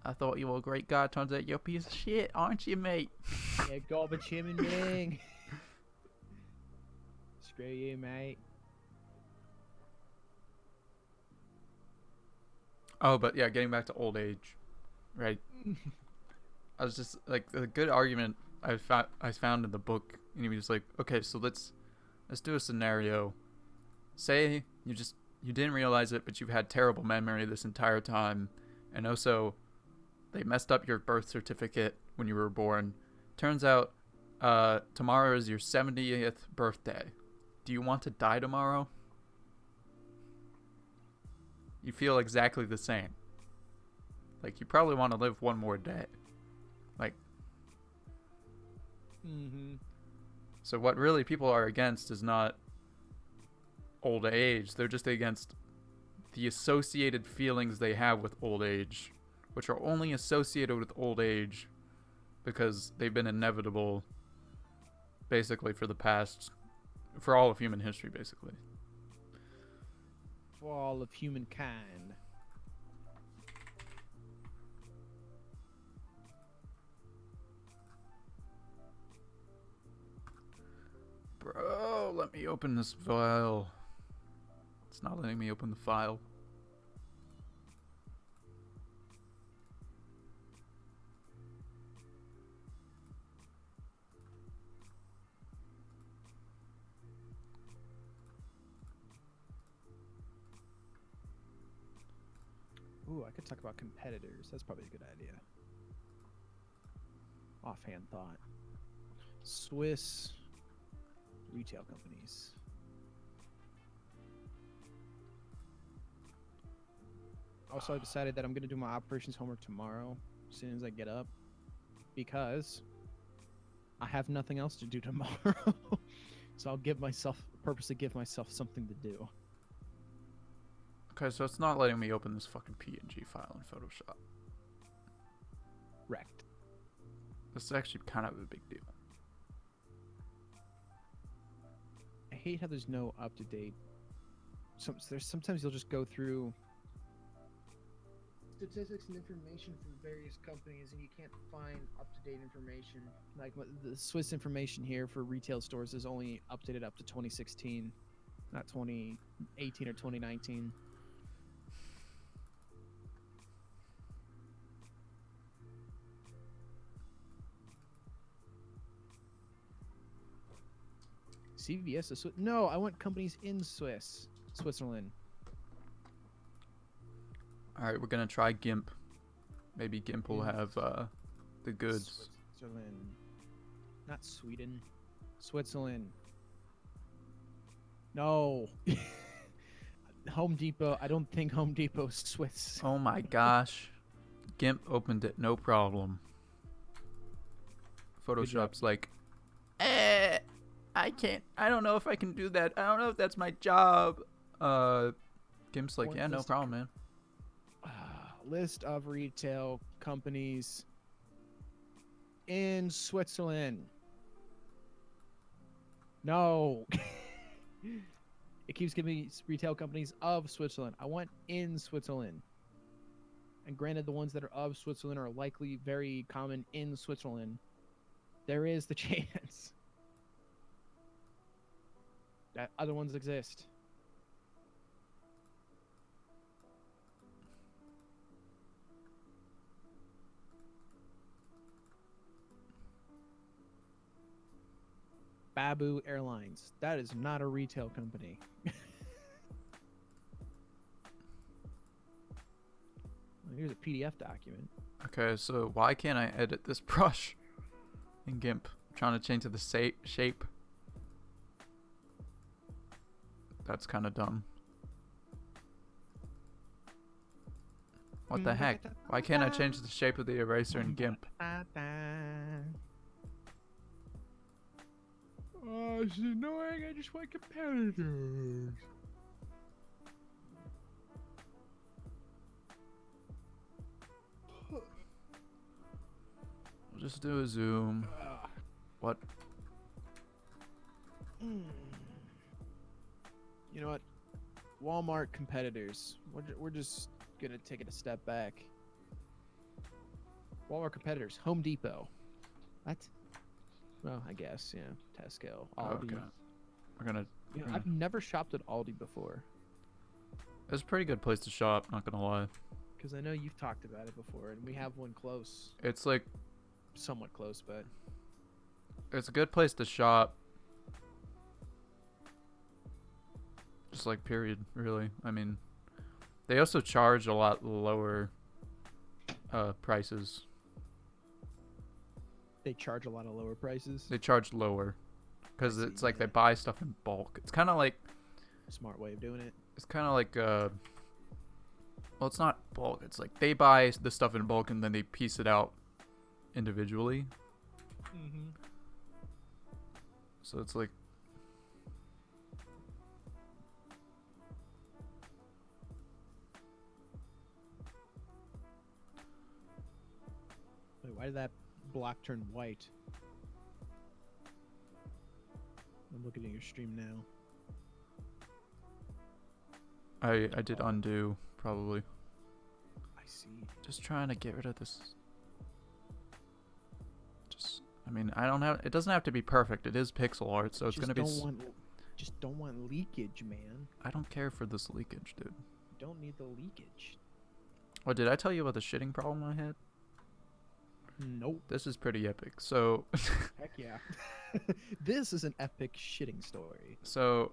I thought you were a great guy. Turns out you're a piece of shit, aren't you, mate?
Yeah, garbage human being. Screw you, mate.
Oh, but yeah, getting back to old age, right? I was just like a good argument I found in the book, and he was like, okay, so let's do a scenario. Say you didn't realize it, but you've had terrible memory this entire time, and also they messed up your birth certificate when you were born. Turns out tomorrow is your 70th birthday. Do you want to die tomorrow? You feel exactly the same. Like, you probably want to live one more day. Like, so what really people are against is not old age. They're just against the associated feelings they have with old age, which are only associated with old age because they've been inevitable basically for all of human history, basically.
For all of humankind.
Bro, let me open this file. It's not letting me open the file.
Ooh, I could talk about competitors. That's probably a good idea. Offhand thought. Swiss retail companies. Also, I decided that I'm going to do my operations homework tomorrow as soon as I get up because I have nothing else to do tomorrow. So I'll purposely give myself something to do.
Okay, so it's not letting me open this fucking PNG file in Photoshop.
Wrecked.
This is actually kind of a big deal.
hate how there's no up to date. Sometimes you'll just go through statistics and information from various companies, and you can't find up to date information. Like the Swiss information here for retail stores is only updated up to 2016, not 2018 or 2019. CVS is no, I want companies in Switzerland.
All right, we're gonna try GIMP. Maybe GIMP will have the goods.
Switzerland, not Sweden. Switzerland. No. Home Depot. I don't think Home Depot's Swiss.
Oh my gosh, GIMP opened it, no problem. Photoshop's like, I can't. I don't know if I can do that. I don't know if that's my job. GIMP's like, yeah, no problem, man.
List of retail companies in Switzerland. No. It keeps giving me retail companies of Switzerland. I want in Switzerland. And granted, the ones that are of Switzerland are likely very common in Switzerland. There is the chance that other ones exist. Babu Airlines. That is not a retail company. Here's a PDF document.
Okay, so why can't I edit this brush in GIMP? I'm trying to change the shape. That's kind of dumb. What the heck? Why can't I change the shape of the eraser in GIMP?
Oh, it's annoying. I just want competitors.
We'll just do a zoom. What?
You know what? Walmart competitors. We're just gonna take it a step back. Walmart competitors. Home Depot. What? Well, I guess, yeah. Tesco, Aldi.
Okay. We're gonna.
You know, I've never shopped at Aldi before.
It's a pretty good place to shop, not gonna lie.
Because I know you've talked about it before, and we have one close.
It's like,
somewhat close, but
it's a good place to shop. Just like period, really. I mean, they also charge a lot lower prices.
they charge a lot of lower prices.
They charge lower because it's like they buy stuff in bulk. It's kind of like
Smart way of doing it.
it's kind of like well, it's not bulk. It's like they buy the stuff in bulk and then they piece it out individually.
Mm-hmm.
So it's like
Wait, why did that block turn white? I'm looking at your stream now.
I did undo probably.
I see.
Just trying to get rid of this. Just I mean, I don't have it doesn't have to be perfect. It is pixel art, so it's
Just
going to be
just don't want leakage, man.
I don't care for this leakage, dude.
You don't need the leakage.
Oh, did I tell you about the shitting problem I had?
Nope.
This is pretty epic. So
Heck yeah. This is an epic shitting story.
So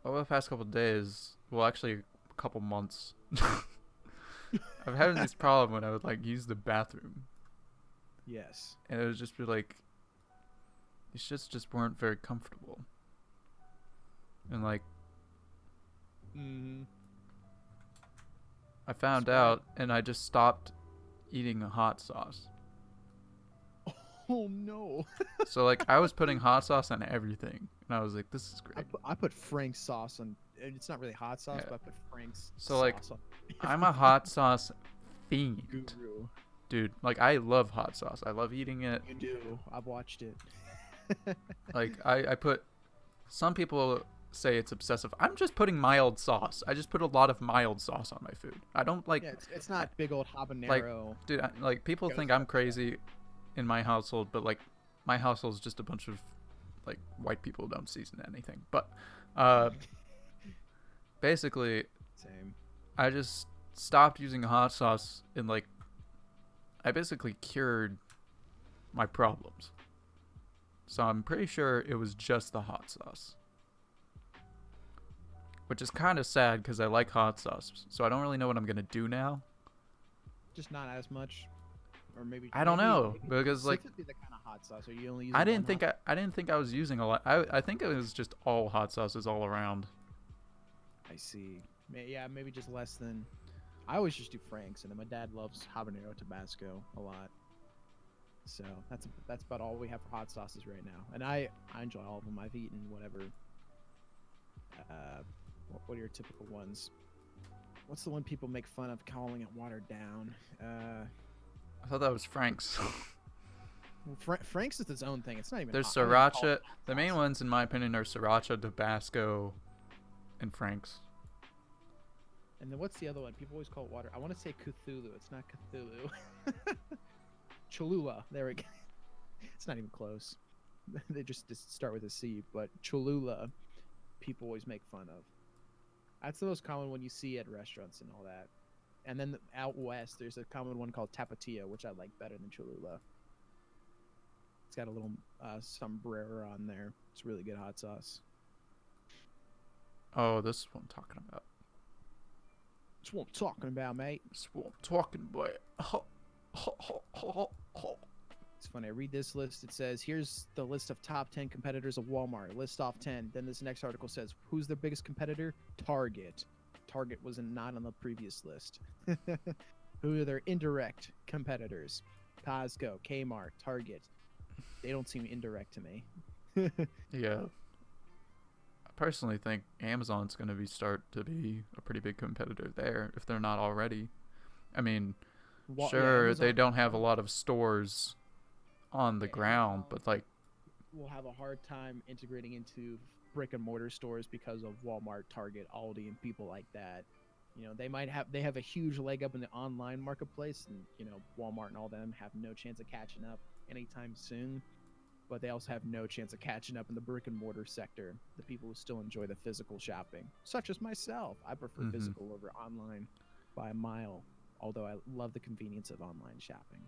over the past couple of days, well, actually a couple months, I've had this problem when I would like use the bathroom,
Yes.
and it would just be like these shits just weren't very comfortable, and like
Mm-hmm.
I found
Smart.
out, and I just stopped eating a hot sauce.
Oh no.
So like I was putting hot sauce on everything, and I was like, this is great.
I put Frank's sauce on. It's not really hot sauce,
Yeah.
but I put Frank's
So, like,
sauce
I'm a hot sauce fiend,
on. Guru.
dude. Like I love hot sauce. I love eating it.
You do. I've watched it.
Like I put some people say it's obsessive. I'm just putting mild sauce. I just put a lot of mild sauce on my food. I don't like
Yeah, it's not big old
like,
habanero.
dude. Like people think I'm crazy in my household, but like my household is just a bunch of like white people who don't season anything. But basically,
Same.
I just stopped using hot sauce and like I basically cured my problems. So I'm pretty sure it was just the hot sauce. Which is kind of sad because I like hot sauce. So I don't really know what I'm going to do now.
Just not as much, or maybe
I don't know
maybe
because like
specifically the kind of hot sauce. Are you only using
I
one
didn't think
hot
I didn't think I was using a lot. I think it was just all hot sauces all around.
I see. Yeah, maybe just less than. I always just do Frank's, and then my dad loves habanero Tabasco a lot. So that's about all we have for hot sauces right now, and I enjoy all of them. I've eaten whatever. What are your typical ones? What's the one people make fun of calling it watered down?
I thought that was Frank's.
Frank's is its own thing. It's not even.
There's
I wouldn't even call
sriracha.
it hot
The main
sauce.
ones, in my opinion, are sriracha, Tabasco, and Frank's.
And then what's the other one? People always call it water. I want to say Cthulhu. It's not Cthulhu. Cholula. There we go. It's not even close. They just start with a C. But Cholula, people always make fun of. That's the most common one you see at restaurants and all that. And then out west, there's a common one called Tapatia, which I like better than Cholula. It's got a little sombrero on there. It's really good hot sauce.
Oh, this is what I'm talking about.
That's what I'm talking about, mate.
This is what I'm talking about.
It's funny. I read this list. It says, here's the list of top 10 competitors of Walmart. List off 10. Then this next article says, who's their biggest competitor? Target. Target was not on the previous list. Who are their indirect competitors? Costco, Kmart, Target. They don't seem indirect to me.
Yeah. I personally think Amazon's going to start to be a pretty big competitor there if they're not already. I mean, sure, they don't have a lot of stores on the ground, but like
we'll have a hard time integrating into brick and mortar stores because of Walmart, Target, Aldi, and people like that. You know, they have a huge leg up in the online marketplace, and you know, Walmart and all them have no chance of catching up anytime soon. But they also have no chance of catching up in the brick and mortar sector, the people who still enjoy the physical shopping, such as myself. I prefer physical over online by a mile, although I love the convenience of online shopping.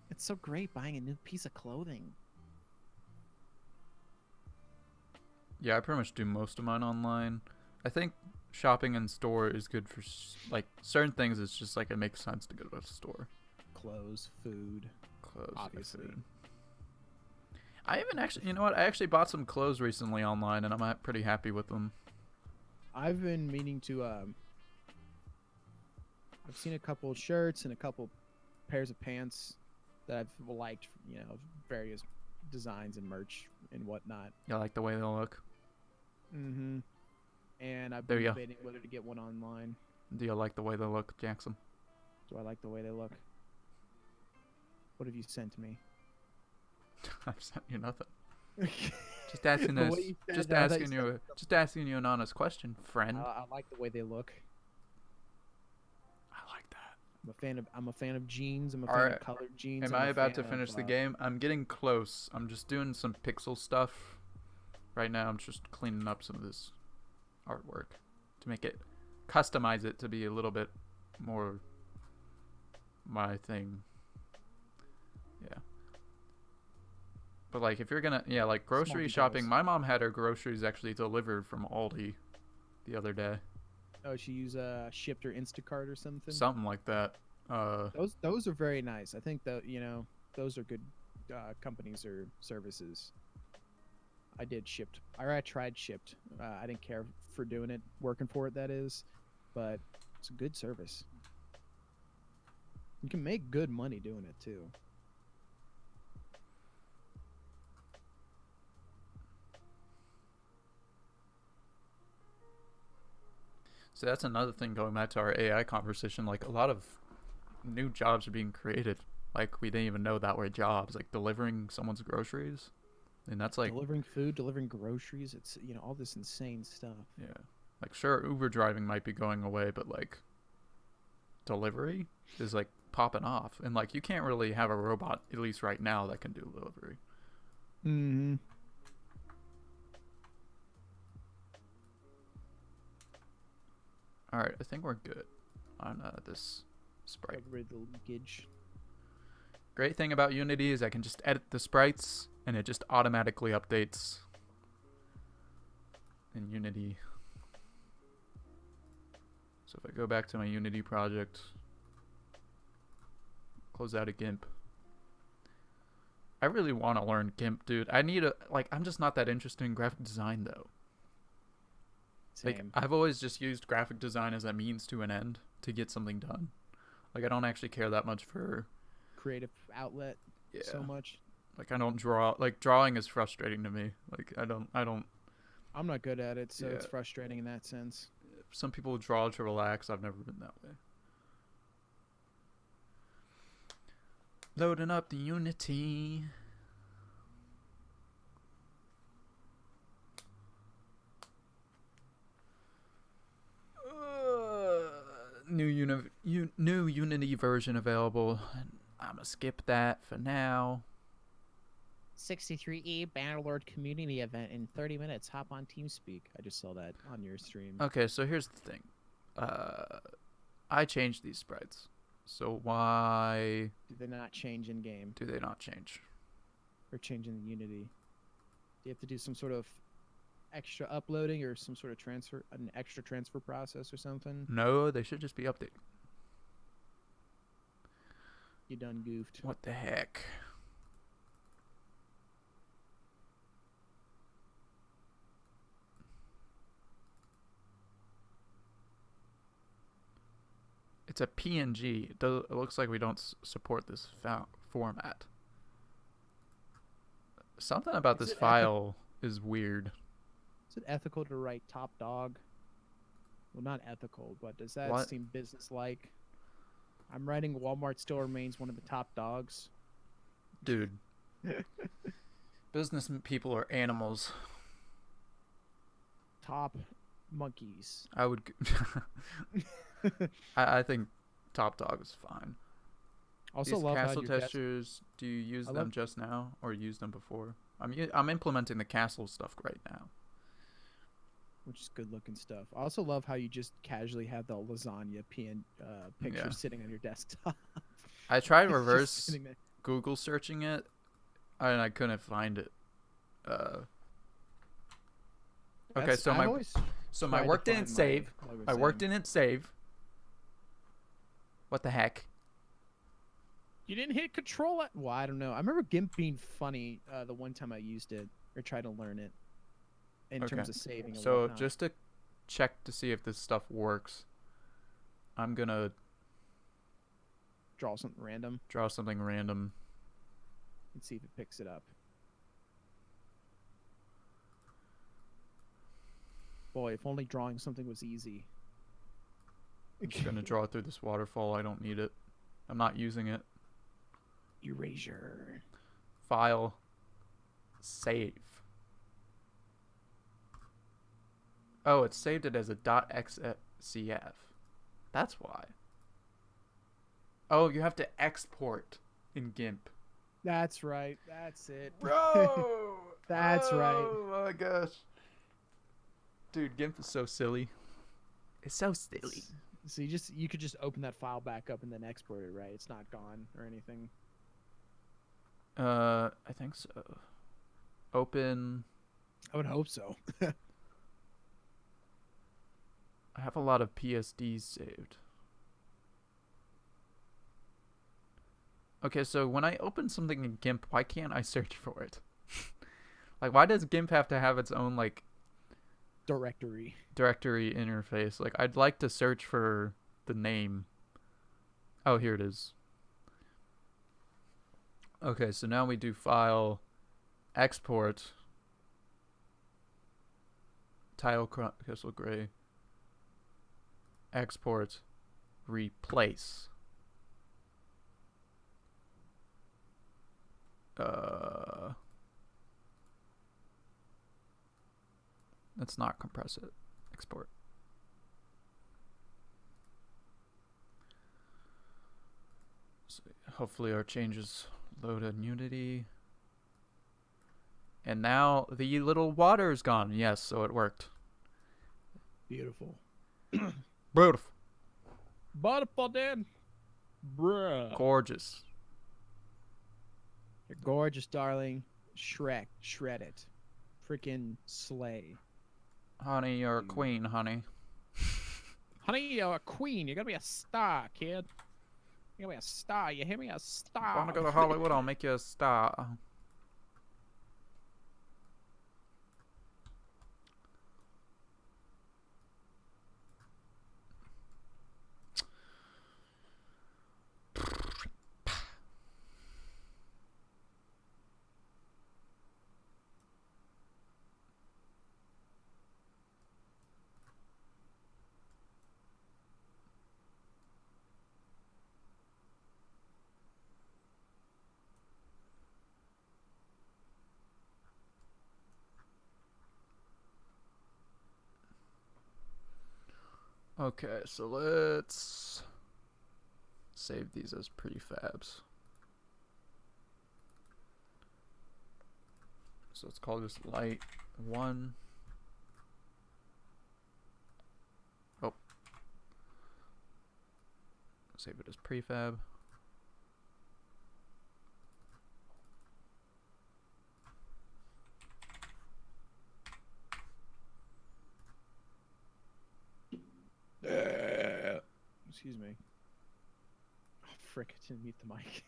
It's so great buying a new piece of clothing.
Yeah, I pretty much do most of mine online. I think shopping in store is good for like certain things. It's just like it makes sense to go to a store.
Clothes, food,
Clothes,
obviously.
Food. I even actually, you know what? I actually bought some clothes recently online, and I'm pretty happy with them.
I've been meaning to. I've seen a couple shirts and a couple pairs of pants that I've liked. You know, various designs and merch and whatnot.
You like the way they look?
Mm-hmm. And I've
There
been
you go.
debating whether to get one online.
Do you like the way they look, Jackson?
Do I like the way they look? What have you sent me?
I've sent you nothing. Just asking
The
us.
way you said
Just
that, I thought
asking
you
you. Just asking you an honest question, friend.
I like the way they look.
I like that.
I'm a fan of jeans. I'm a fan
Alright.
of colored jeans.
Am
I'm
I
a
about to
fan
finish
of,
the game? I'm getting close. I'm just doing some pixel stuff. Right now, I'm just cleaning up some of this artwork to make it, customize it to be a little bit more my thing. Yeah. But like, if you're gonna, yeah, like grocery
Small
shopping.
details.
My mom had her groceries actually delivered from Aldi the other day.
Oh, she use Shipt or Instacart or something.
Something like that.
Those are very nice. I think that those are good companies or services. I did Shipt. I tried Shipt. I didn't care for doing it, working for it. That is, but it's a good service. You can make good money doing it too.
So that's another thing going back to our AI conversation. Like a lot of new jobs are being created. Like we didn't even know that were jobs. Like delivering someone's groceries And that's like,
delivering food, delivering groceries. It's all this insane stuff.
yeah, like sure, Uber driving might be going away, but like delivery is like popping off, and like you can't really have a robot, at least right now, that can do delivery.
Mm-hmm.
All right, I think we're good on this sprite.
Get rid of the leakage.
Great thing about Unity is I can just edit the sprites and it just automatically updates in Unity. So if I go back to my Unity project, close out of GIMP. I really want to learn GIMP, dude. I'm just not that interested in graphic design though.
Same.
Like I've always just used graphic design as a means to an end to get something done. Like I don't actually care that much for
creative outlet so much.
Like I don't draw. Like drawing is frustrating to me. Like I don't.
I'm not good at it, so
Yeah.
it's frustrating in that sense.
Some people draw to relax. I've never been that way. Loading up the Unity. New Unity version available. I'm gonna skip that for now.
63E Bannerlord community event in 30 minutes. Hop on TeamSpeak. I just saw that on your stream.
Okay, so here's the thing. I changed these sprites. So why
Do they not change in game
do they not change?
or change in the Unity? Do you have to do some sort of extra uploading or some sort of an extra transfer process or something?
No, they should just be updated.
You done goofed.
What the heck? It's a PNG. It looks like we don't support this format. Something about this file is weird.
Is it ethical to write top dog? Well, not ethical, but does that
What?
seem business-like? I'm writing Walmart still remains one of the top dogs.
Dude. Business people are animals.
Top monkeys.
I would. I think Top Dog is fine.
Also
These
love how
castle
your desk-
testers. Do you use
I
them
love-
just now or use them before? I'm implementing the castle stuff right now.
which is good looking stuff. I also love how you just casually have the lasagna picture
Yeah.
sitting on your desktop.
I tried
It's just
reverse
sitting there.
Google searching it, and I couldn't find it. Okay,
That's-
so
I've
my
always
my
tried to
work
find
didn't
my
save.
logo
My work
same.
didn't save. What the heck?
You didn't hit control. Well, I don't know. I remember GIMP being funny the one time I used it or tried to learn it in
Okay.
terms of saving. And
So
whatnot.
just to check to see if this stuff works, I'm gonna
draw something random
draw something random.
and see if it picks it up. Boy, if only drawing something was easy.
I'm just gonna draw it through this waterfall. I don't need it. I'm not using it.
Erasure.
File. Save. Oh, it saved it as a .xcf. That's why. Oh, you have to export in GIMP.
That's right. That's it.
Bro!
That's right.
Oh my gosh. Dude, GIMP is so silly. It's so silly.
So you could just open that file back up and then export it, right? It's not gone or anything.
I think so. Open.
I would hope so.
I have a lot of PSDs saved. Okay, so when I open something in GIMP, why can't I search for it? Like, why does GIMP have to have its own, like,
Directory.
directory interface? Like, I'd like to search for the name. Oh, here it is. Okay, so now we do file, export, tile crystal gray, export, replace. Let's not compress it. Export. So hopefully our changes load in Unity. And now the little water is gone. Yes, so it worked.
Beautiful.
Beautiful.
Beautiful, dude. Bruh.
Gorgeous.
You're gorgeous, darling. Shred it. Freaking slay.
Honey, you're a queen, honey.
Honey, you're a queen. You're gonna be a star, kid. You're gonna be a star. You hear me? A star.
Wanna go to Hollywood? I'll make you a star. Okay, so let's save these as prefabs. So let's call this light 1. Oh. Save it as prefab.
Excuse me. Oh, frick, I didn't mute the mic.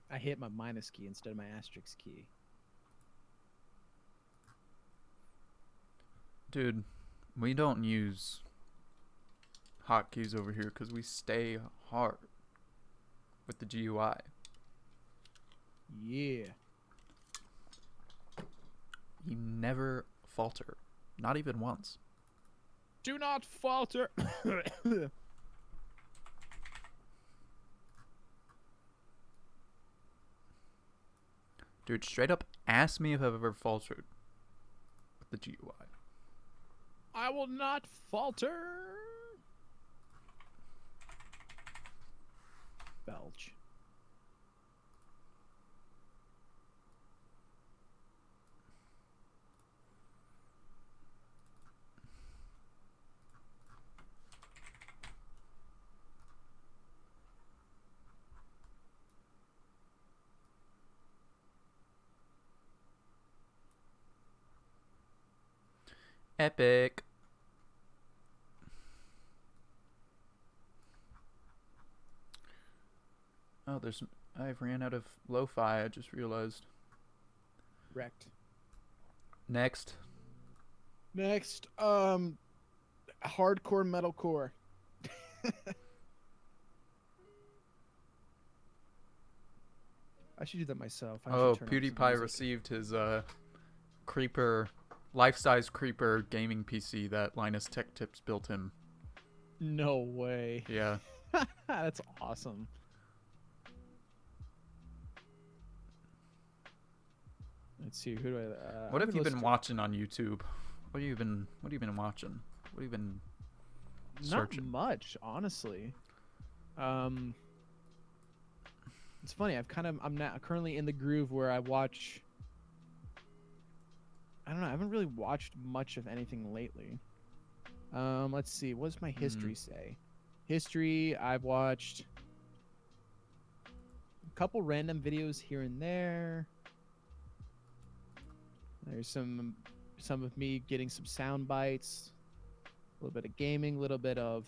I hit my minus key instead of my asterisk key.
Dude, we don't use hotkeys over here because we stay hard with the GUI.
Yeah.
You never falter. Not even once.
Do not falter.
Dude, straight up ask me if I've ever faltered with the GUI.
I will not falter. Belch.
Epic. Oh, I've ran out of lo-fi, I just realized.
Wrecked.
Next.
Hardcore metalcore. I should do that myself.
Oh, PewDiePie received his life-size creeper gaming PC that Linus Tech Tips built him.
No way.
Yeah.
That's awesome. Let's see. Who do I?
What have you been watching on YouTube? What have you been watching? What have you been searching?
Not much, honestly. It's funny. I'm not currently in the groove where I watch. I don't know. I haven't really watched much of anything lately. Let's see. What does my history say? History. I've watched a couple random videos here and there. There's some of me getting some sound bites, a little bit of gaming, a little bit of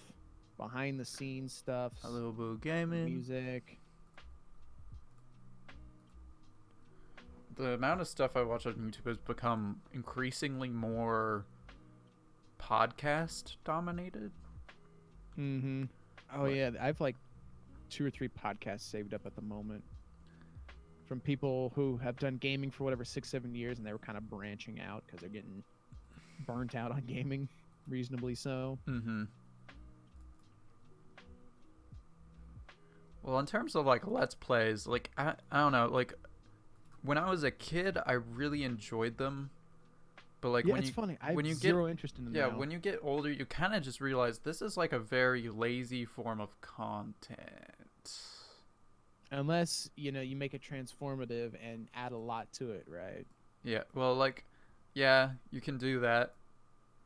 behind the scenes stuff,
A little bit of gaming.
music.
The amount of stuff I watch on YouTube has become increasingly more podcast dominated.
Mm-hmm. Oh
What?
yeah, I've like 2 or 3 podcasts saved up at the moment from people who have done gaming for whatever 6-7 years, and they were kind of branching out because they're getting burnt out on gaming, reasonably so.
Mm-hmm. Well, in terms of like Let's Plays, like I don't know, like when I was a kid, I really enjoyed them. But like
Yeah, it's funny. I
when
have
you get
zero interest in them
yeah,
now.
when you get older, you kind of just realize this is like a very lazy form of content.
Unless, you make it transformative and add a lot to it, right?
Yeah, well, like, yeah, you can do that,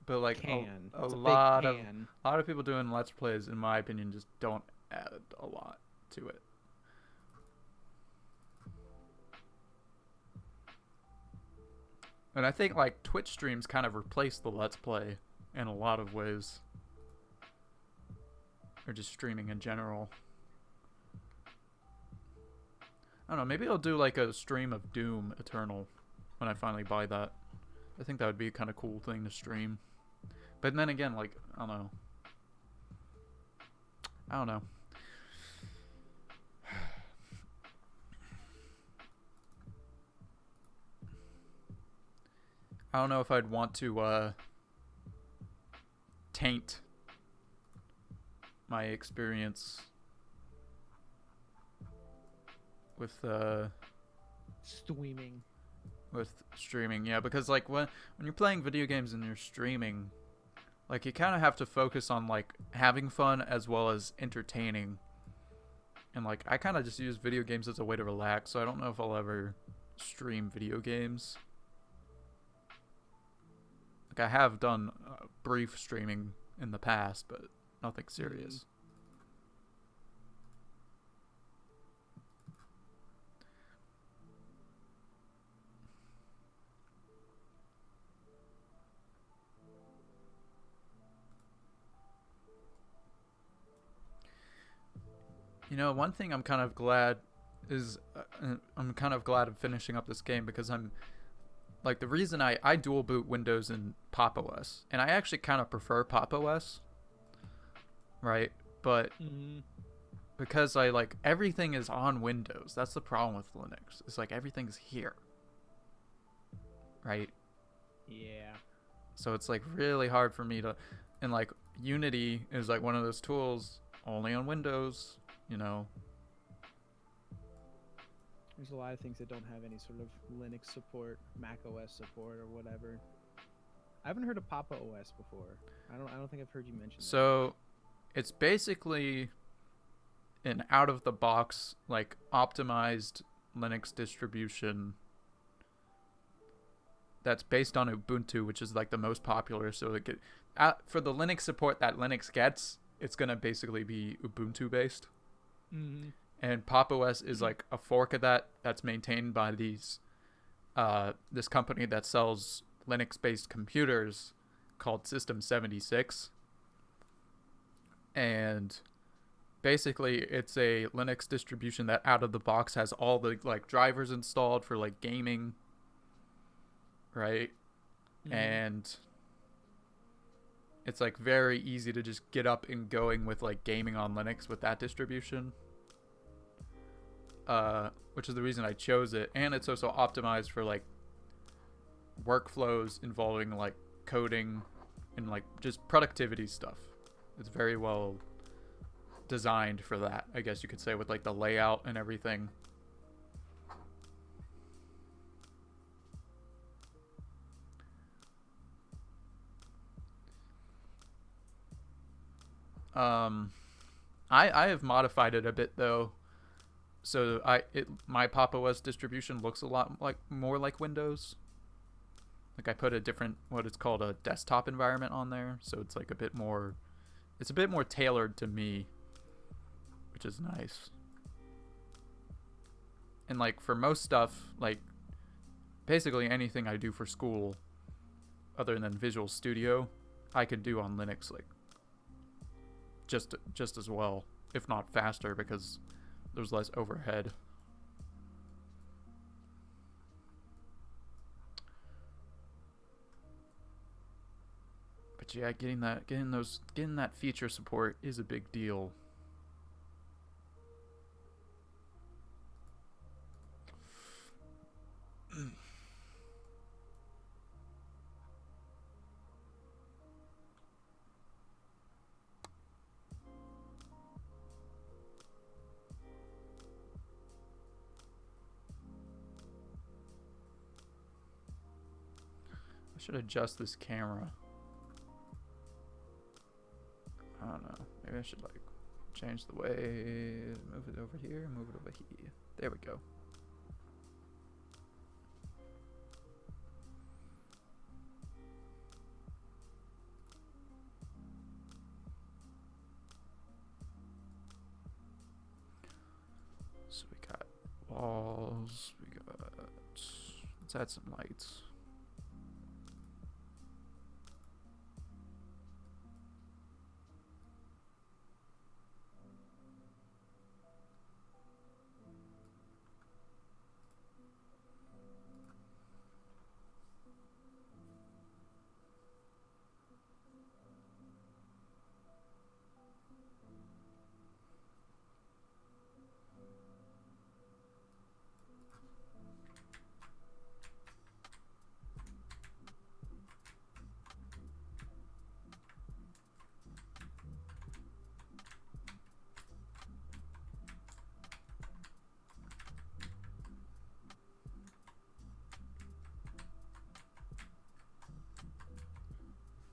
but like
Can.
a
It's a big
lot of
can.
people doing let's plays, in my opinion, just don't add a lot to it. And I think like Twitch streams kind of replace the let's play in a lot of ways, or just streaming in general. I don't know. Maybe I'll do like a stream of Doom Eternal when I finally buy that. I think that would be a kind of cool thing to stream. But then again, like, I don't know. I don't know. I don't know if I'd want to taint my experience with
Streaming.
streaming. Yeah, because like when you're playing video games and you're streaming, like you kind of have to focus on like having fun as well as entertaining. And like I kind of just use video games as a way to relax, so I don't know if I'll ever stream video games. Like I have done brief streaming in the past, but nothing serious. You know, one thing I'm kind of glad is I'm kind of glad of finishing up this game because I'm like the reason I dual boot Windows and Pop OS, and I actually kind of prefer Pop OS, right? But because I like everything is on Windows, that's the problem with Linux. It's like everything's here, right?
Yeah.
So it's like really hard for me to, and like Unity is like one of those tools only on Windows, you know.
There's a lot of things that don't have any sort of Linux support, Mac OS support, or whatever. I haven't heard of Papa OS before. I don't think I've heard you mention that.
So it's basically an out of the box like optimized Linux distribution that's based on Ubuntu, which is like the most popular. So like for the Linux support that Linux gets, it's gonna basically be Ubuntu based. And Pop OS is like a fork of that that's maintained by this company that sells Linux-based computers called System 76. And basically it's a Linux distribution that out of the box has all the like drivers installed for like gaming, right? And it's like very easy to just get up and going with like gaming on Linux with that distribution. Which is the reason I chose it, and it's also optimized for like workflows involving like coding and like just productivity stuff. It's very well designed for that, I guess you could say, with like the layout and everything. I have modified it a bit though. So my Pop OS distribution looks a lot like more like Windows. Like I put a different what it's called a desktop environment on there, so it's like a bit more tailored to me, which is nice. And like for most stuff, like basically anything I do for school other than Visual Studio, I could do on Linux like just as well, if not faster, because there's less overhead. But yeah, getting that feature support is a big deal. should adjust this camera. I don't know. Maybe I should like change the way, move it over here, move it over here. There we go. So we got walls, we got, let's add some lights.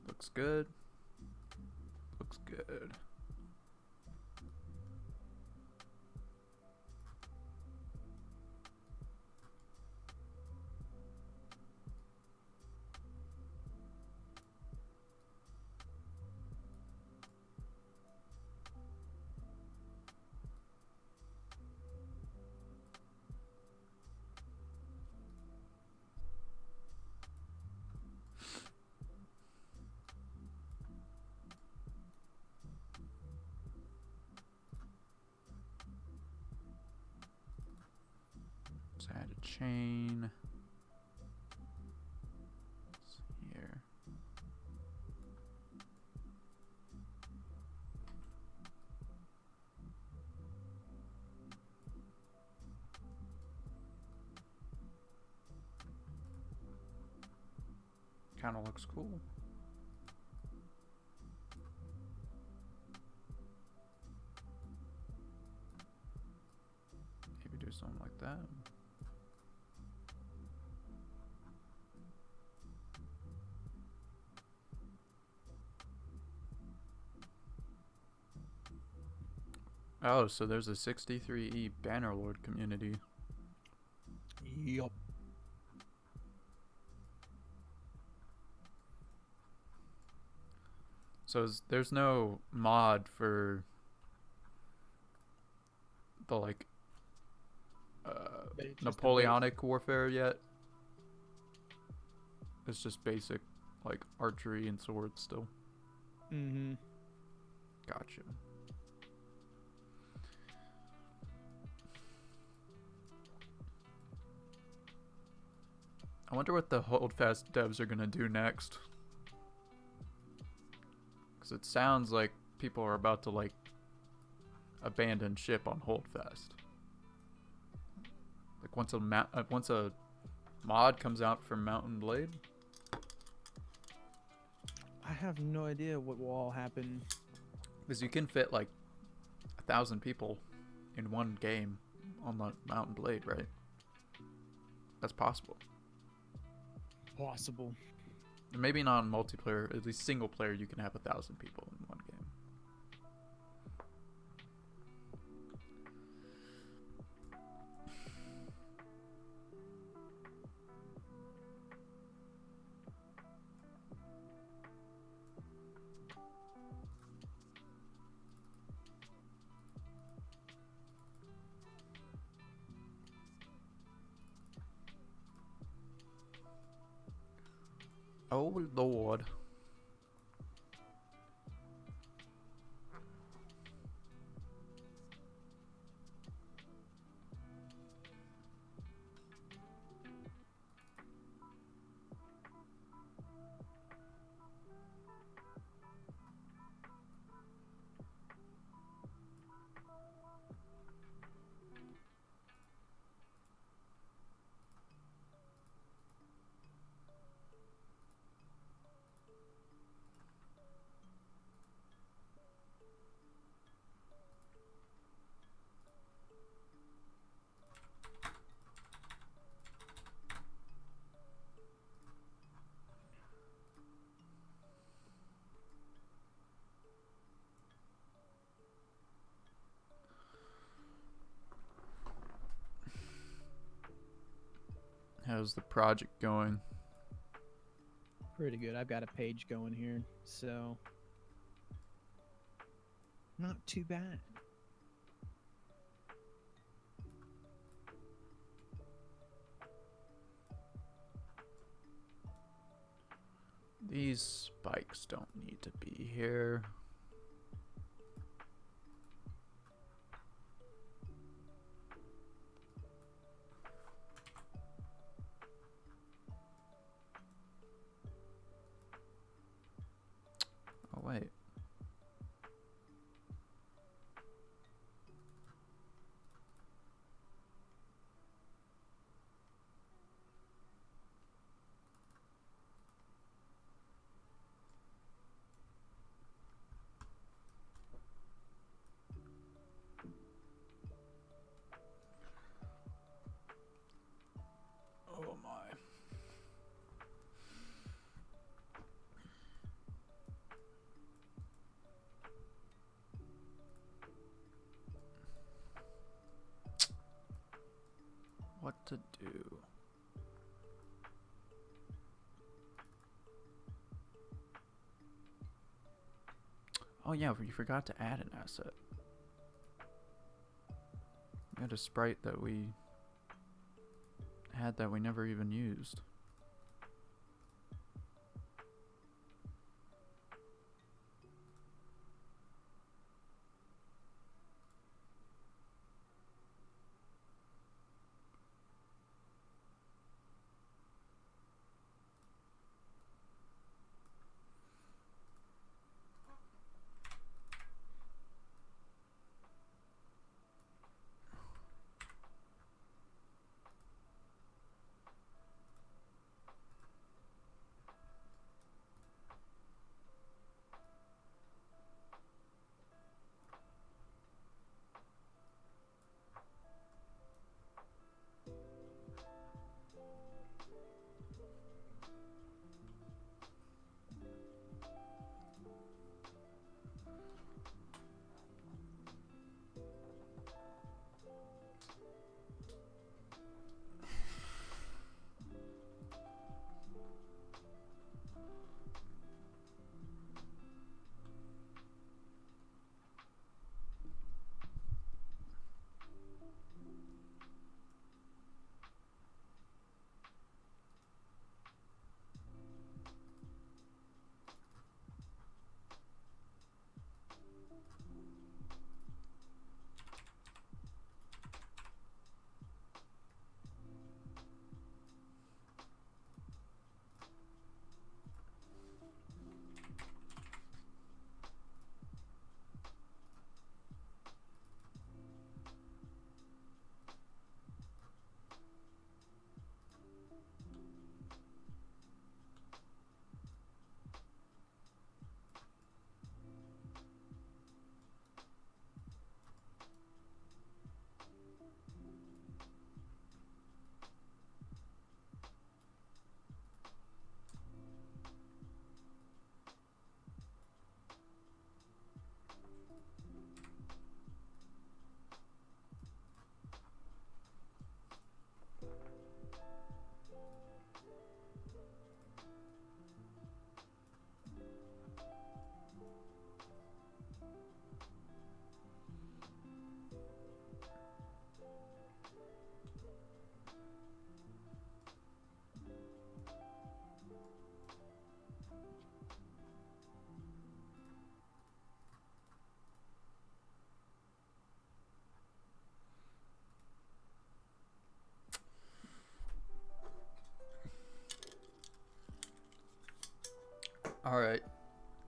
Looks good. Looks good. Let's add a chain. Let's see here. Kind of looks cool. Maybe do something like that. Oh, so there's a 63E Bannerlord community.
Yup.
So there's no mod for the like
But it's just a
Napoleonic warfare yet. It's just basic like archery and swords still.
Mm-hmm.
Gotcha. I wonder what the Holdfast devs are gonna do next. Because it sounds like people are about to like abandon ship on Holdfast. Like once a mod comes out for Mountain Blade.
I have no idea what will all happen.
Because you can fit like 1,000 people in one game on the Mountain Blade, right? That's possible.
Possible.
Maybe not on multiplayer, at least single player you can have 1,000 people in one game. Oh Lord. How's the project going?
Pretty good. I've got a page going here, so not too bad.
These spikes don't need to be here. Oh, wait. Oh my. What to do? Oh yeah, we forgot to add an asset. We had a sprite that we had that we never even used. Alright,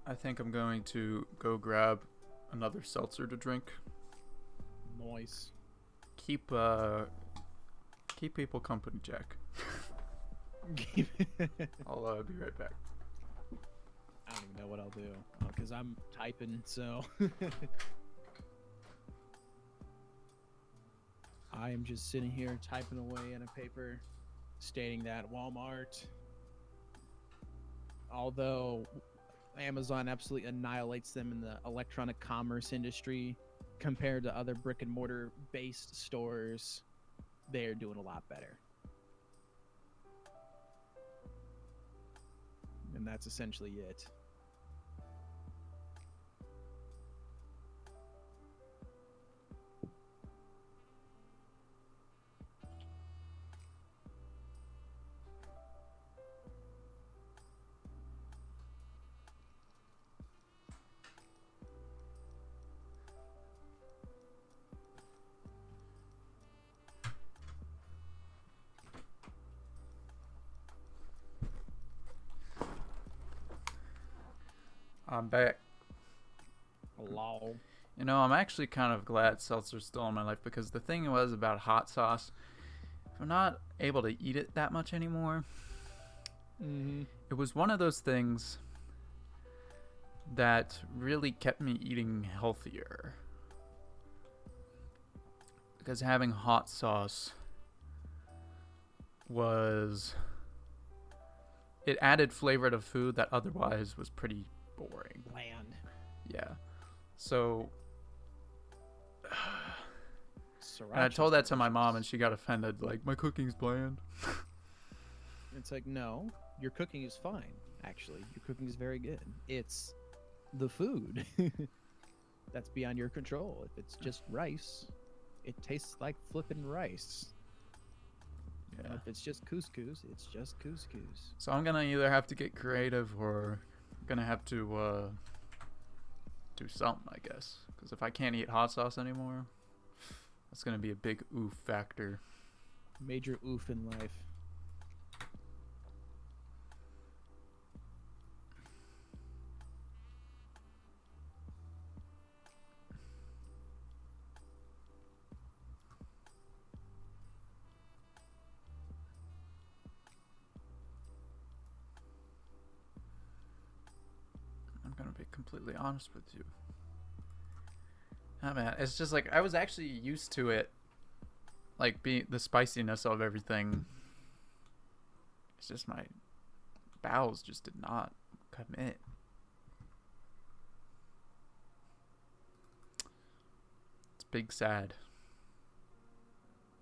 I think I'm going to go grab another seltzer to drink.
Noise.
Keep people company, Jack. I'll be right back.
I don't even know what I'll do because I'm typing, so I am just sitting here typing away in a paper stating that Walmart, although Amazon absolutely annihilates them in the electronic commerce industry compared to other brick and mortar based stores, they're doing a lot better. and that's essentially it.
I'm back.
Lol.
You know, I'm actually kind of glad seltzer's still in my life because the thing was about hot sauce, if I'm not able to eat it that much anymore,
Mm-hmm.
it was one of those things that really kept me eating healthier. Because having hot sauce was... it added flavor to food that otherwise was pretty boring.
Bland.
Yeah. So...
Sriracha's
and I told that to my mom and
delicious.
she got offended. Like, my cooking's bland.
It's like, no, your cooking is fine. Actually, your cooking is very good. It's the food that's beyond your control. If it's just rice, it tastes like flippin' rice.
Yeah.
If it's just couscous, it's just couscous.
So I'm gonna either have to get creative or gonna have to do something, I guess. Because if I can't eat hot sauce anymore, that's gonna be a big oof factor.
Major oof in life.
I'm gonna be completely honest with you. Ah, man, it's just like I was actually used to it, like being the spiciness of everything. It's just my bowels just did not commit. It's big sad.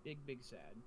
Big, big sad.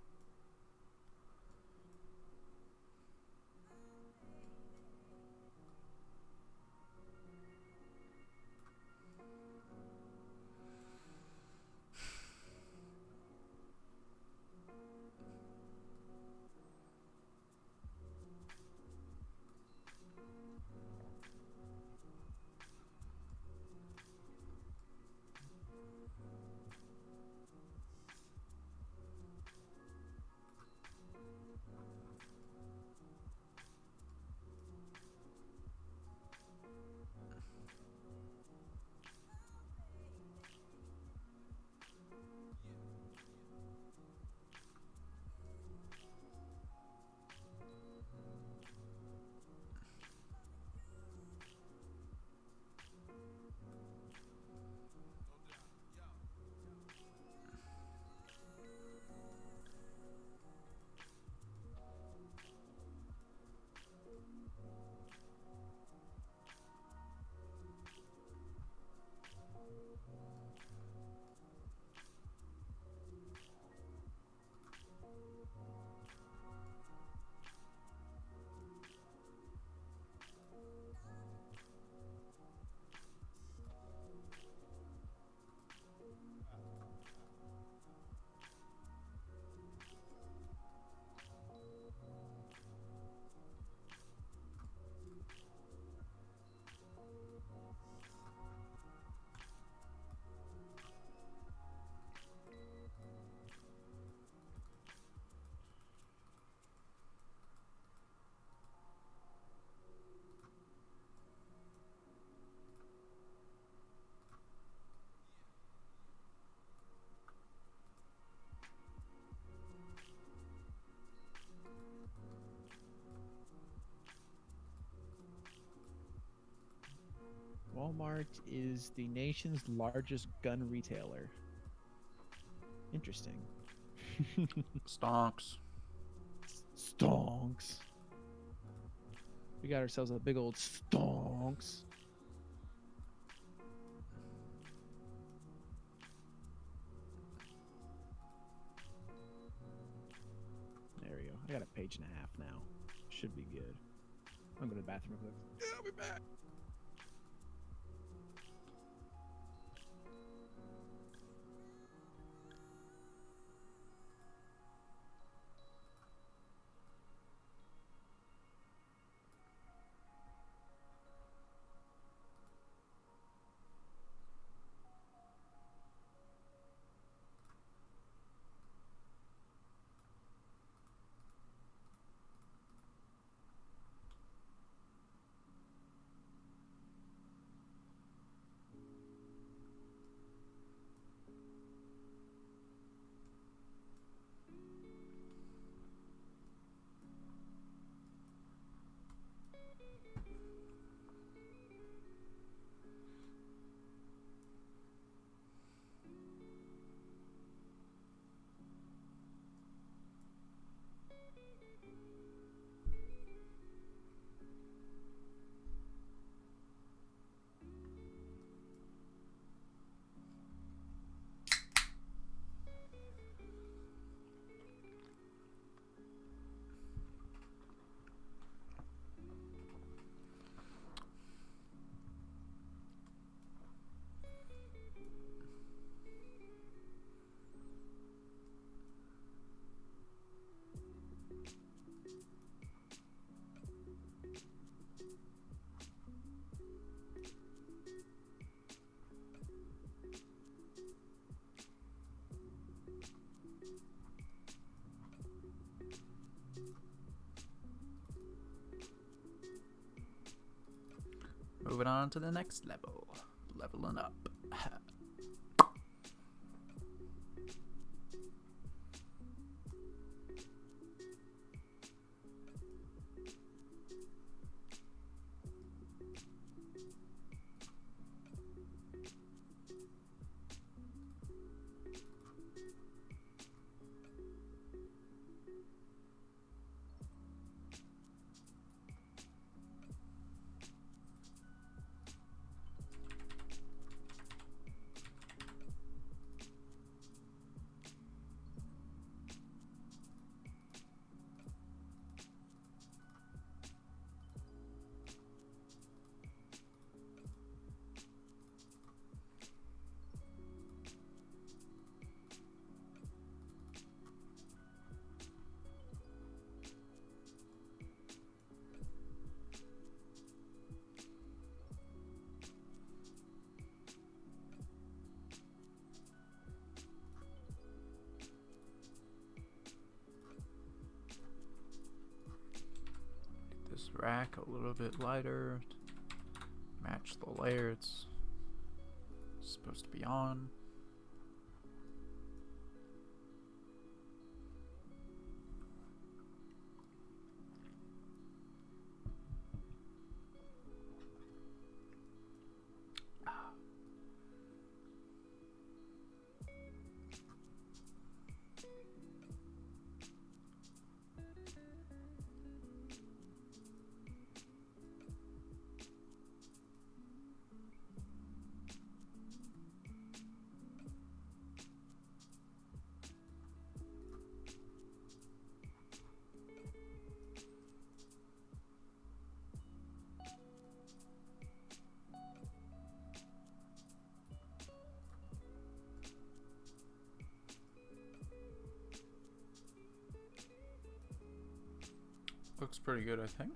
Walmart is the nation's largest gun retailer. Interesting.
Stonks.
Stonks. We got ourselves a big old stonks. There we go. I got a page and a half now. Should be good. I'm going to the bathroom real quick. Yeah, I'll be back.
Moving on to the next level. Leveling up. This rack a little bit lighter. Match the layer it's supposed to be on. Looks pretty good, I think.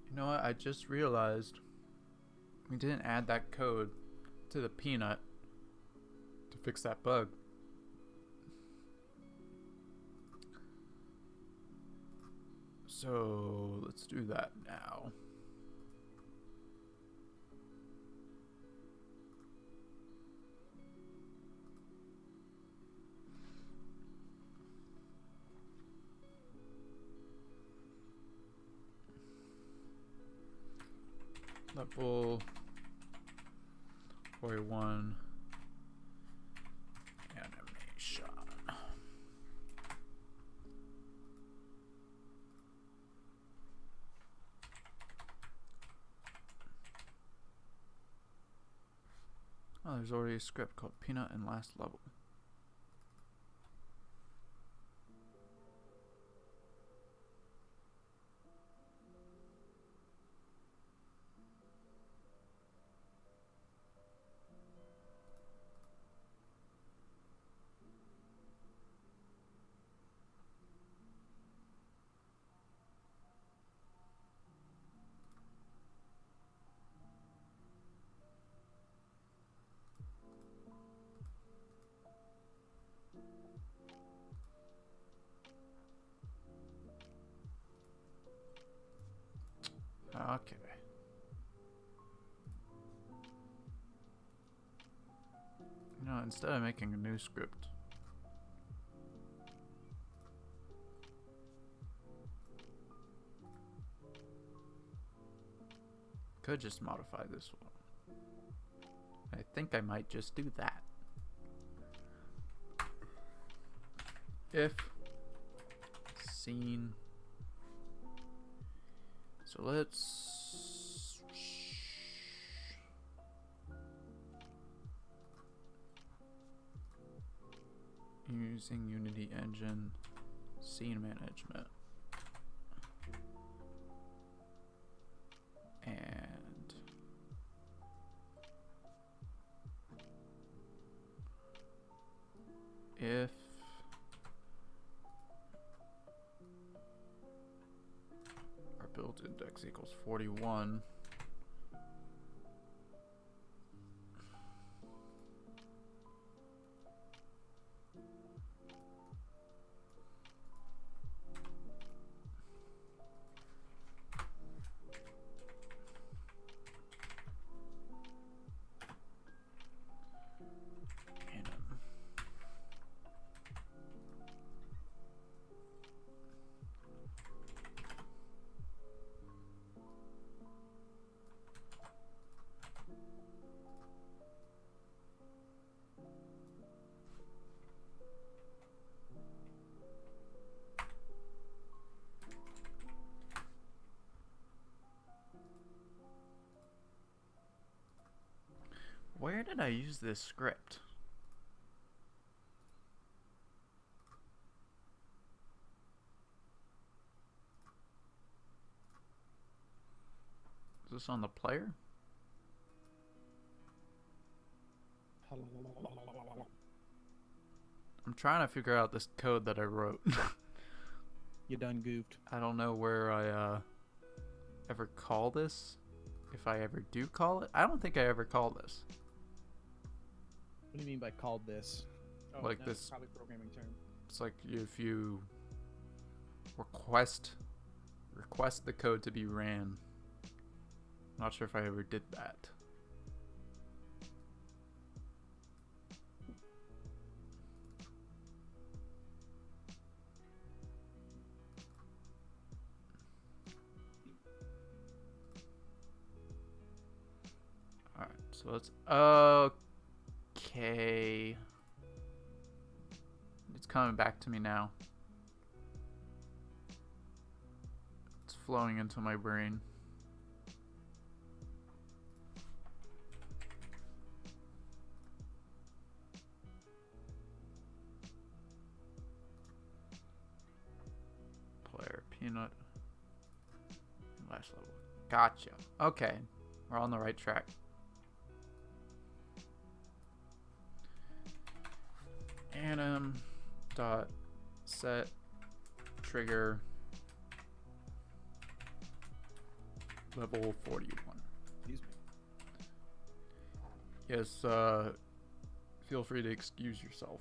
You know what? I just realized We didn't add that code to the peanut to fix that bug. So let's do that now. Level 41 animation. Oh, there's already a script called Peanut and Last Level. Okay. You know, instead of making a new script, could just modify this one. I think I might just do that. If scene. So let's using Unity Engine scene management. And if our build index equals 41, where did I use this script? Is this on the player? I'm trying to figure out this code that I wrote.
You done goofed.
I don't know where I ever call this. If I ever do call it. I don't think I ever call this.
What do you mean by called this? Oh,
Like
no,
this-
probably programming term.
It's like if you request the code to be ran. Not sure if I ever did that. Alright, so let's okay. It's coming back to me now. It's flowing into my brain. Player peanut. Last level. Gotcha. Okay. We're on the right track. Anim dot set trigger level 41.
Excuse me.
Yes, feel free to excuse yourself.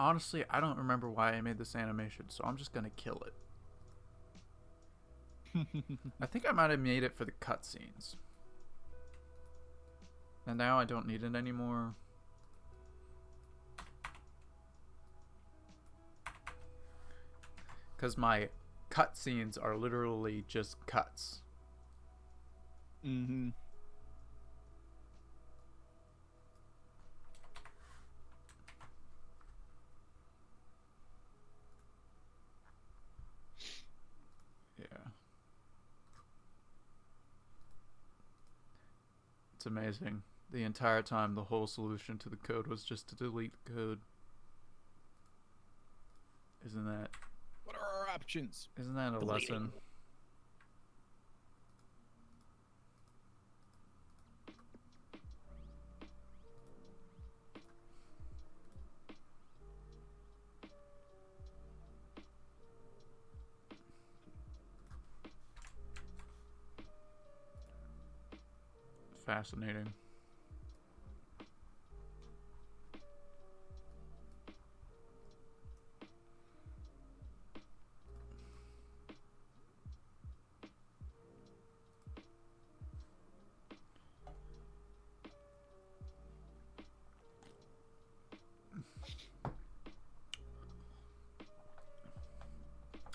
Honestly, I don't remember why I made this animation, so I'm just gonna kill it. I think I might have made it for the cutscenes. And now I don't need it anymore. Because my cutscenes are literally just cuts.
Mm-hmm.
Yeah. It's amazing. The entire time, the whole solution to the code was just to delete the code. Isn't that
What are our options?
a
Deleting.
lesson? Fascinating.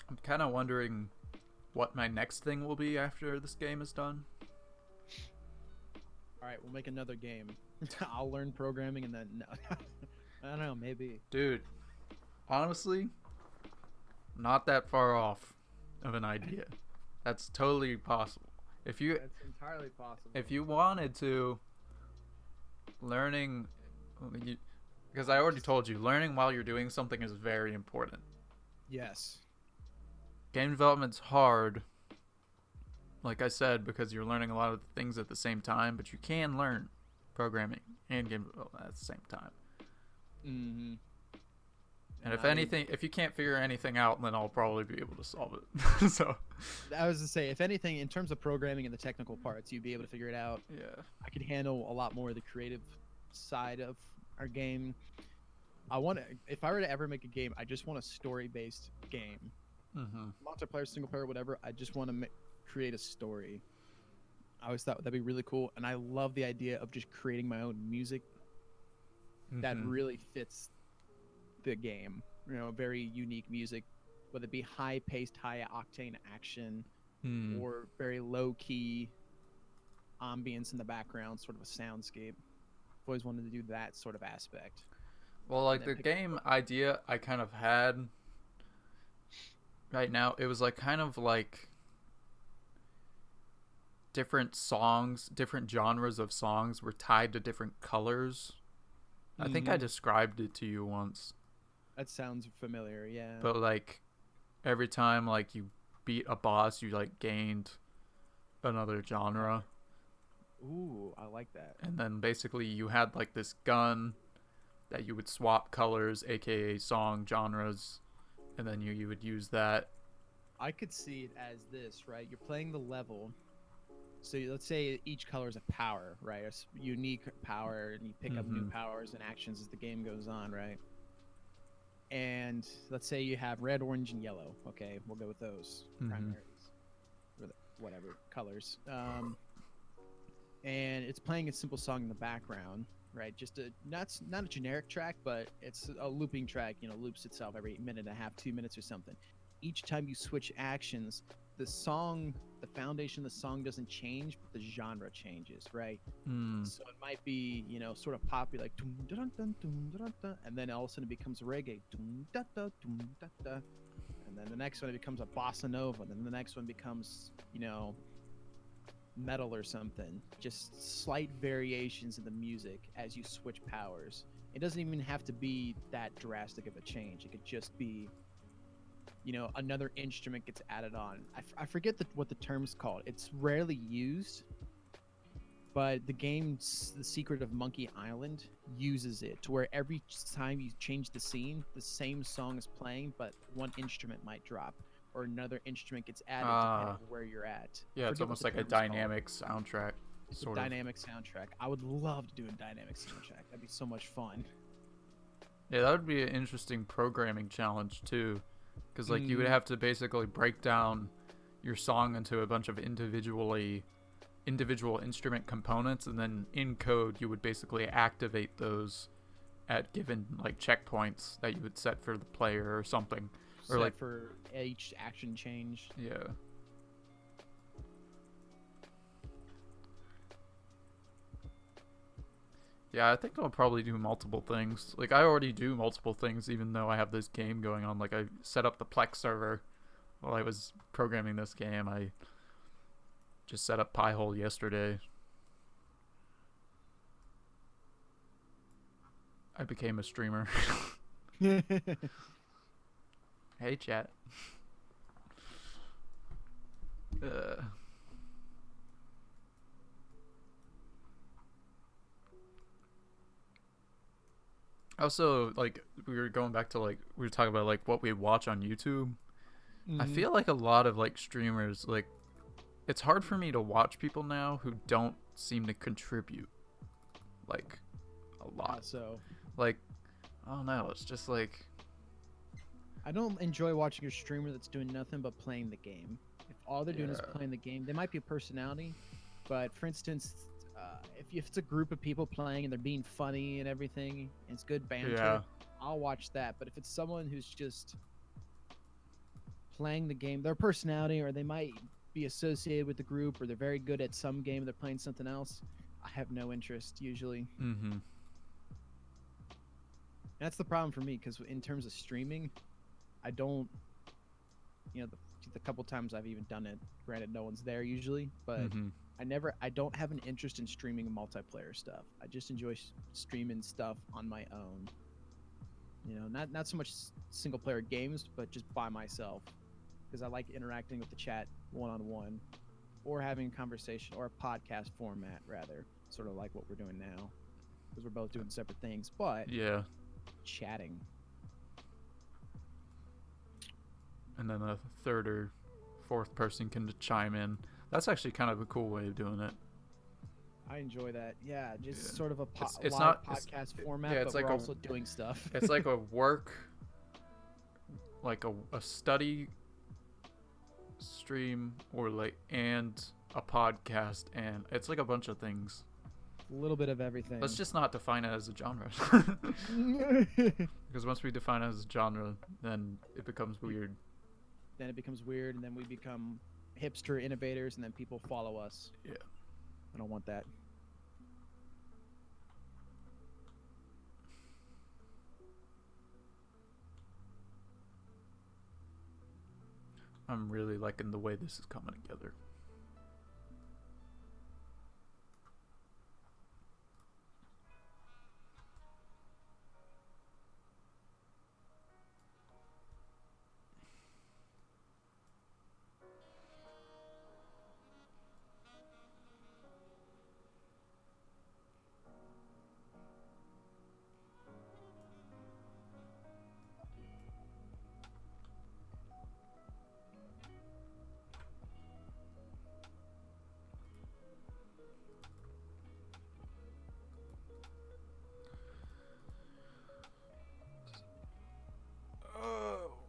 I'm kind of wondering what my next thing will be after this game is done.
All right, we'll make another game. I'll learn programming and then no. I don't know, maybe.
Dude, honestly, not that far off of an idea. That's totally possible. If you
That's entirely possible.
if you wanted to, learning, because I already told you, learning while you're doing something is very important.
Yes.
Game development's hard, like I said, because you're learning a lot of things at the same time, but you can learn programming and game development at the same time.
Mm-hmm.
And if anything, if you can't figure anything out, then I'll probably be able to solve it. So
I was to say, if anything, in terms of programming and the technical parts, you'd be able to figure it out.
yeah.
I could handle a lot more of the creative side of our game. If I were to ever make a game, I just want a story-based game.
Mm-hmm.
Multiplayer, single player, whatever. I just want to create a story. I always thought that'd be really cool, and I love the idea of just creating my own music that really fits the game. You know, very unique music, whether it be high-paced, high-octane action, or very low-key ambience in the background, sort of a soundscape. I've always wanted to do that sort of aspect.
Well, like the game idea I kind of had right now, it was like kind of like different songs, different genres of songs were tied to different colors. I think I described it to you once.
That sounds familiar, yeah.
But like every time like you beat a boss, you like gained another genre.
Ooh, I like that.
And then basically you had like this gun that you would swap colors, aka song genres, and then you would use that.
I could see it as this, right? You're playing the level. So let's say each color is a power, right? A unique power, and you pick up new powers and actions as the game goes on, right? And let's say you have red, orange, and yellow. Okay, we'll go with those primaries, or whatever colors. And it's playing a simple song in the background, right? Just a not a generic track, but it's a looping track. Loops itself every minute and a half, 2 minutes or something. Each time you switch actions, the foundation of the song doesn't change, but the genre changes, right?
Mm.
So it might be, sort of poppy, like dun, dun, dun, dun, dun, dun, and then all of a sudden it becomes reggae, dun, da, da, dun, da, da. And then the next one it becomes a bossa nova, and then the next one becomes, metal or something. Just slight variations in the music as you switch powers. It doesn't even have to be that drastic of a change. It could just be, another instrument gets added on. I forget what the term's called. It's rarely used, but the game's The Secret of Monkey Island uses it to where every time you change the scene, the same song is playing, but one instrument might drop or another instrument gets added depending on where you're at.
Yeah, it's
Forget what
almost
the
like a
term's called.
dynamic soundtrack,
It's a
sort of.
dynamic soundtrack. I would love to do a dynamic soundtrack. That'd be so much fun.
Yeah, that would be an interesting programming challenge too, because like you would have to basically break down your song into a bunch of individual instrument components, and then in code you would basically activate those at given like checkpoints that you would set for the player or something, or like
for each action change.
Yeah. Yeah, I think I'll probably do multiple things. Like, I already do multiple things even though I have this game going on. Like, I set up the Plex server while I was programming this game. I just set up Pi-hole yesterday. I became a streamer. Hey, chat. Also, like, we were going back to, like, we were talking about, like, what we watch on YouTube. I feel like a lot of, like, streamers, like, it's hard for me to watch people now who don't seem to contribute, like, a lot.
So,
like, I don't know, it's just, like...
I don't enjoy watching a streamer that's doing nothing but playing the game. If all they're doing is playing the game, they might be a personality, but, for instance... if it's a group of people playing and they're being funny and everything, and it's good banter, I'll watch that. But if it's someone who's just playing the game, their personality, or they might be associated with the group, or they're very good at some game, they're playing something else, I have no interest usually.
Mm-hmm.
That's the problem for me, because in terms of streaming, I don't, the couple times I've even done it, granted no one's there usually, but I don't have an interest in streaming multiplayer stuff. I just enjoy streaming stuff on my own. Not so much single player games, but just by myself, because I like interacting with the chat one-on-one, or having a conversation, or a podcast format rather, sort of like what we're doing now, because we're both doing separate things, but chatting.
And then a third or fourth person can chime in. That's actually kind of a cool way of doing it.
I enjoy that. Yeah, just sort of a
it's
live
not
podcast format,
it's
but
like
we're also doing stuff.
It's like a work, like a study stream, or like, and a podcast, and it's like a bunch of things.
A little bit of everything.
Let's just not define it as a genre. Because once we define it as a genre, then it becomes weird.
Then it becomes weird, and then we become hipster innovators, and then people follow us.
Yeah.
I don't want that.
I'm really liking the way this is coming together.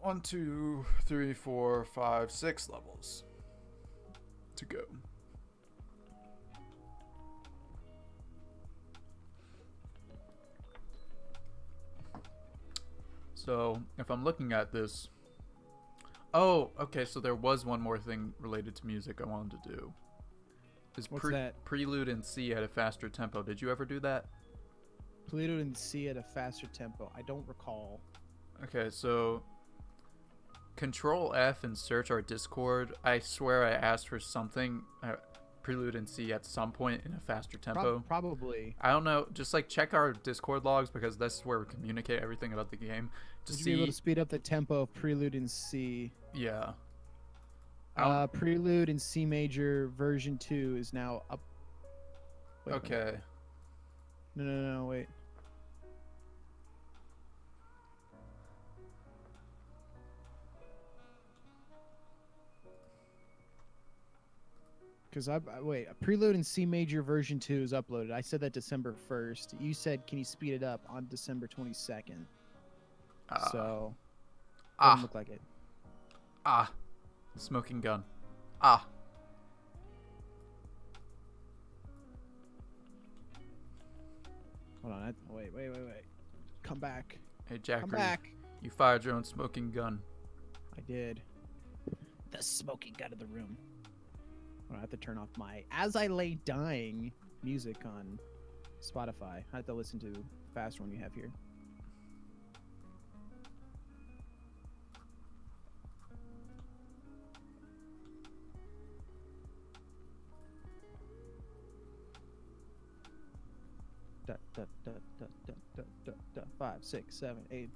One, 2, 3, 4, 5, 6 levels to go. So if I'm looking at this, oh, okay. So there was one more thing related to music I wanted to do. Is
What's that?
Prelude in C at a faster tempo. Did you ever do that?
Prelude in C at a faster tempo. I don't recall.
Okay, so Control F and search our Discord. I swear I asked for something Prelude in C at some point in a faster tempo.
Probably.
I don't know. Just like check our Discord logs because that's where we communicate everything about the game. To
Would you
see,
be able to speed up the tempo of Prelude in C?
yeah.
Prelude in C major version 2 is now up. Wait,
Okay.
No, wait. Because wait, Prelude in C major version 2 is uploaded. I said that December 1st. You said, can you speed it up on December 22nd? So, doesn't look like it.
Smoking gun.
Hold on. Wait. Come back.
Hey, Jack.
Come back.
You fired your own smoking gun.
I did. The smoking gun of the room. I have to turn off my As I Lay Dying music on Spotify. I have to listen to the faster one you have here. Five, six, seven, eight.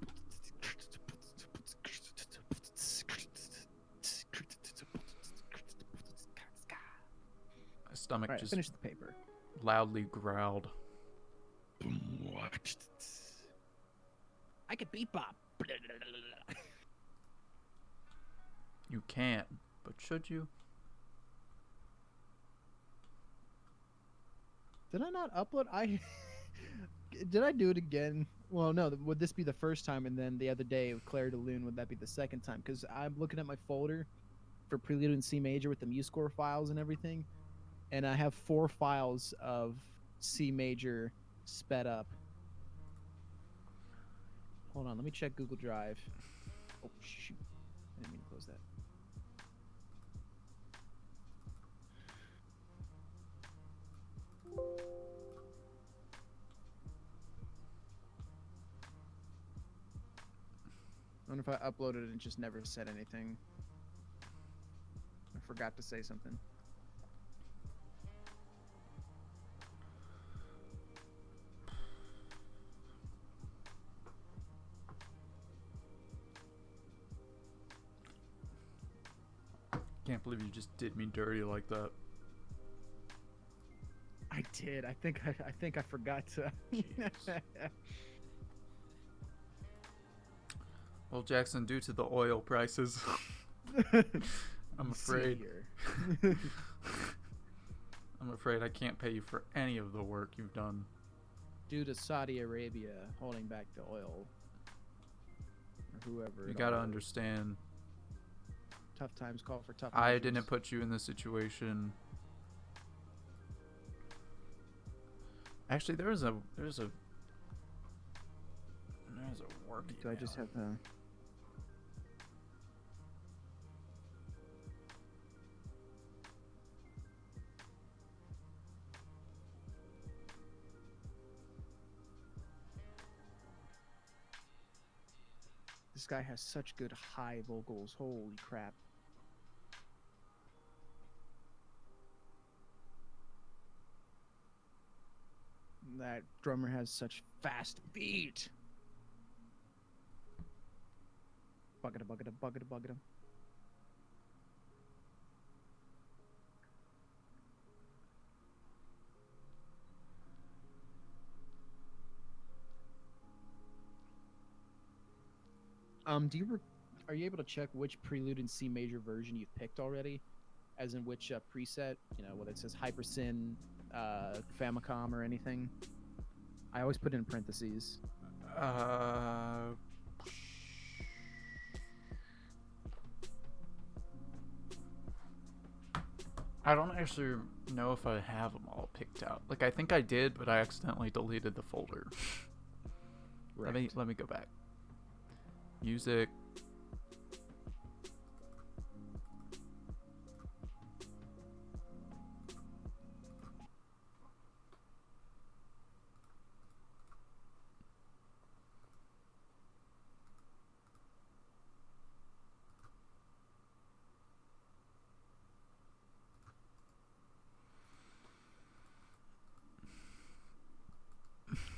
My stomach
Right,
just
finish the paper.
loudly growled.
I could beat Bob.
You can't, but should you?
Did I not upload? Did I do it again? Well, no. Would this be the first time? And then the other day with Claire de Lune, would that be the second time? Because I'm looking at my folder for Prelude in C major with the MuseScore files and everything, and I have 4 files of C major sped up. Hold on, let me check Google Drive. Oh shoot! I didn't mean to close that. I wonder if I uploaded it and just never said anything. I forgot to say something.
Can't believe you just did me dirty like that.
I did. I think I forgot to.
Well, Jackson, due to the oil prices, I'm afraid. I'm afraid I can't pay you for any of the work you've done.
Due to Saudi Arabia holding back the oil, or whoever.
You gotta understand.
Tough times call for tough.
I
measures.
didn't put you in this situation. Actually, there's a work.
Do I just have to? This guy has such good high vocals. Holy crap. That drummer has such fast feet. Bucket, bucket, bucket, bucket. Are you able to check which Prelude in C major version you've picked already? As in which preset, whether it says Hypersyn, Famicom, or anything? I always put in parentheses.
I don't actually know if I have them all picked out. Like, I think I did, but I accidentally deleted the folder. Let me go back. Music.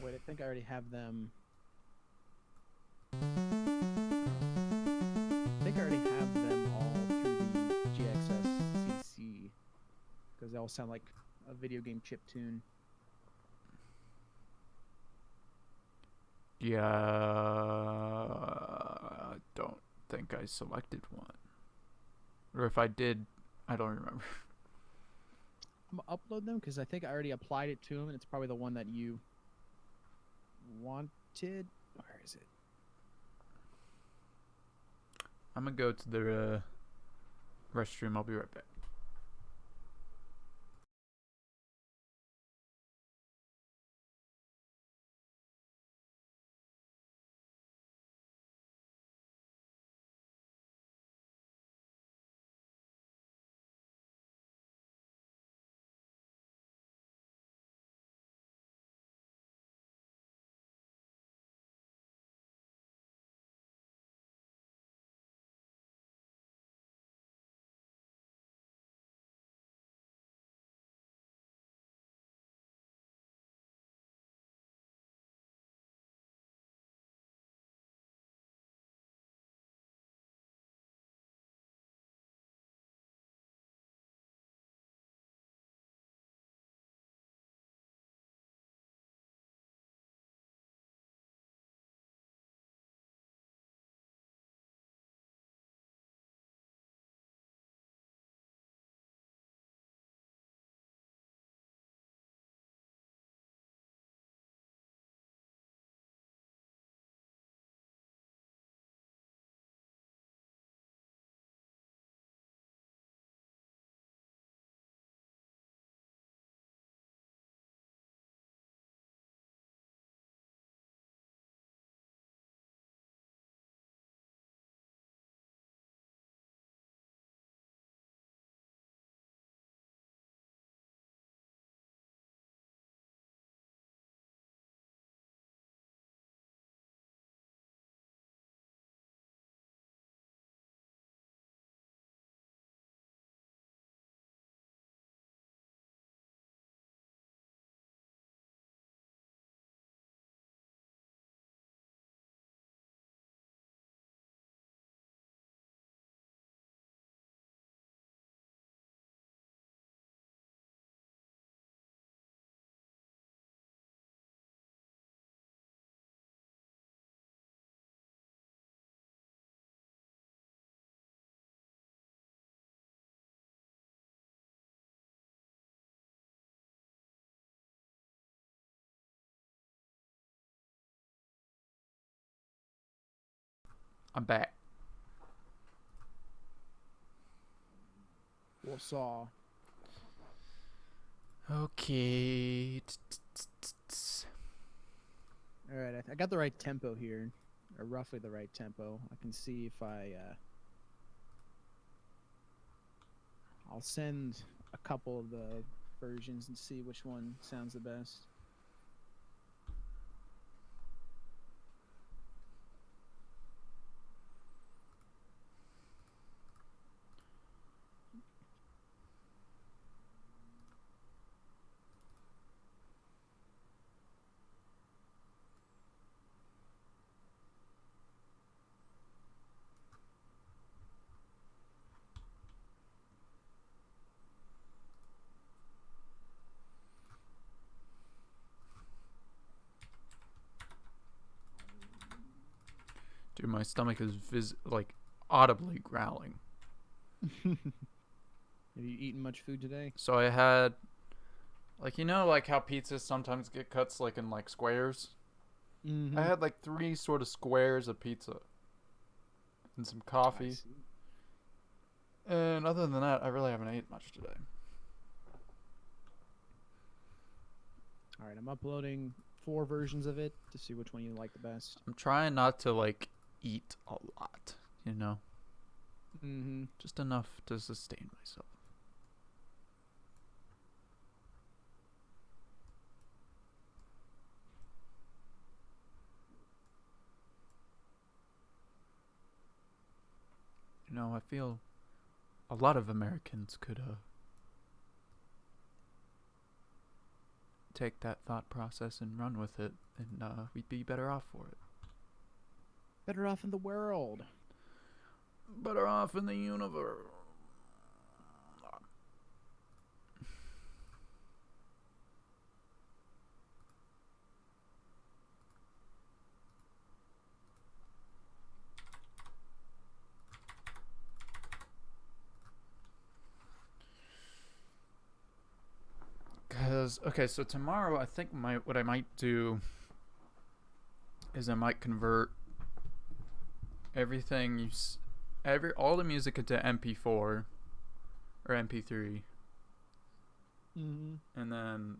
Wait, I think I already have them. I think I already have them all through the GXS CC because they all sound like a video game chip tune.
Yeah, I don't think I selected one. Or if I did, I don't remember.
I'm gonna upload them because I think I already applied it to them, and it's probably the one that you wanted. Where is it?
I'm gonna go to the restroom. I'll be right back. I'm back.
We'll saw.
Okay.
All right, I got the right tempo here, or roughly the right tempo. I can see if I'll send a couple of the versions and see which one sounds the best.
Dude, my stomach is like audibly growling.
Have you eaten much food today?
So I had, like, you know, like how pizzas sometimes get cuts like in like squares.
Mm-hmm.
I had like 3 sort of squares of pizza and some
I
coffee.
see.
And other than that, I really haven't ate much today.
All right, I'm uploading 4 versions of it to see which one you like the best.
I'm trying not to like eat a lot, you know?
Mm-hmm.
Just enough to sustain myself. You know, I feel a lot of Americans could take that thought process and run with it, and we'd be better off for it.
Better off in the world.
Better off in the universe. Cause okay, so tomorrow I think what I might do is I might convert everything all the music into MP4 or MP3,
Mm-hmm.
and then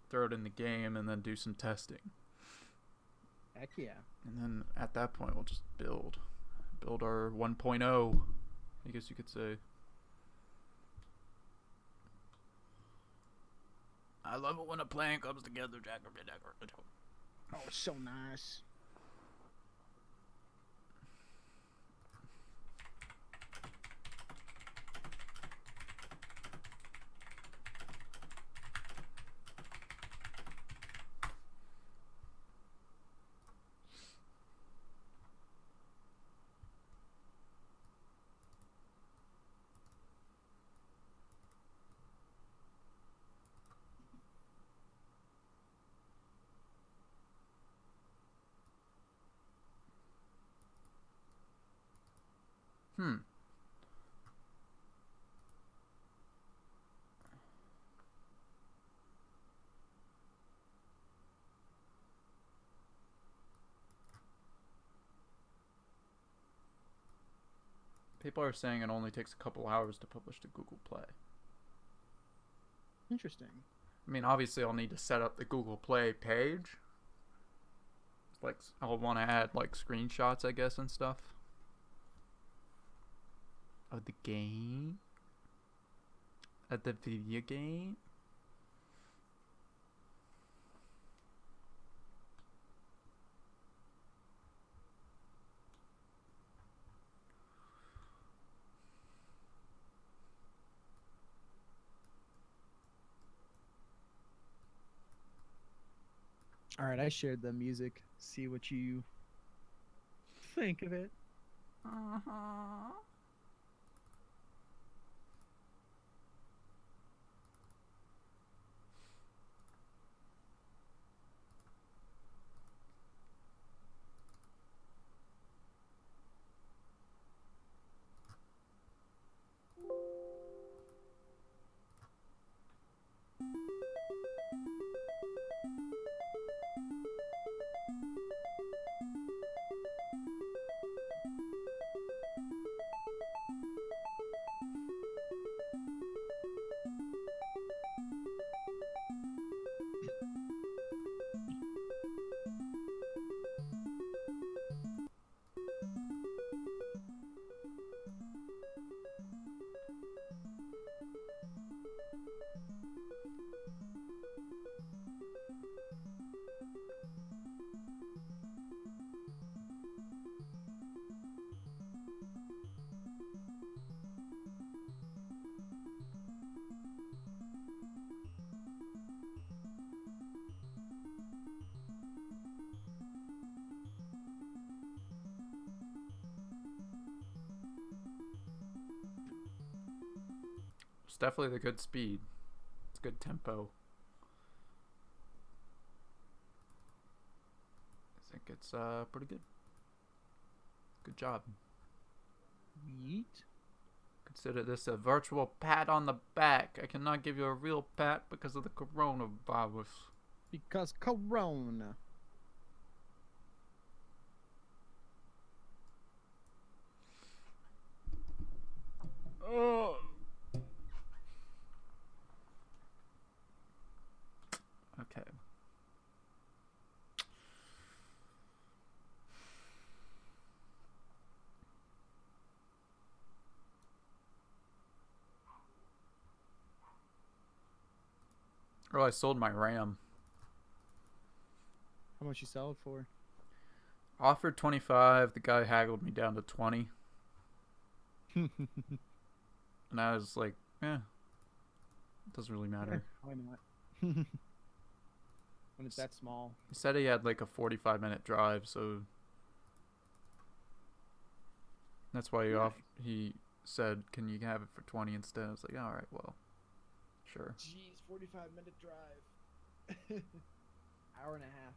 throw it in the game and then do some testing.
Heck yeah.
And then at that point we'll just build our 1.0, I guess you could say. I love it when a plan comes together, Jack.
Oh, it's so nice.
People are saying it only takes a couple hours to publish to Google Play.
Interesting.
I mean, obviously I'll need to set up the Google Play page. Like, I'll want to add like screenshots, I guess, and stuff of the game, of the video game.
All right, I shared the music. See what you think of it.
Uh-huh. It's definitely the good speed. It's good tempo. I think it's pretty good. Good job.
Yeet.
Consider this a virtual pat on the back. I cannot give you a real pat because of the coronavirus.
Because Corona.
Oh. Okay. Oh, I sold my RAM.
How much you sell it for?
Offered 25. The guy haggled me down to 20. And I was like, it doesn't really matter.
Why not? When it's that small.
He said he had like a 45-minute drive, so that's why he said, "Can you have it for 20 instead?" I was like, "All right, well, sure."
Jeez, 45-minute drive. Hour and a half.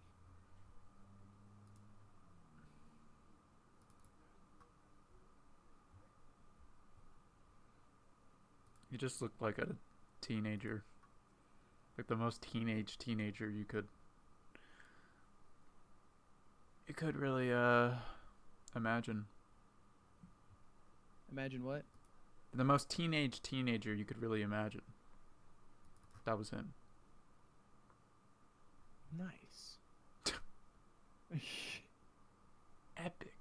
He just looked like a teenager, like the most teenager you could really imagine.
Imagine what?
The most teenager you could really imagine. That was him.
Nice.
Epic.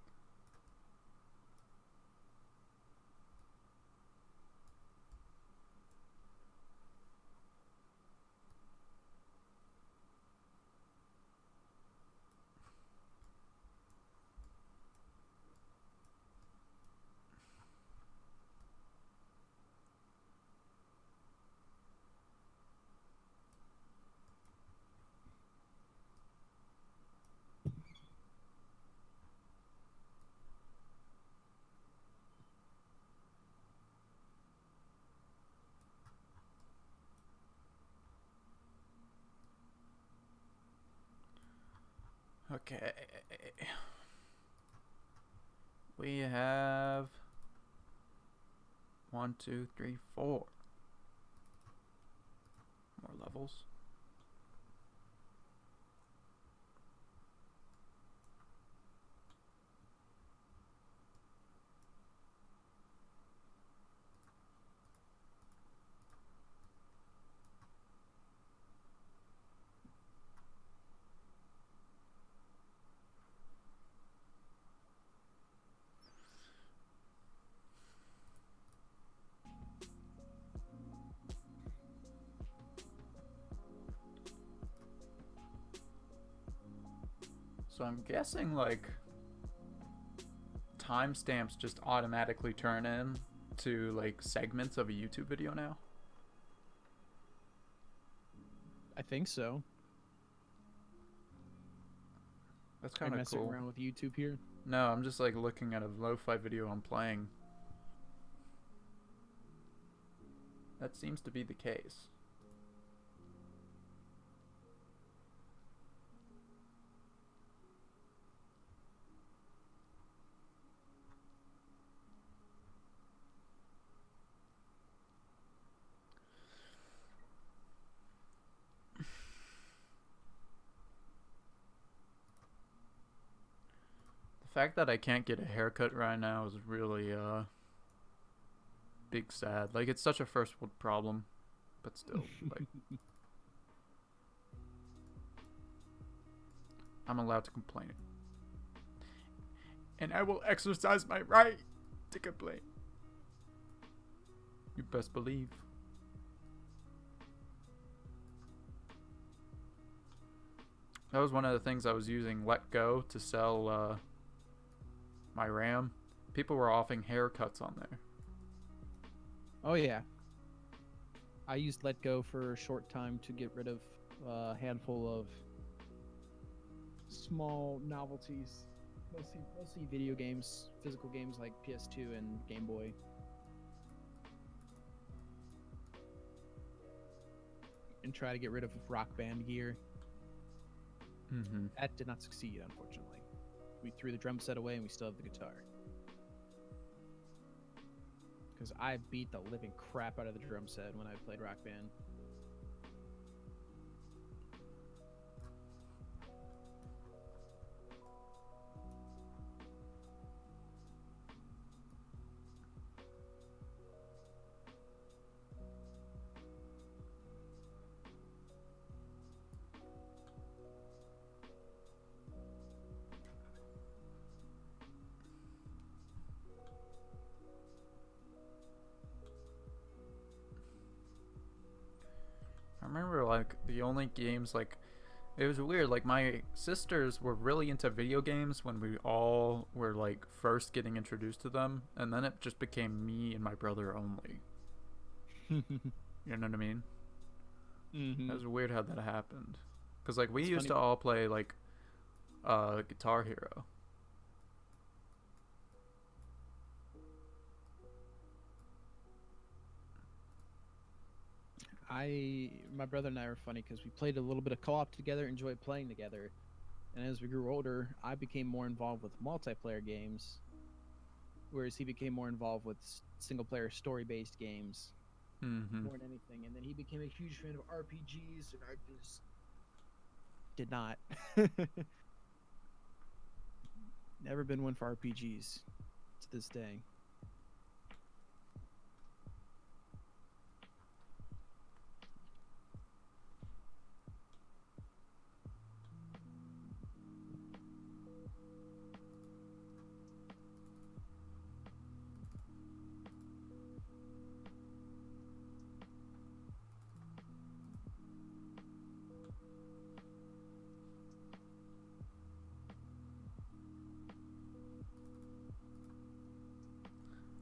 Okay. We have 1, 2, 3, 4 more levels. So I'm guessing like timestamps just automatically turn in to like segments of a YouTube video now.
I think so.
That's
Are you
kind of
messing
cool.
around with YouTube here?
No, I'm just like looking at a lo-fi video I'm playing. That seems to be the case. The fact that I can't get a haircut right now is really big sad. Like, it's such a first world problem, but still, like, I'm allowed to complain. And I will exercise my right to complain. You best believe. That was one of the things I was using Letgo to sell my RAM. People were offering haircuts on there.
Oh yeah. I used Letgo for a short time to get rid of a handful of small novelties, mostly video games, physical games like PS2 and Game Boy. And try to get rid of Rock Band gear.
Mm-hmm.
That did not succeed, unfortunately. We threw the drum set away and we still have the guitar. Because I beat the living crap out of the drum set when I played Rock Band.
only games like it was weird. Like my sisters were really into video games when we all were like first getting introduced to them, and then it just became me and my brother only. You know what I mean? It was weird how that happened. Cause like we
It's
used
funny.
to all play like Guitar Hero.
My brother and I were funny because we played a little bit of co-op together, enjoyed playing together, and as we grew older, I became more involved with multiplayer games, whereas he became more involved with single-player story-based games
Mm-hmm.
more than anything. And then he became a huge fan of RPGs, and I just did not. Never been one for RPGs to this day.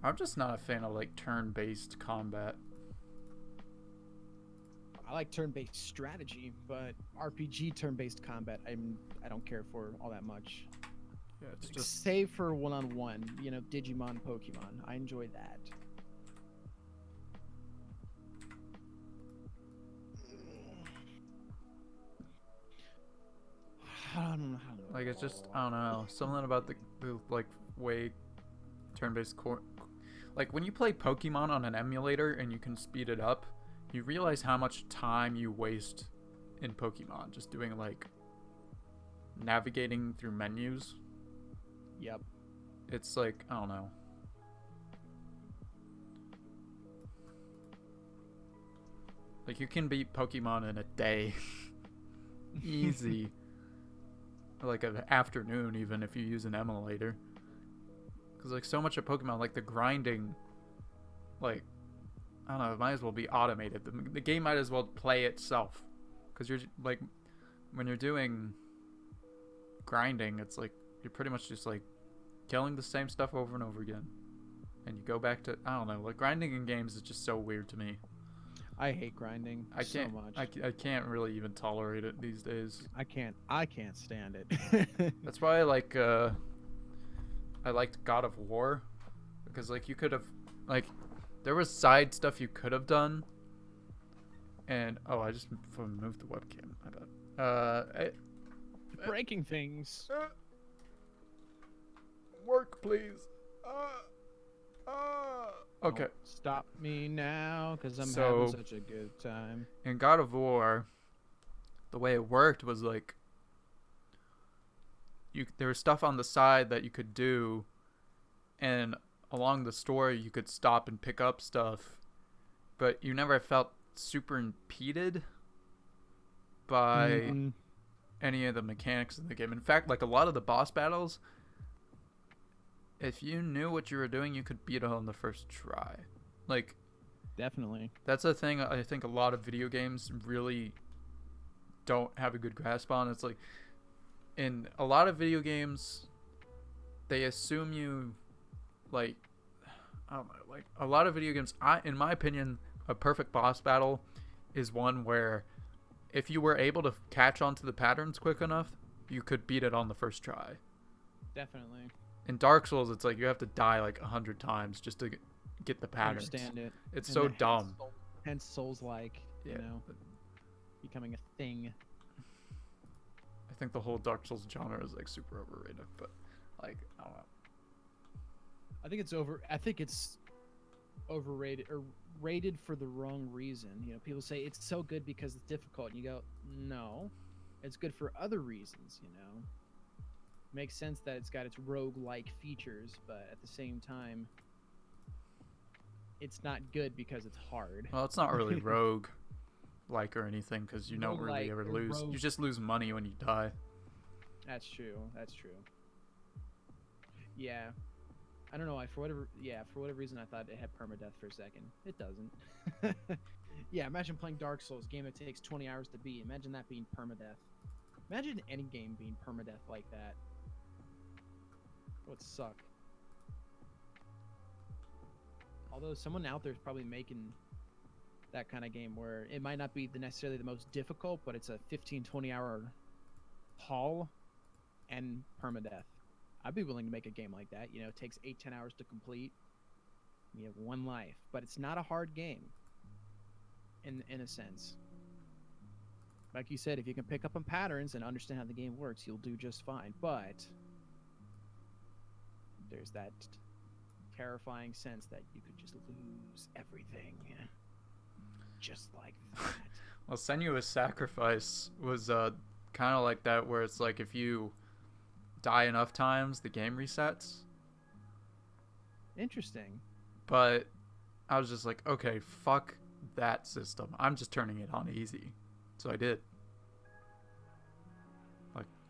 I'm just not a fan of like turn-based combat.
I like turn-based strategy, but RPG turn-based combat, I don't care for all that much.
Yeah, it's just
Save for one-on-one, Digimon, Pokemon. I enjoy that. I don't know.
like it's just I don't know something about the like way turn-based like when you play Pokemon on an emulator and you can speed it up, you realize how much time you waste in Pokemon just doing like navigating through menus.
Yep.
It's like I don't know. Like you can beat Pokemon in a day. Easy. Like an afternoon even if you use an emulator. Because like so much of Pokemon, like the grinding, like I don't know, it might as well be automated. The game might as well play itself. Because you're like when you're doing grinding, it's like you're pretty much just like killing the same stuff over and over again. And you go back to I don't know, like grinding in games is just so weird to me.
I hate grinding so much.
I can't really even tolerate it these days.
I can't stand it.
That's why I liked God of War because like you could have like there was side stuff you could have done. And oh, I just moved the webcam. I bet.
Breaking things.
Work, please. Okay.
Don't stop me now, because I'm
So-
having such a good time.
In God of War, the way it worked was like there was stuff on the side that you could do, and along the story you could stop and pick up stuff, but you never felt super impeded by
Mhm.
any of the mechanics in the game. In fact, like a lot of the boss battles, if you knew what you were doing, you could beat it on the first try. Like
Definitely.
that's a thing I think a lot of video games really don't have a good grasp on. It's like in a lot of video games, they assume you like I don't know, like a lot of video games. In my opinion, a perfect boss battle is one where if you were able to catch on to the patterns quick enough, you could beat it on the first try.
Definitely.
In Dark Souls, it's like you have to die like 100 times just to get the patterns.
Understand it.
It's
And
so
then
dumb.
Hence Souls-like,
Yeah.
becoming a thing.
I think the whole Dark Souls genre is like super overrated, but like I don't know.
I think it's overrated or rated for the wrong reason. People say it's so good because it's difficult, and you go, no, it's good for other reasons. Makes sense that it's got its rogue-like features, but at the same time, it's not good because it's hard.
Well, it's not really rogue like or anything because you don't really
Roguelike
ever
or
lose.
rogue.
You just lose money when you die.
That's true. Yeah. I don't know why, for whatever reason I thought it had permadeath for a second. It doesn't. Yeah, imagine playing Dark Souls, game that takes 20 hours to beat. Imagine that being permadeath. Imagine any game being permadeath like that. It would suck. Although someone out there is probably making that kind of game where it might not be necessarily the most difficult, but it's a 15, 20 hour haul and permadeath. I'd be willing to make a game like that. You know, it takes 8, 10 hours to complete. You have one life, but it's not a hard game in a sense. Like you said, if you can pick up on patterns and understand how the game works, you'll do just fine. But there's that terrifying sense that you could just lose everything. Just like that.
Well, Senua's Sacrifice was kind of like that, where it's like if you die enough times, the game resets.
Interesting.
But I was just like, okay, fuck that system. I'm just turning it on easy. So I did.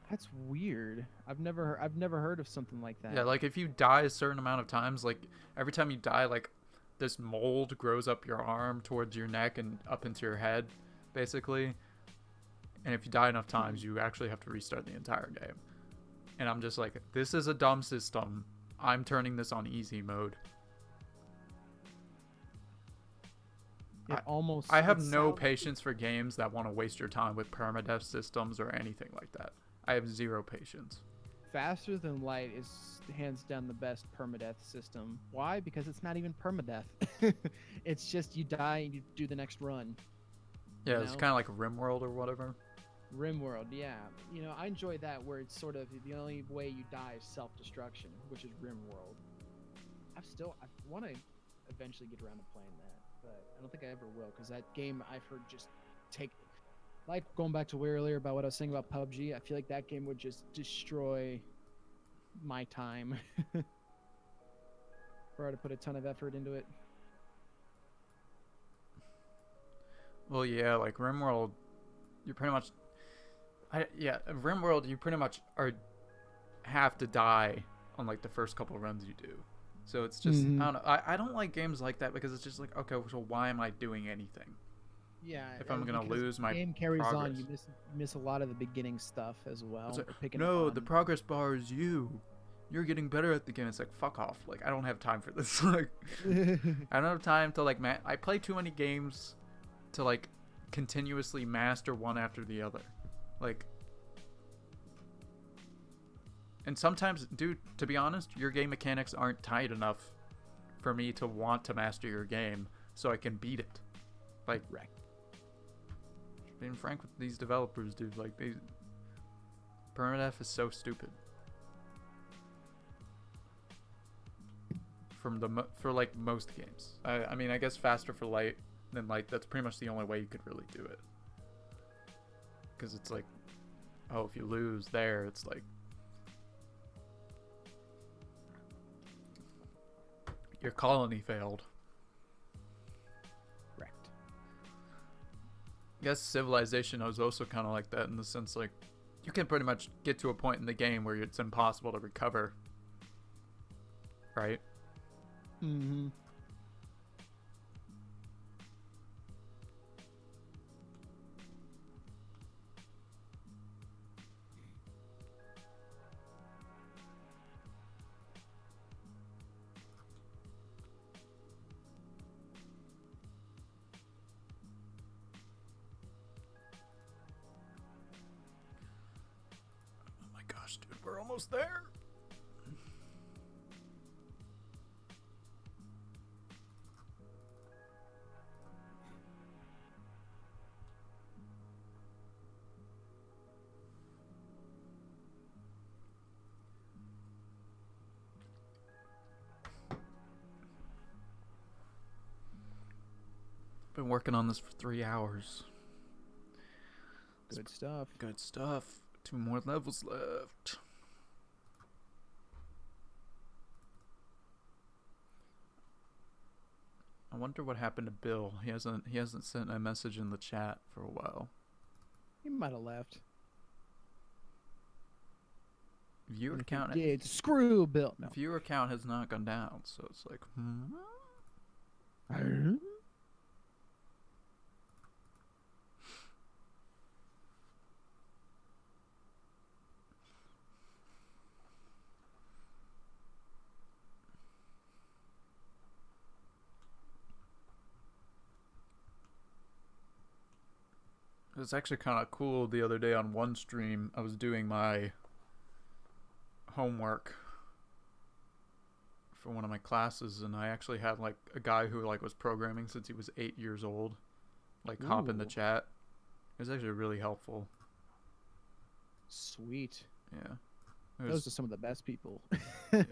That's weird. I've never heard of something like that.
Yeah, like if you die a certain amount of times, like every time you die, like this mold grows up your arm towards your neck and up into your head, basically. And if you die enough times, you actually have to restart the entire game. And I'm just like, this is a dumb system. I'm turning this on easy mode. I have no patience for games that want to waste your time with permadeath systems or anything like that. I have zero patience.
Faster Than Light is hands down the best permadeath system. Why? Because it's not even permadeath. It's just you die and you do the next run.
Yeah, it's kind of like RimWorld or whatever.
RimWorld, yeah. You know, I enjoy that where it's sort of the only way you die is self-destruction, which is RimWorld. I want to eventually get around to playing that, but I don't think I ever will, because that game I've heard just take... Like going back to way earlier about what I was saying about PUBG, I feel like that game would just destroy my time. For her to put a ton of effort into it.
Well, yeah, like RimWorld, you pretty much... RimWorld, you pretty much have to die on like the first couple runs you do. So it's just, I don't know. I don't like games like that because it's just like, okay, so why am I doing anything?
Yeah,
if I'm gonna lose my
game carries
progress.
on, you miss a lot of the beginning stuff as well.
Like, no, the progress bar is you. You're getting better at the game. It's like, fuck off. Like, I don't have time for this. Like, I don't have time to like. I play too many games to like continuously master one after the other. Like, and sometimes, dude, to be honest, your game mechanics aren't tight enough for me to want to master your game so I can beat it. Like,
right.
Being frank with these developers, dude, like permadeath is so stupid. For like most games, I mean, I guess Faster for Light, then like that's pretty much the only way you could really do it. Because it's like, oh, if you lose there, it's like your colony failed. I guess Civilization was also kind of like that in the sense, like, you can pretty much get to a point in the game where it's impossible to recover. Right?
Mm-hmm.
Dude, we're almost there. Been working on this for 3 hours.
Good stuff.
Good stuff. 2 more levels left. I wonder what happened to Bill. He hasn't sent a message in the chat for a while.
He might have left.
Viewer count.
Did screw Bill. No.
Viewer count has not gone down, so it's like, It was actually kind of cool the other day on one stream. I was doing my homework for one of my classes, and I actually had like a guy who like was programming since he was 8 years old, like hop in the
Ooh.
chat. It was actually really helpful.
Sweet.
Yeah.
Those are some of the best people.
Yeah.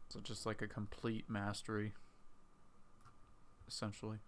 So just like a complete mastery, essentially.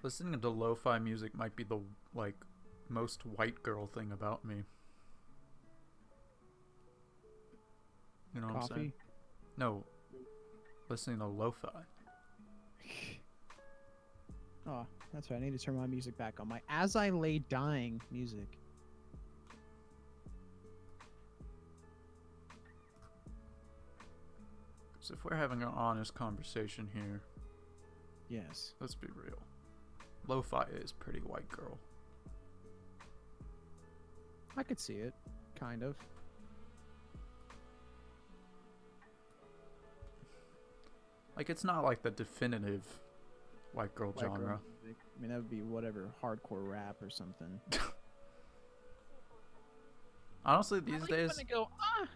Listening to lo-fi music might be the like most white girl thing about me. You know what I'm saying?
Coffee.
No, listening to lo-fi.
Oh, that's right. I need to turn my music back on. My As I Lay Dying music.
So if we're having an honest conversation here,
Yes.
let's be real. Lo-fi is pretty white girl.
I could see it. Kind of.
Like it's not like the definitive white girl
White girl
genre.
music. I mean, that would be whatever, hardcore rap or something.
Honestly, these
Go, ah!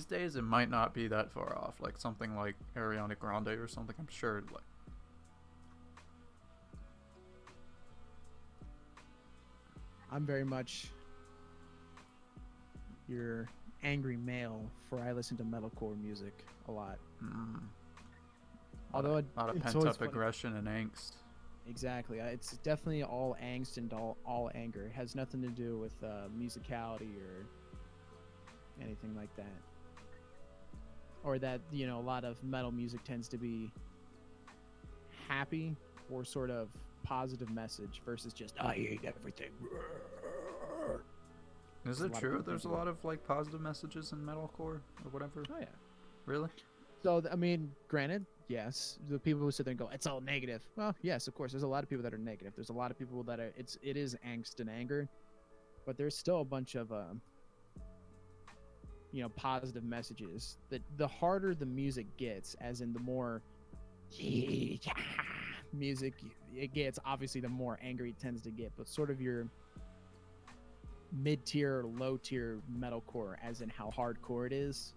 days it might not be that far off. Like something like Ariana Grande or something. I'm sure like
I'm very much your angry male, for I listen to metalcore music a lot. Although
a lot of
it's
pent
always
up
funny.
aggression and angst.
Exactly. It's definitely all angst and all anger. It has nothing to do with musicality or anything like that. Or that, you know, a lot of metal music tends to be happy or sort of positive message versus just, I hate everything.
Is
A
it
lot of
true?
people
There's a
think
lot of like positive messages in metalcore or whatever.
Oh, yeah.
Really?
So, I mean, granted, yes, the people who sit there and go, it's all negative. Well, yes, of course, there's a lot of people that are negative. There's a lot of people that are, it is angst and anger, but there's still a bunch of, you know, positive messages. That the harder the music gets, as in the more music it gets, obviously, the more angry it tends to get. But sort of your mid-tier, low-tier metalcore, as in how hardcore it is,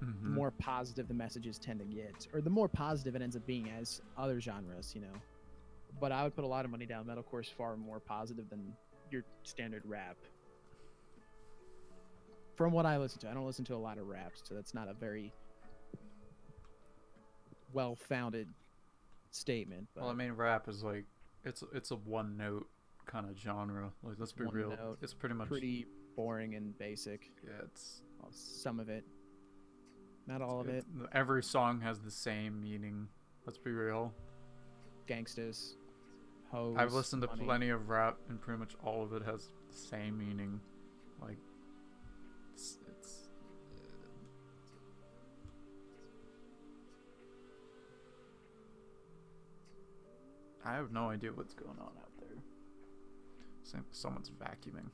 the more positive the messages tend to get, or the more positive it ends up being as other genres, you know. But I would put a lot of money down metalcore is far more positive than your standard rap. From what I listen to, I don't listen to a lot of raps, so that's not a very well-founded statement. But
Well, I mean, rap is like it's a one note kind of genre. Like, let's be
one
real.
note,
It's pretty much
pretty boring and basic.
yeah. It's
Well, some of it, not all of it.
every song has the same meaning. Let's be real.
Gangsters, hoes.
I've listened to
money.
plenty of rap, and pretty much all of it has the same meaning. Like it's I have no idea what's going on out there. Someone's vacuuming.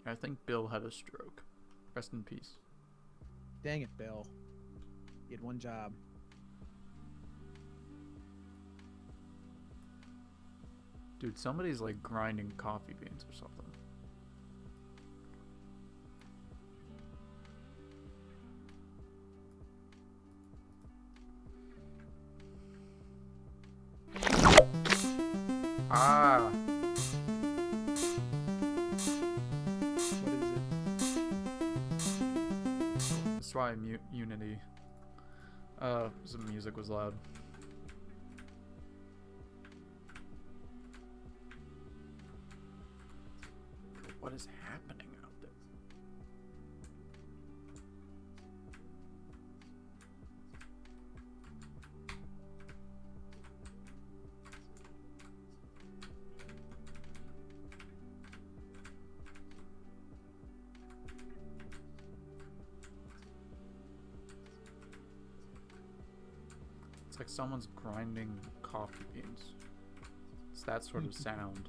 I think Bill had a stroke. Rest in peace.
Dang it, Bill. You had one job.
Dude, somebody's like grinding coffee beans or something. Ah,
What is it?
that's why I mute Unity. The music was loud. What is happening out there? It's like someone's grinding coffee beans. It's that sort of sound.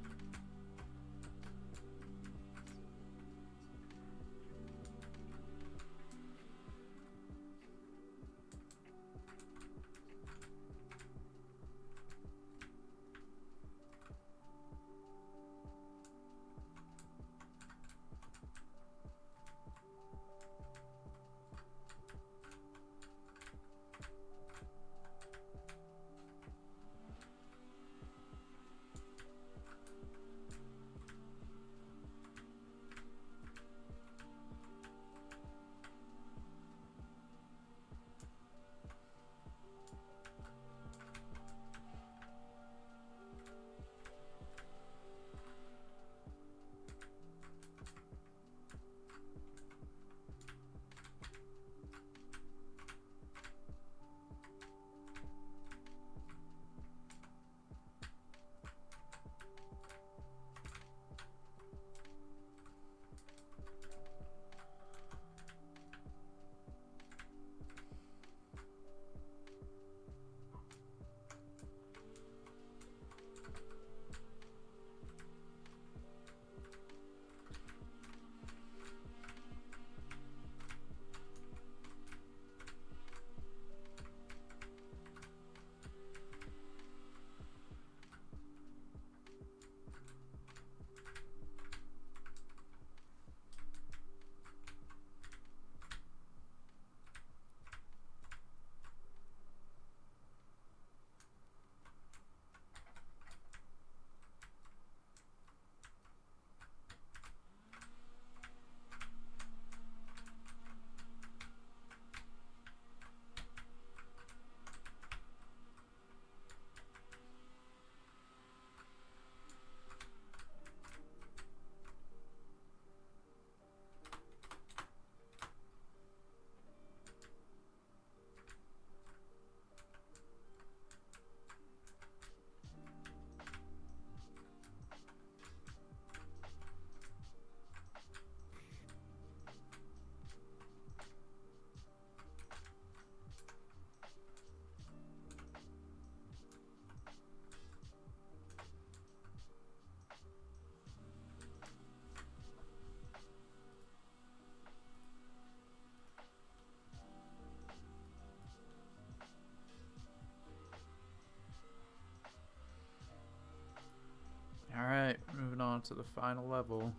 Alright, moving on to the final level.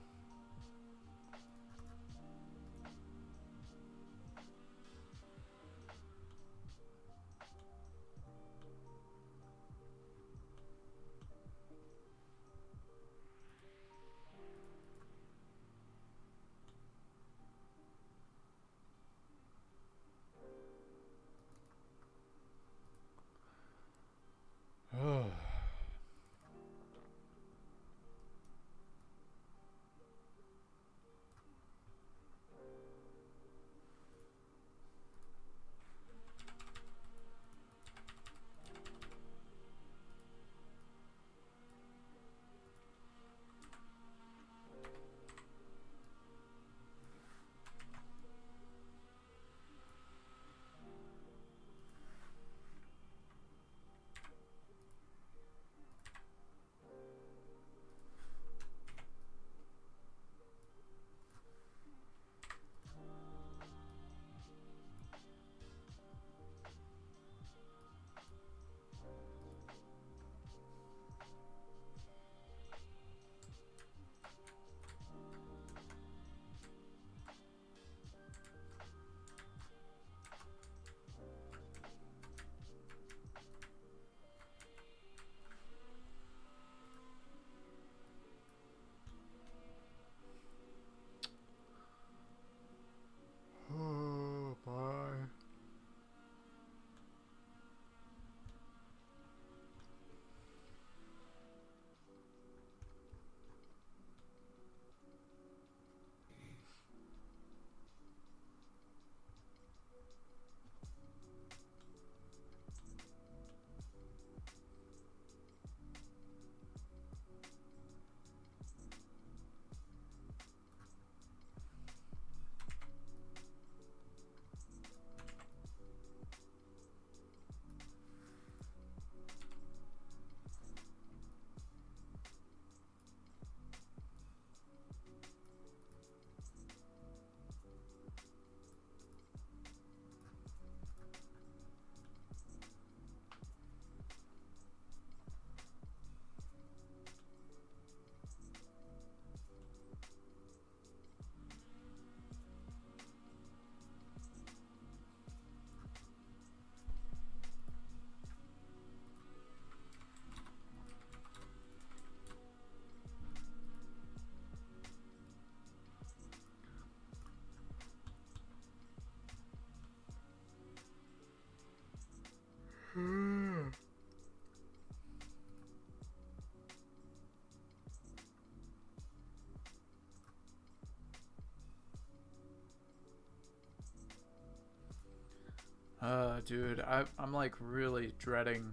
Dude, I'm like really dreading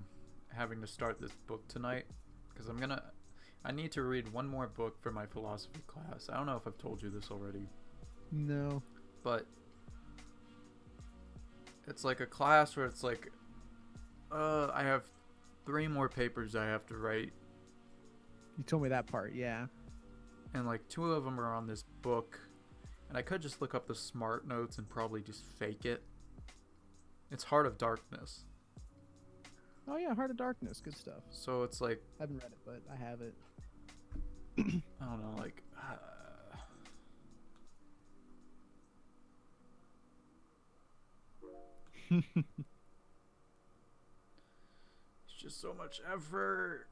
having to start this book tonight because I need to read one more book for my philosophy class. I don't know if I've told you this already,
No.
but it's like a class where it's like, I have 3 more papers I have to write,
You told me that part, yeah.
and like 2 of them are on this book, and I could just look up the smart notes and probably just fake it. It's Heart of Darkness.
Oh yeah, Heart of Darkness, good stuff.
So it's like,
I haven't read it, but I have it.
I don't know, like, it's just so much effort.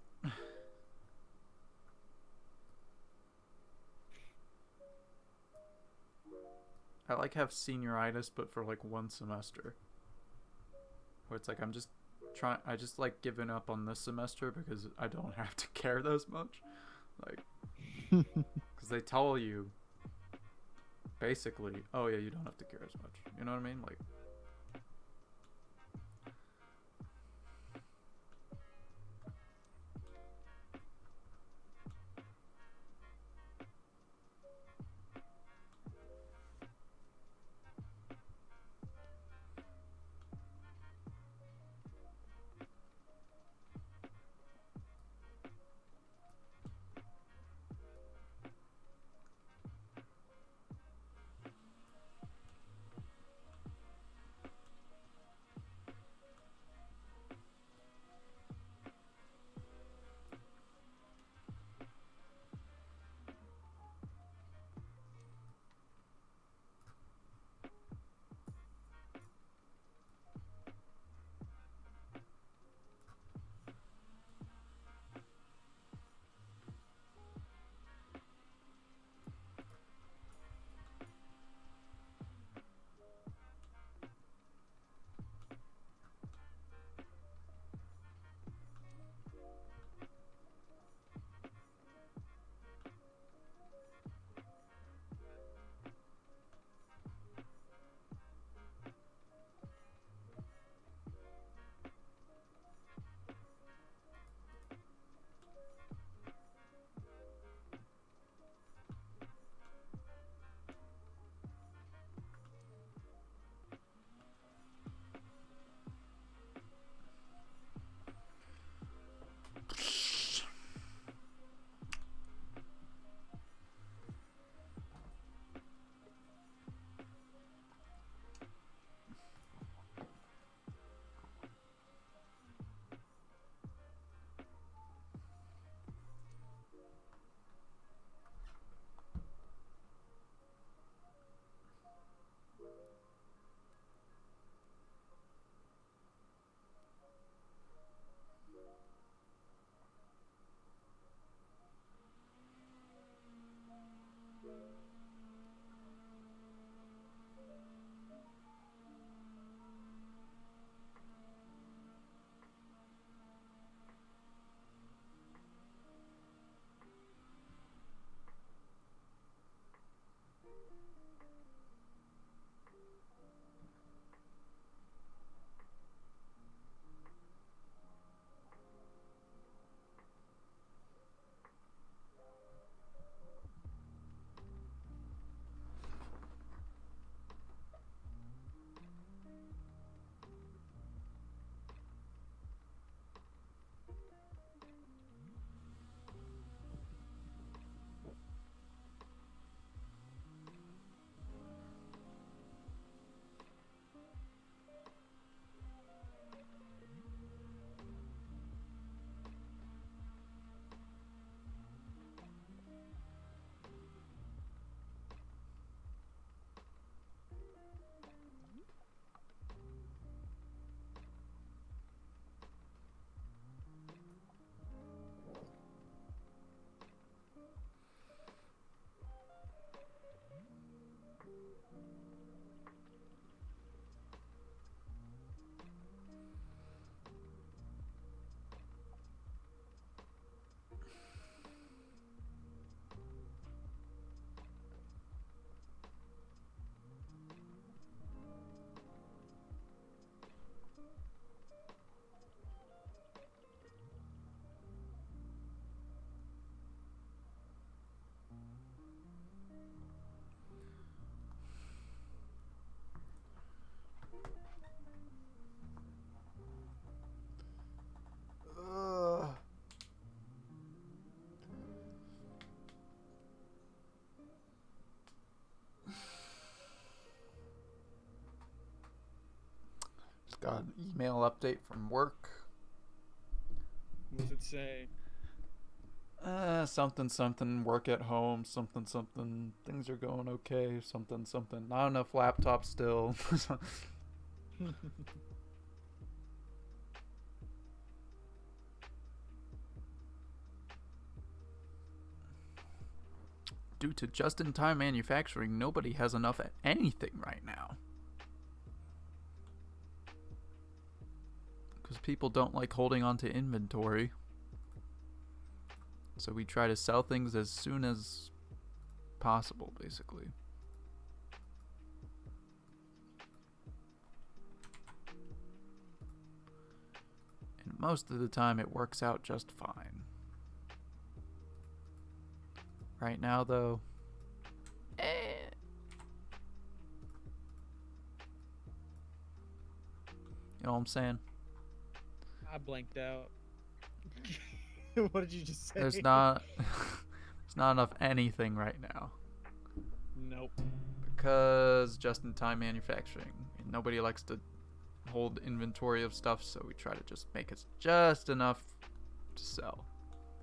I like have senioritis, but for like 1 semester. Where it's like I just like giving up on this semester because I don't have to care as much. Like, because they tell you basically, oh yeah, you don't have to care as much. You know what I mean? Like, Got an email update from work.
What does it say?
Something something. Work at home. Something something. Things are going okay. Something something. Not enough laptops still. Due to just-in-time manufacturing, nobody has enough at anything right now. Because people don't like holding on to inventory. So we try to sell things as soon as possible, basically. And most of the time it works out just fine. Right now, though, you know what I'm saying?
I blanked out. What did you just say?
There's not there's not enough anything right now.
Nope.
Because just-in-time manufacturing. And nobody likes to hold inventory of stuff, so we try to just make it just enough to sell.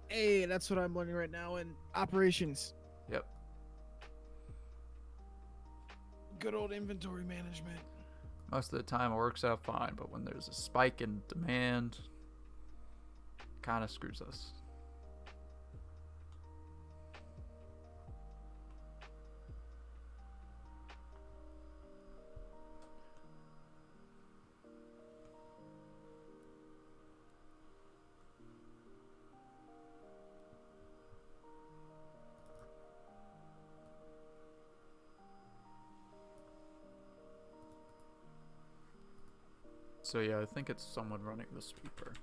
Hey, that's what I'm learning right now in operations.
Yep.
Good old inventory management.
Most of the time it works out fine, but when there's a spike in demand, it kind of screws us. So yeah, I think it's someone running the sweeper.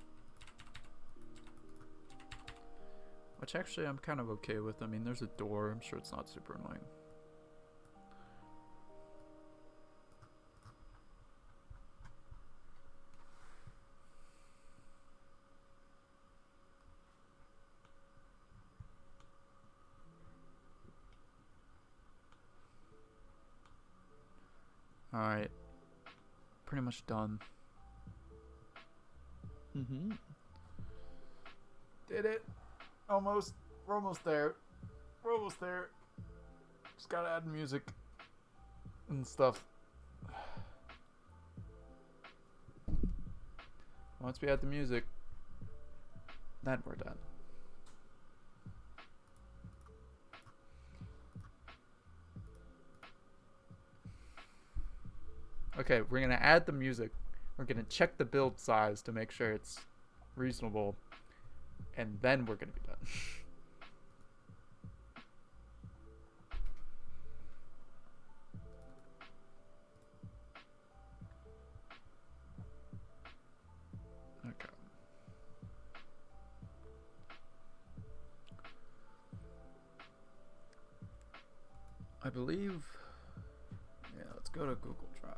Which actually I'm kind of okay with. I mean, there's a door. I'm sure it's not super annoying. Alright. Pretty much done.
Mm-hmm.
Did it. Almost. We're almost there. We're almost there. Just gotta add music and stuff. Once we add the music, then we're done. Okay, we're gonna add the music. We're gonna check the build size to make sure it's reasonable, and then we're gonna be done. Okay. I believe. Yeah, let's go to Google Drive.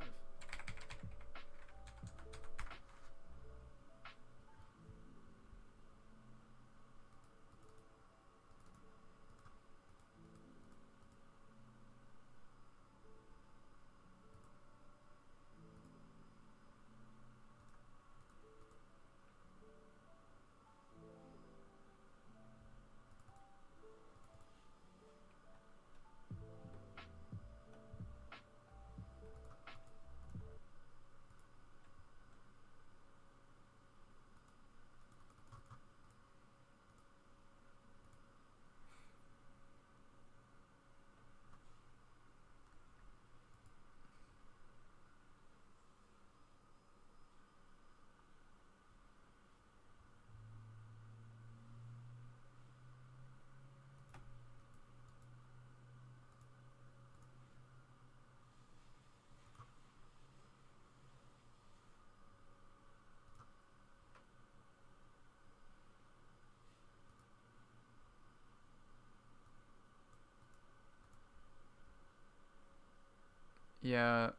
Yeah.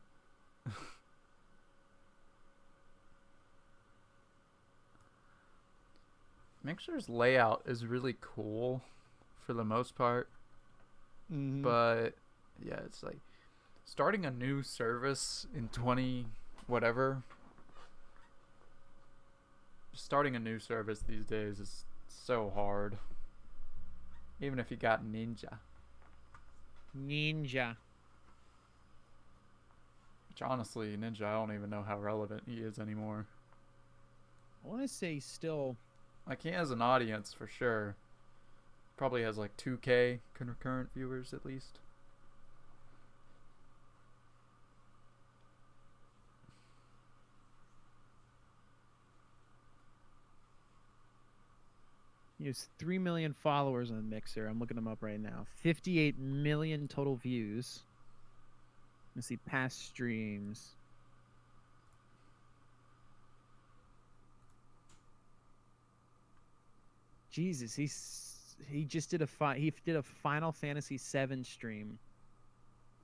Mixer's layout is really cool for the most part.
Mm-hmm.
But yeah, it's like starting a new service in 20 whatever starting a new service these days is so hard. Even if you got Ninja.
Ninja.
Which honestly, Ninja, I don't even know how relevant he is anymore.
I want to say still.
Like, he has an audience for sure. Probably has like 2K concurrent viewers at least.
He has 3 million followers on Mixer. I'm looking him up right now. 58 million total views. Let's see past streams. Jesus, he just did a Final Fantasy VII stream.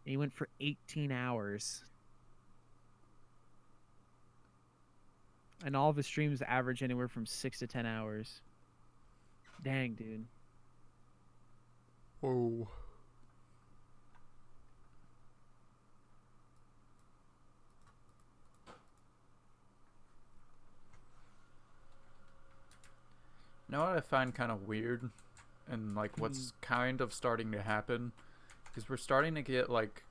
He went for 18 hours. And all of his streams average anywhere from 6 to 10 hours. Dang, dude.
Whoa. You know what I find kind of weird, and like what's kind of starting to happen, is we're starting to get like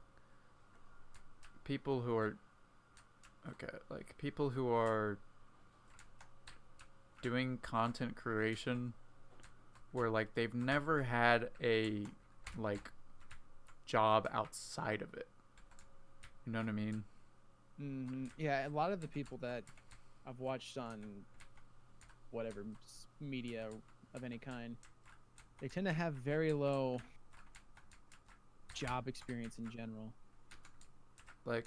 people who are people who are doing content creation where like they've never had a like job outside of it. You know what I mean?
Yeah, a lot of the people that I've watched on whatever media of any kind, they tend to have very low job experience in general.
Like,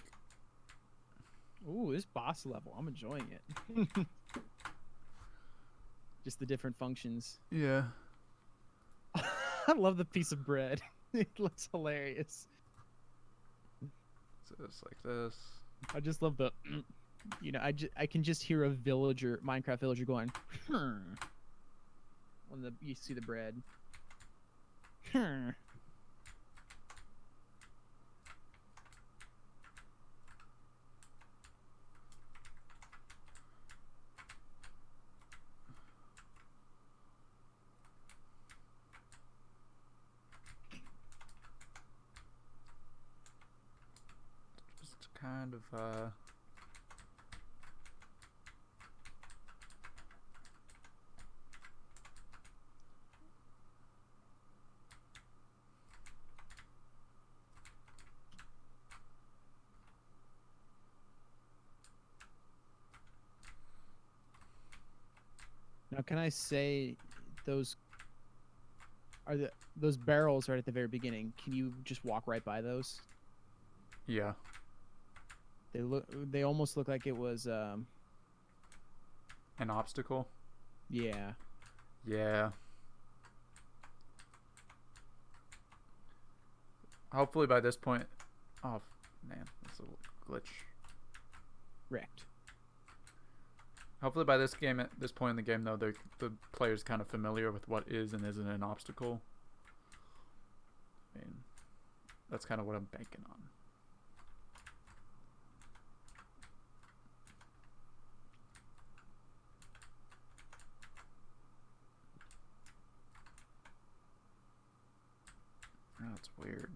ooh, this boss level, I'm enjoying it. Just the different functions.
yeah.
I love the piece of bread. It looks hilarious.
So it's like this.
I just love the, you know, I can just hear a Minecraft villager going, when you see the bread.
Just kind of
Now, can I say those those barrels right at the very beginning? Can you just walk right by those?
yeah.
They almost look like it was
An obstacle.
yeah.
Yeah. Hopefully by this point, oh man, that's a glitch.
Wrecked.
Hopefully by this point in the game, though, the player's kind of familiar with what is and isn't an obstacle. I mean, that's kind of what I'm banking on. Oh, that's weird.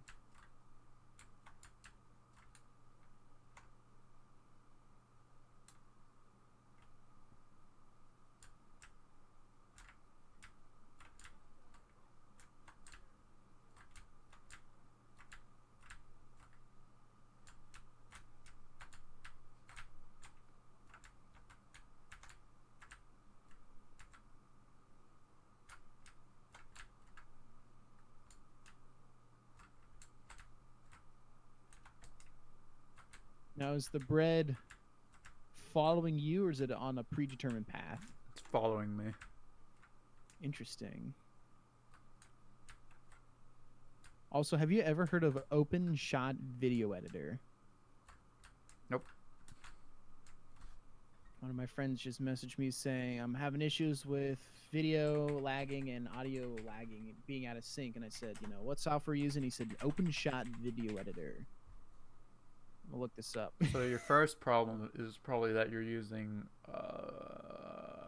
Now, is the bread following you, or is it on a predetermined path?
It's following me.
Interesting. Also, have you ever heard of OpenShot Video Editor?
Nope.
One of my friends just messaged me saying, I'm having issues with video lagging and audio lagging, being out of sync. And I said, you know, what software are you using? He said, OpenShot Video Editor. I'll look this up.
So your first problem is probably that you're using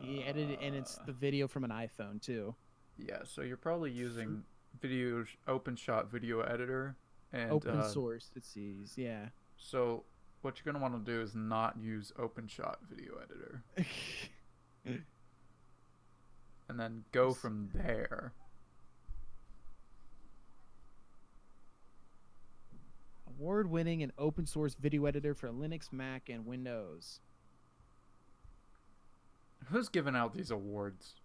He edited, and it's the video from an iPhone too.
Yeah, so you're probably using OpenShot video editor, and
Open source. It sees. Yeah.
so what you're gonna want to do is not use OpenShot video editor, and then go from there.
Award-winning and open source video editor for Linux, Mac, and Windows.
Who's giving out these awards?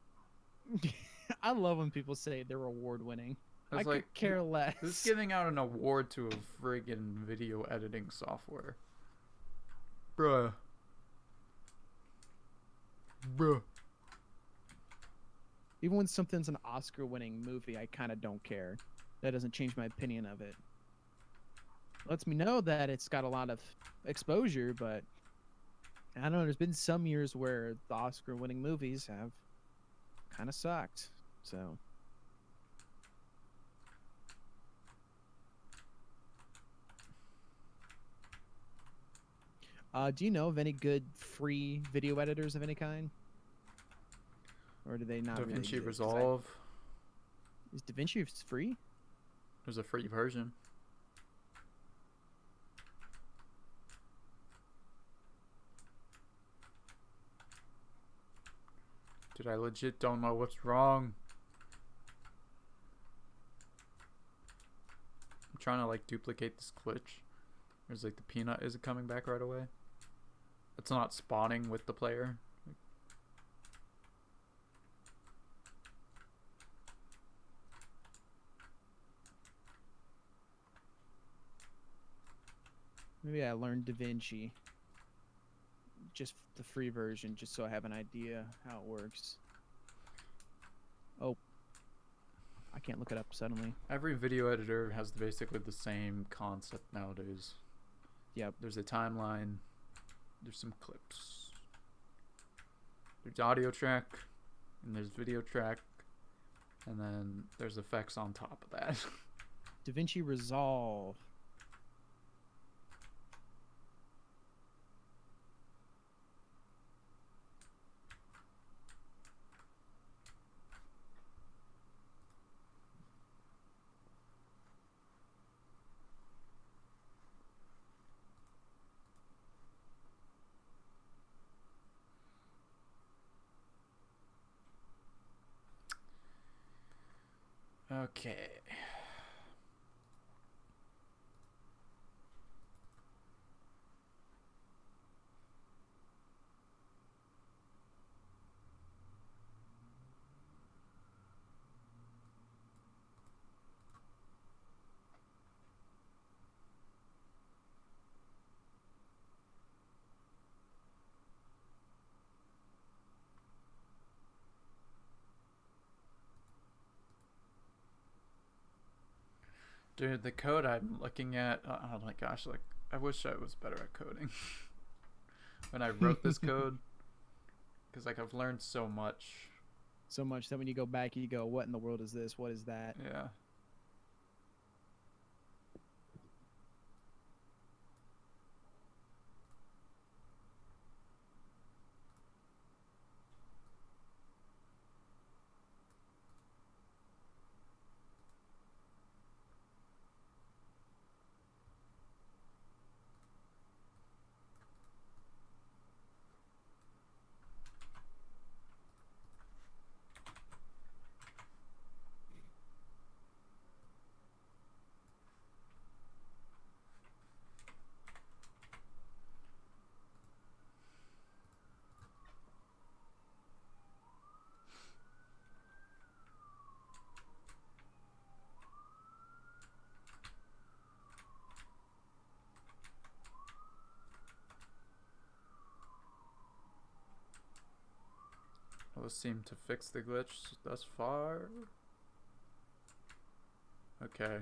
I love when people say they're award-winning. I
It's like,
could care less.
who's giving out an award to a friggin' video editing software? Bruh.
Even when something's an Oscar-winning movie, I kind of don't care. That doesn't change my opinion of it. Lets me know that it's got a lot of exposure, but I don't know. There's been some years where the Oscar-winning movies have kind of sucked. So. Do you know of any good free video editors of any kind? Or do they not really
DaVinci
exist?
Resolve.
Is DaVinci free?
There's a free version. Dude, I legit don't know what's wrong. I'm trying to like duplicate this glitch. There's like the peanut isn't coming back right away. It's not spawning with the player.
Maybe I learned DaVinci. Just the free version, just so I have an idea how it works. Oh. I can't look it up suddenly.
Every video editor has basically the same concept nowadays.
Yep.
There's a timeline. There's some clips. There's audio track, and there's video track, and then there's effects on top of that.
DaVinci Resolve.
Okay. Dude, the code I'm looking at, oh my gosh, like, I wish I was better at coding when I wrote this code, because, like, I've learned so much.
So much that when you go back, you go, what in the world is this? What is that?
Yeah. Those seem to fix the glitch thus far. Okay.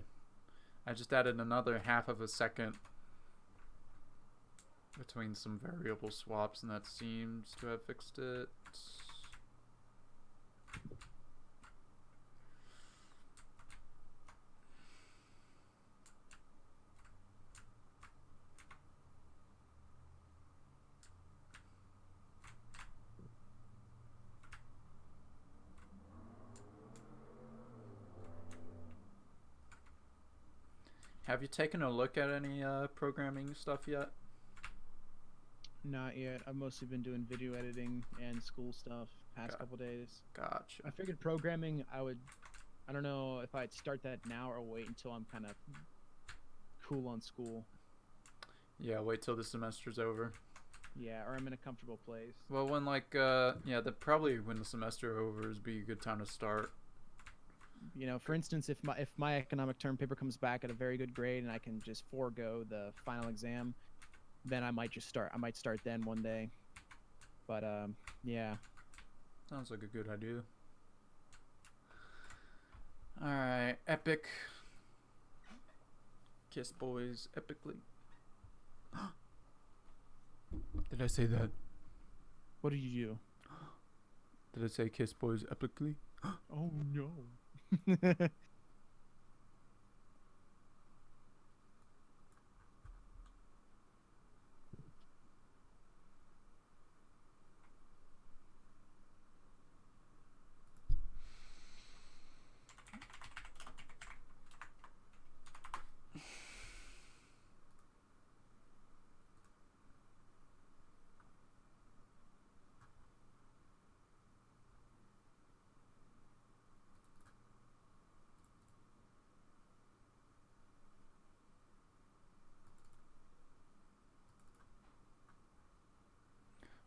I just added another half of a second between some variable swaps, and that seems to have fixed it. Have you taken a look at any programming stuff yet?
Not yet. I've mostly been doing video editing and school stuff past
Got-
couple days.
Gotcha.
I figured programming, I don't know if I'd start that now or wait until I'm kind of cool on school.
Yeah, wait till the semester's over.
Yeah, or I'm in a comfortable place.
Well, when probably when the semester over is be a good time to start.
You know, for instance, if my economic term paper comes back at a very good grade and I can just forego the final exam, then I might start then one day. But yeah.
Sounds like a good idea. All right, epic. Kiss boys epically. Did I say that?
What did you do?
Did I say kiss boys epically?
Oh no.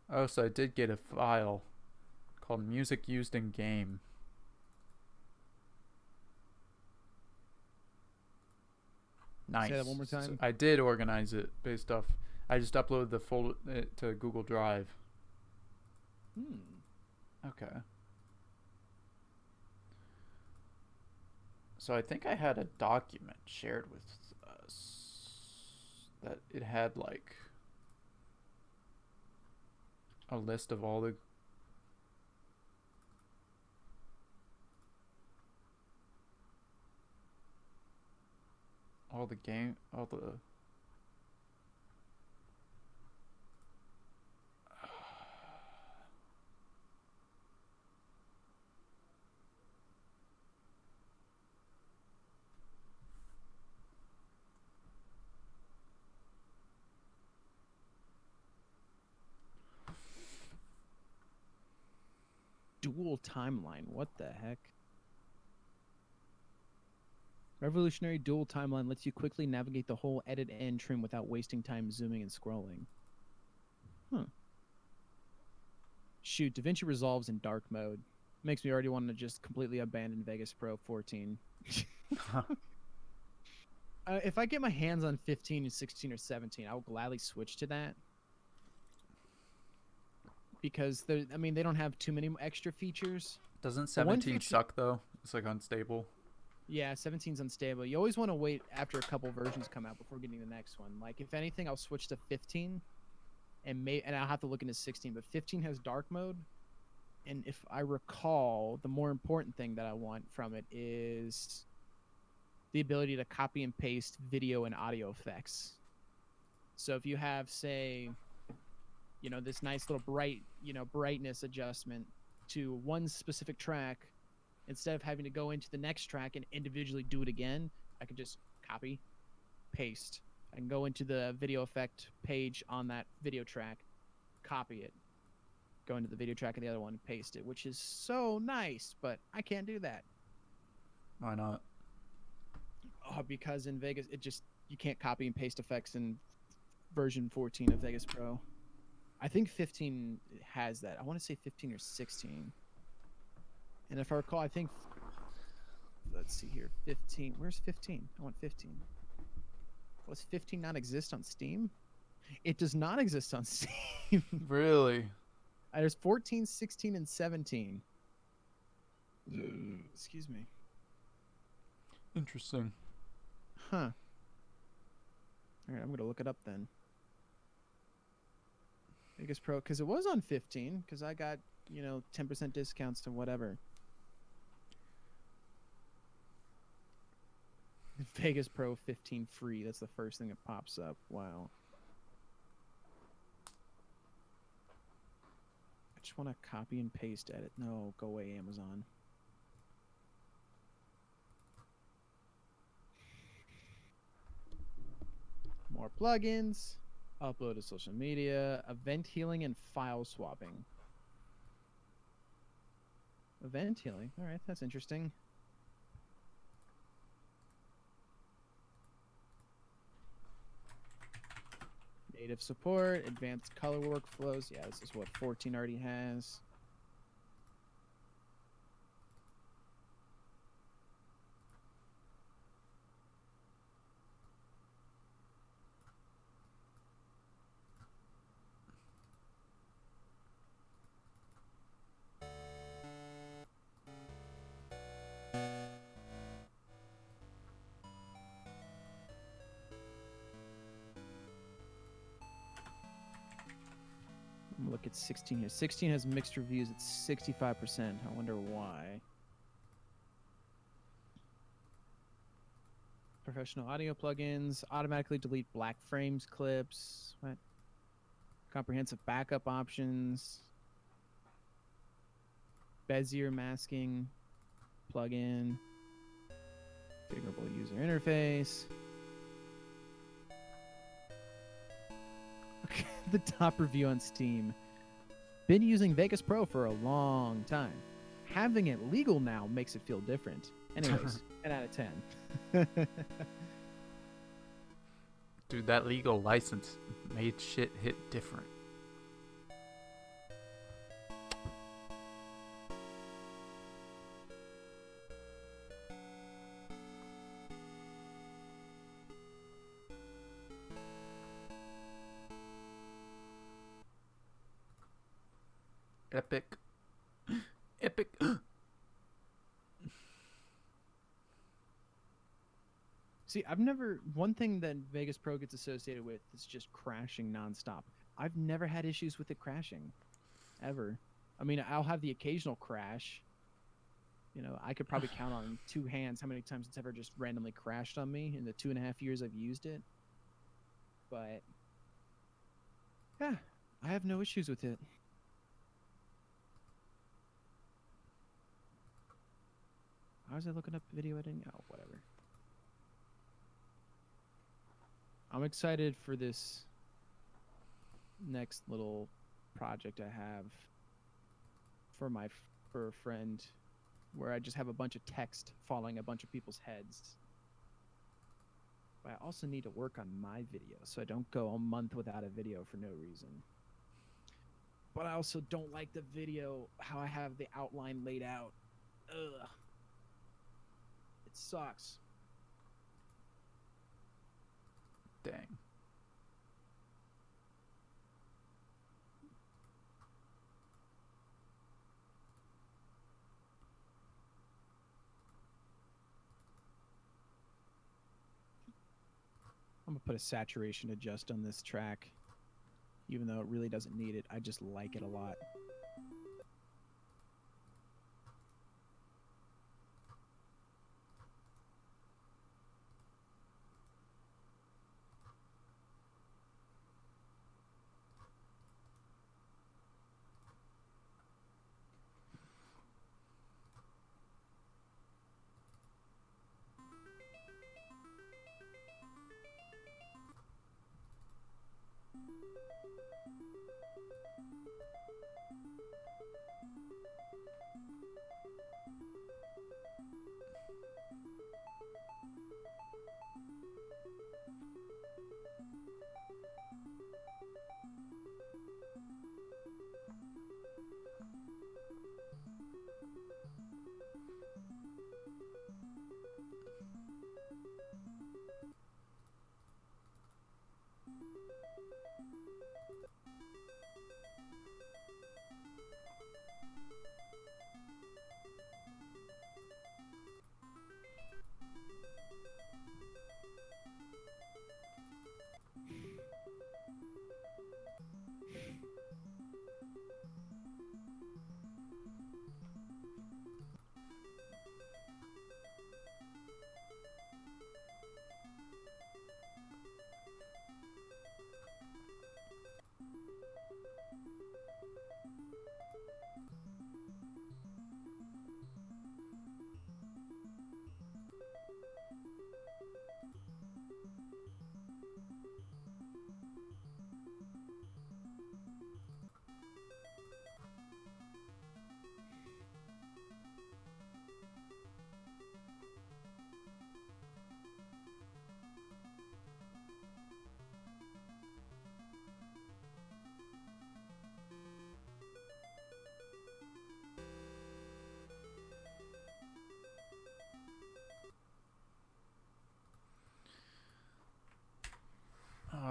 Oh, so I did get a file called music used in game. Nice.
Say that one more time.
So I did organize it based off. I just uploaded the folder to Google Drive. Okay. So I think I had a document shared with us that it had like a list of all the all the
Dual timeline. What the heck? Revolutionary dual timeline lets you quickly navigate the whole edit and trim without wasting time zooming and scrolling. Shoot, DaVinci Resolve's in dark mode. Makes me already want to just completely abandon Vegas Pro 14. If I get my hands on 15 and 16 or 17, I will gladly switch to that. Because they don't have too many extra features.
Doesn't 17 suck though? It's like unstable.
Yeah, 17's unstable. You always want to wait after a couple versions come out before getting the next one. Like, if anything, I'll switch to 15, and I'll have to look into 16. But 15 has dark mode, and if I recall, the more important thing that I want from it is the ability to copy and paste video and audio effects. So if you have, say, this nice little brightness adjustment to one specific track, instead of having to go into the next track and individually do it again, I can just copy, paste. I can go into the video effect page on that video track, copy it, go into the video track of the other one and paste it, which is so nice, but I can't do that.
Why not?
Oh, because in Vegas, you can't copy and paste effects in version 14 of Vegas Pro. I think 15 has that. I want to say 15 or 16. And if I recall, let's see here, 15. Where's 15? I want 15. Does 15 not exist on Steam? It does not exist on Steam.
Really?
There's 14, 16, and 17. Excuse me.
Interesting.
Huh. All right, I'm going to look it up then. Vegas Pro, because it was on 15, because I got, 10% discounts to whatever. Vegas Pro 15 free. That's the first thing that pops up. Wow. I just want to copy and paste edit. No, go away, Amazon. more plugins. Upload to social media. Event healing and file swapping. Event healing. All right, that's interesting. Native support, advanced color workflows. Yeah, this is what 14 already has. Look at 16 here. 16 has mixed reviews. It's 65%. I wonder why. Professional audio plugins. Automatically delete black frames clips. What? Comprehensive backup options. Bezier masking plugin. Configurable user interface. Okay, the top review on Steam. Been using Vegas Pro for a long time. Having it legal now makes it feel different. Anyways, 10 out of 10.
Dude, that legal license made shit hit different. Epic. Epic.
See, one thing that Vegas Pro gets associated with is just crashing nonstop. I've never had issues with it crashing, ever. I mean, I'll have the occasional crash. You know, I could probably count on two hands how many times it's ever just randomly crashed on me in the 2.5 years I've used it. But, yeah, I have no issues with it. How was I looking up video editing? Oh, whatever. I'm excited for this next little project I have for a friend, where I just have a bunch of text following a bunch of people's heads. But I also need to work on my video, so I don't go a month without a video for no reason. But I also don't like the video how I have the outline laid out. Ugh. It sucks.
Dang.
I'm gonna put a saturation adjust on this track, even though it really doesn't need it. I just like it a lot.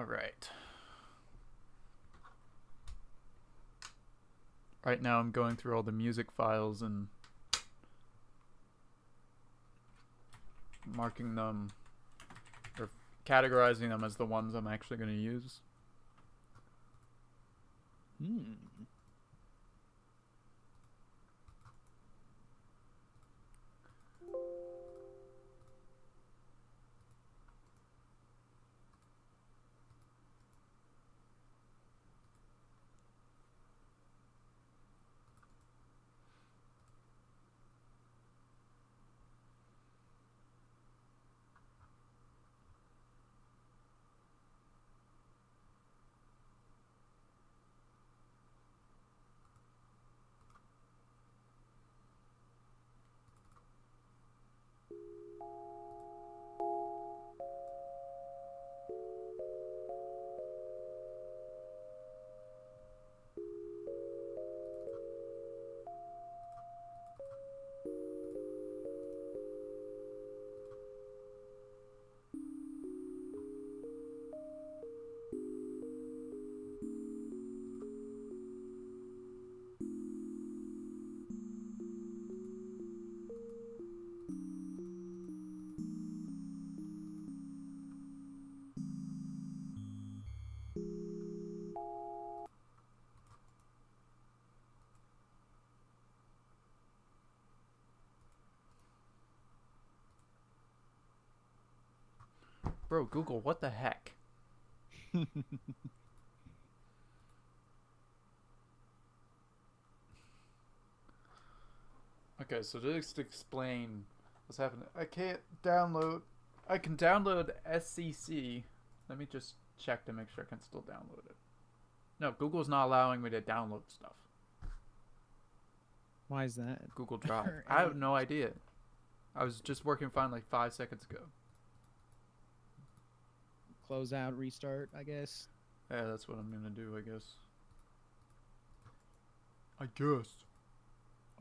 All right. Right now I'm going through all the music files and marking them or categorizing them as the ones I'm actually going to use. Bro, Google, what the heck? Okay, so just to explain what's happening, I can download SCC. Let me just check to make sure I can still download it. No, Google's not allowing me to download stuff.
Why is that?
Google Drive. I have no idea. I was just working fine like 5 seconds ago.
Close out, restart, I guess.
Yeah, that's what I'm gonna do, I guess.
I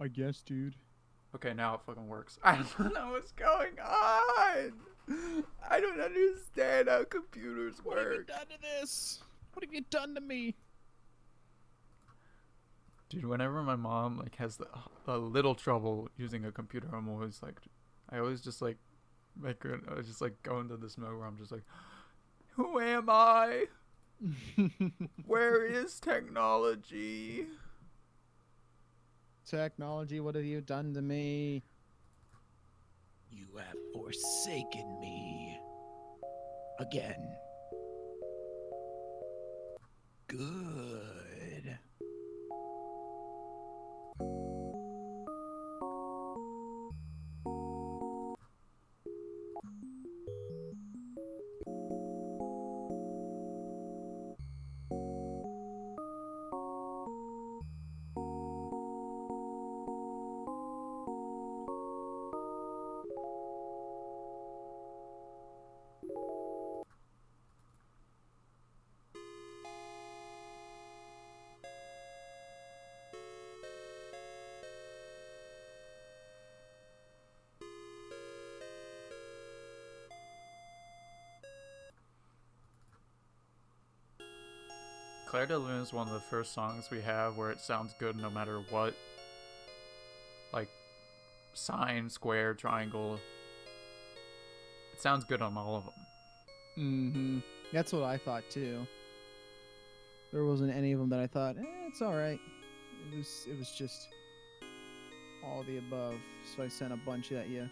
guess, dude.
Okay, now it fucking works. I don't know what's going on. I don't understand how computers
What have you
work.
done to this? What have you done to me?
Dude, whenever my mom like has a little trouble using a computer, I'm always like, I always just like make her. I just like go into this mode where I'm just like, who am I? Where is technology?
Technology, what have you done to me? You have forsaken me. Again. Good.
Claire de Lune is one of the first songs we have where it sounds good no matter what. Like, sine, square, triangle. It sounds good on all of them.
Mm-hmm. That's what I thought too. There wasn't any of them that I thought, it's all right. It was just all the above. So I sent a bunch at you.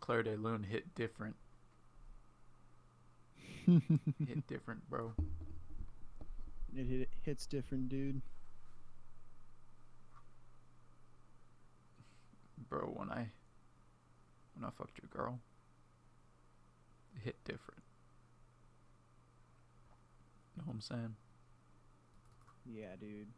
Claire de Lune hit different. Hit different, bro.
It hits different, dude.
Bro, when I fucked your girl, it hit different. Know what I'm saying?
Yeah, dude.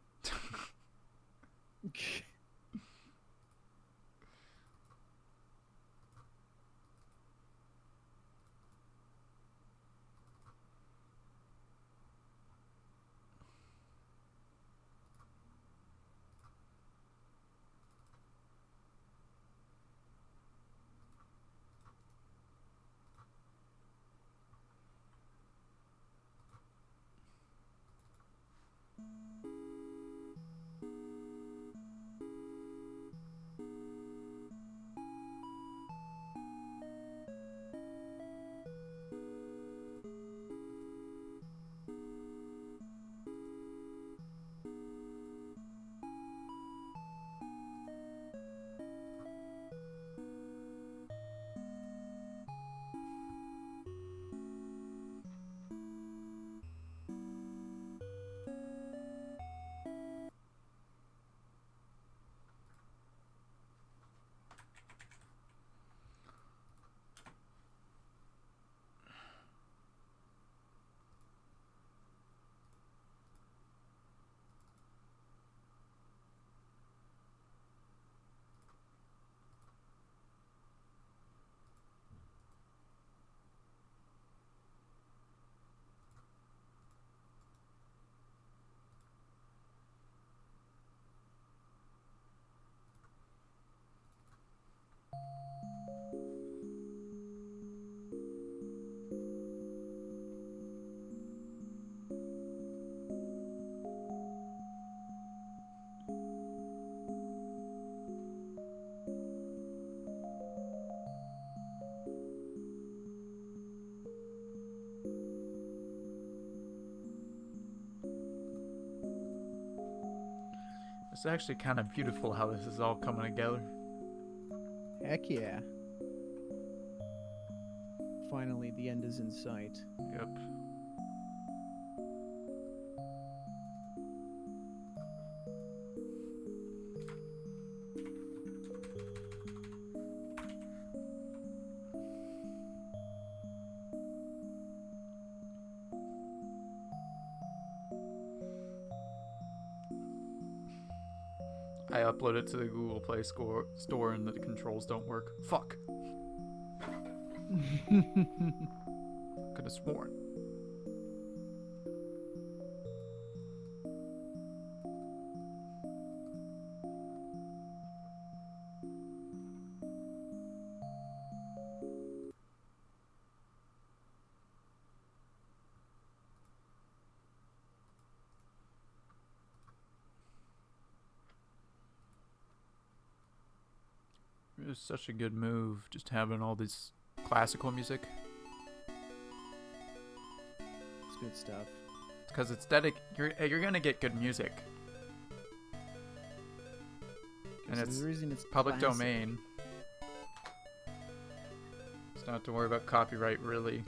It's actually kind of beautiful how this is all coming together.
Heck yeah. Finally, the end is in sight.
Yep. I upload it to the Google Play store and the controls don't work. Fuck. Could have sworn. It was such a good move, just having all this classical music.
It's good stuff.
Because it's you're gonna get good music. And
There's
it's
a reason it's
public
classic.
domain. It's not to worry about copyright, really.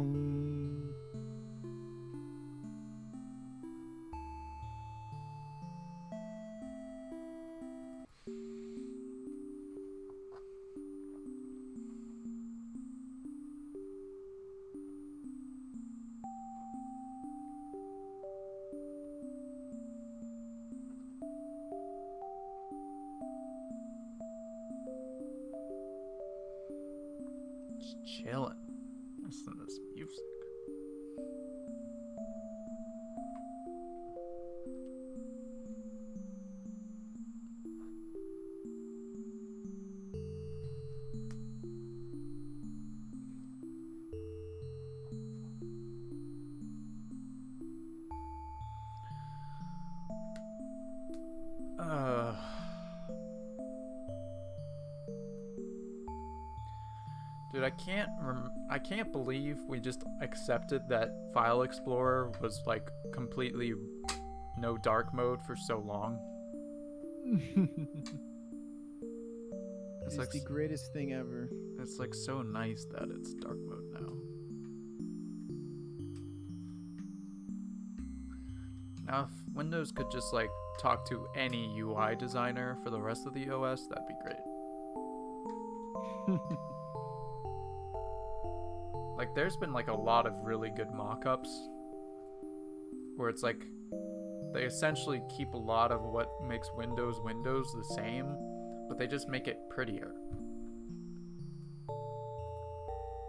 Dum.
Just chilling. Listen to this music. Dude, I can't believe we just accepted that File Explorer was like completely no dark mode for so long.
It's like the greatest thing ever.
It's like so nice that it's dark mode now. Now, if Windows could just like talk to any UI designer for the rest of the OS, that'd be great. Like, there's been like a lot of really good mock-ups where it's like they essentially keep a lot of what makes Windows the same, but they just make it prettier.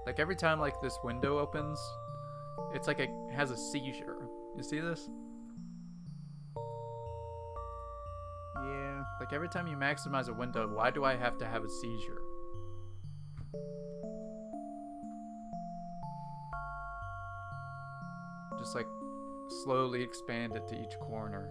Like every time like this window opens, it's like it has a seizure. You see this?
Yeah.
Like every time you maximize a window, why do I have to have a seizure? Just like slowly expand it to each corner.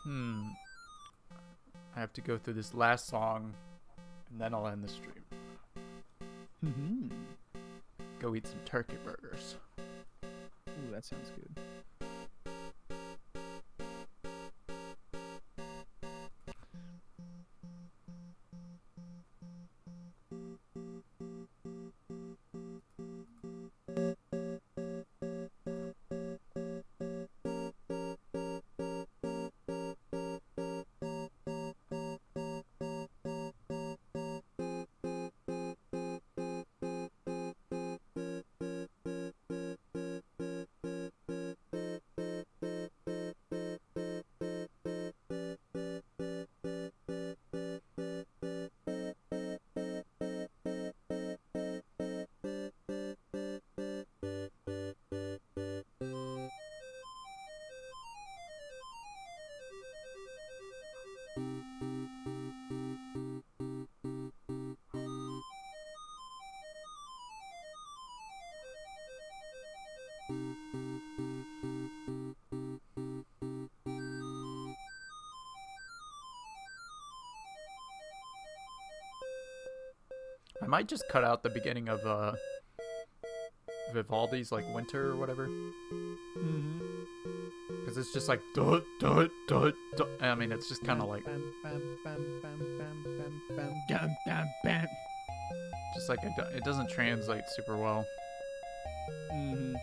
I have to go through this last song, and then I'll end the stream.
Mm-hmm.
Go eat some turkey burgers.
Ooh, that sounds good.
I might just cut out the beginning of Vivaldi's like Winter or whatever,
Mm-hmm.
because it's just like duh, duh, duh, duh. I mean, it's just kind of like
Bam, bam, bam, bam, bam, bam, bam, bam, bam, bam.
just like it doesn't translate super well.
Mm-hmm.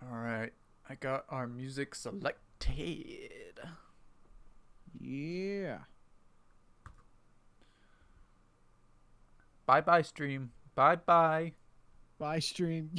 All right, I got our music selected.
Yeah.
Bye bye stream. Bye bye.
Bye, stream.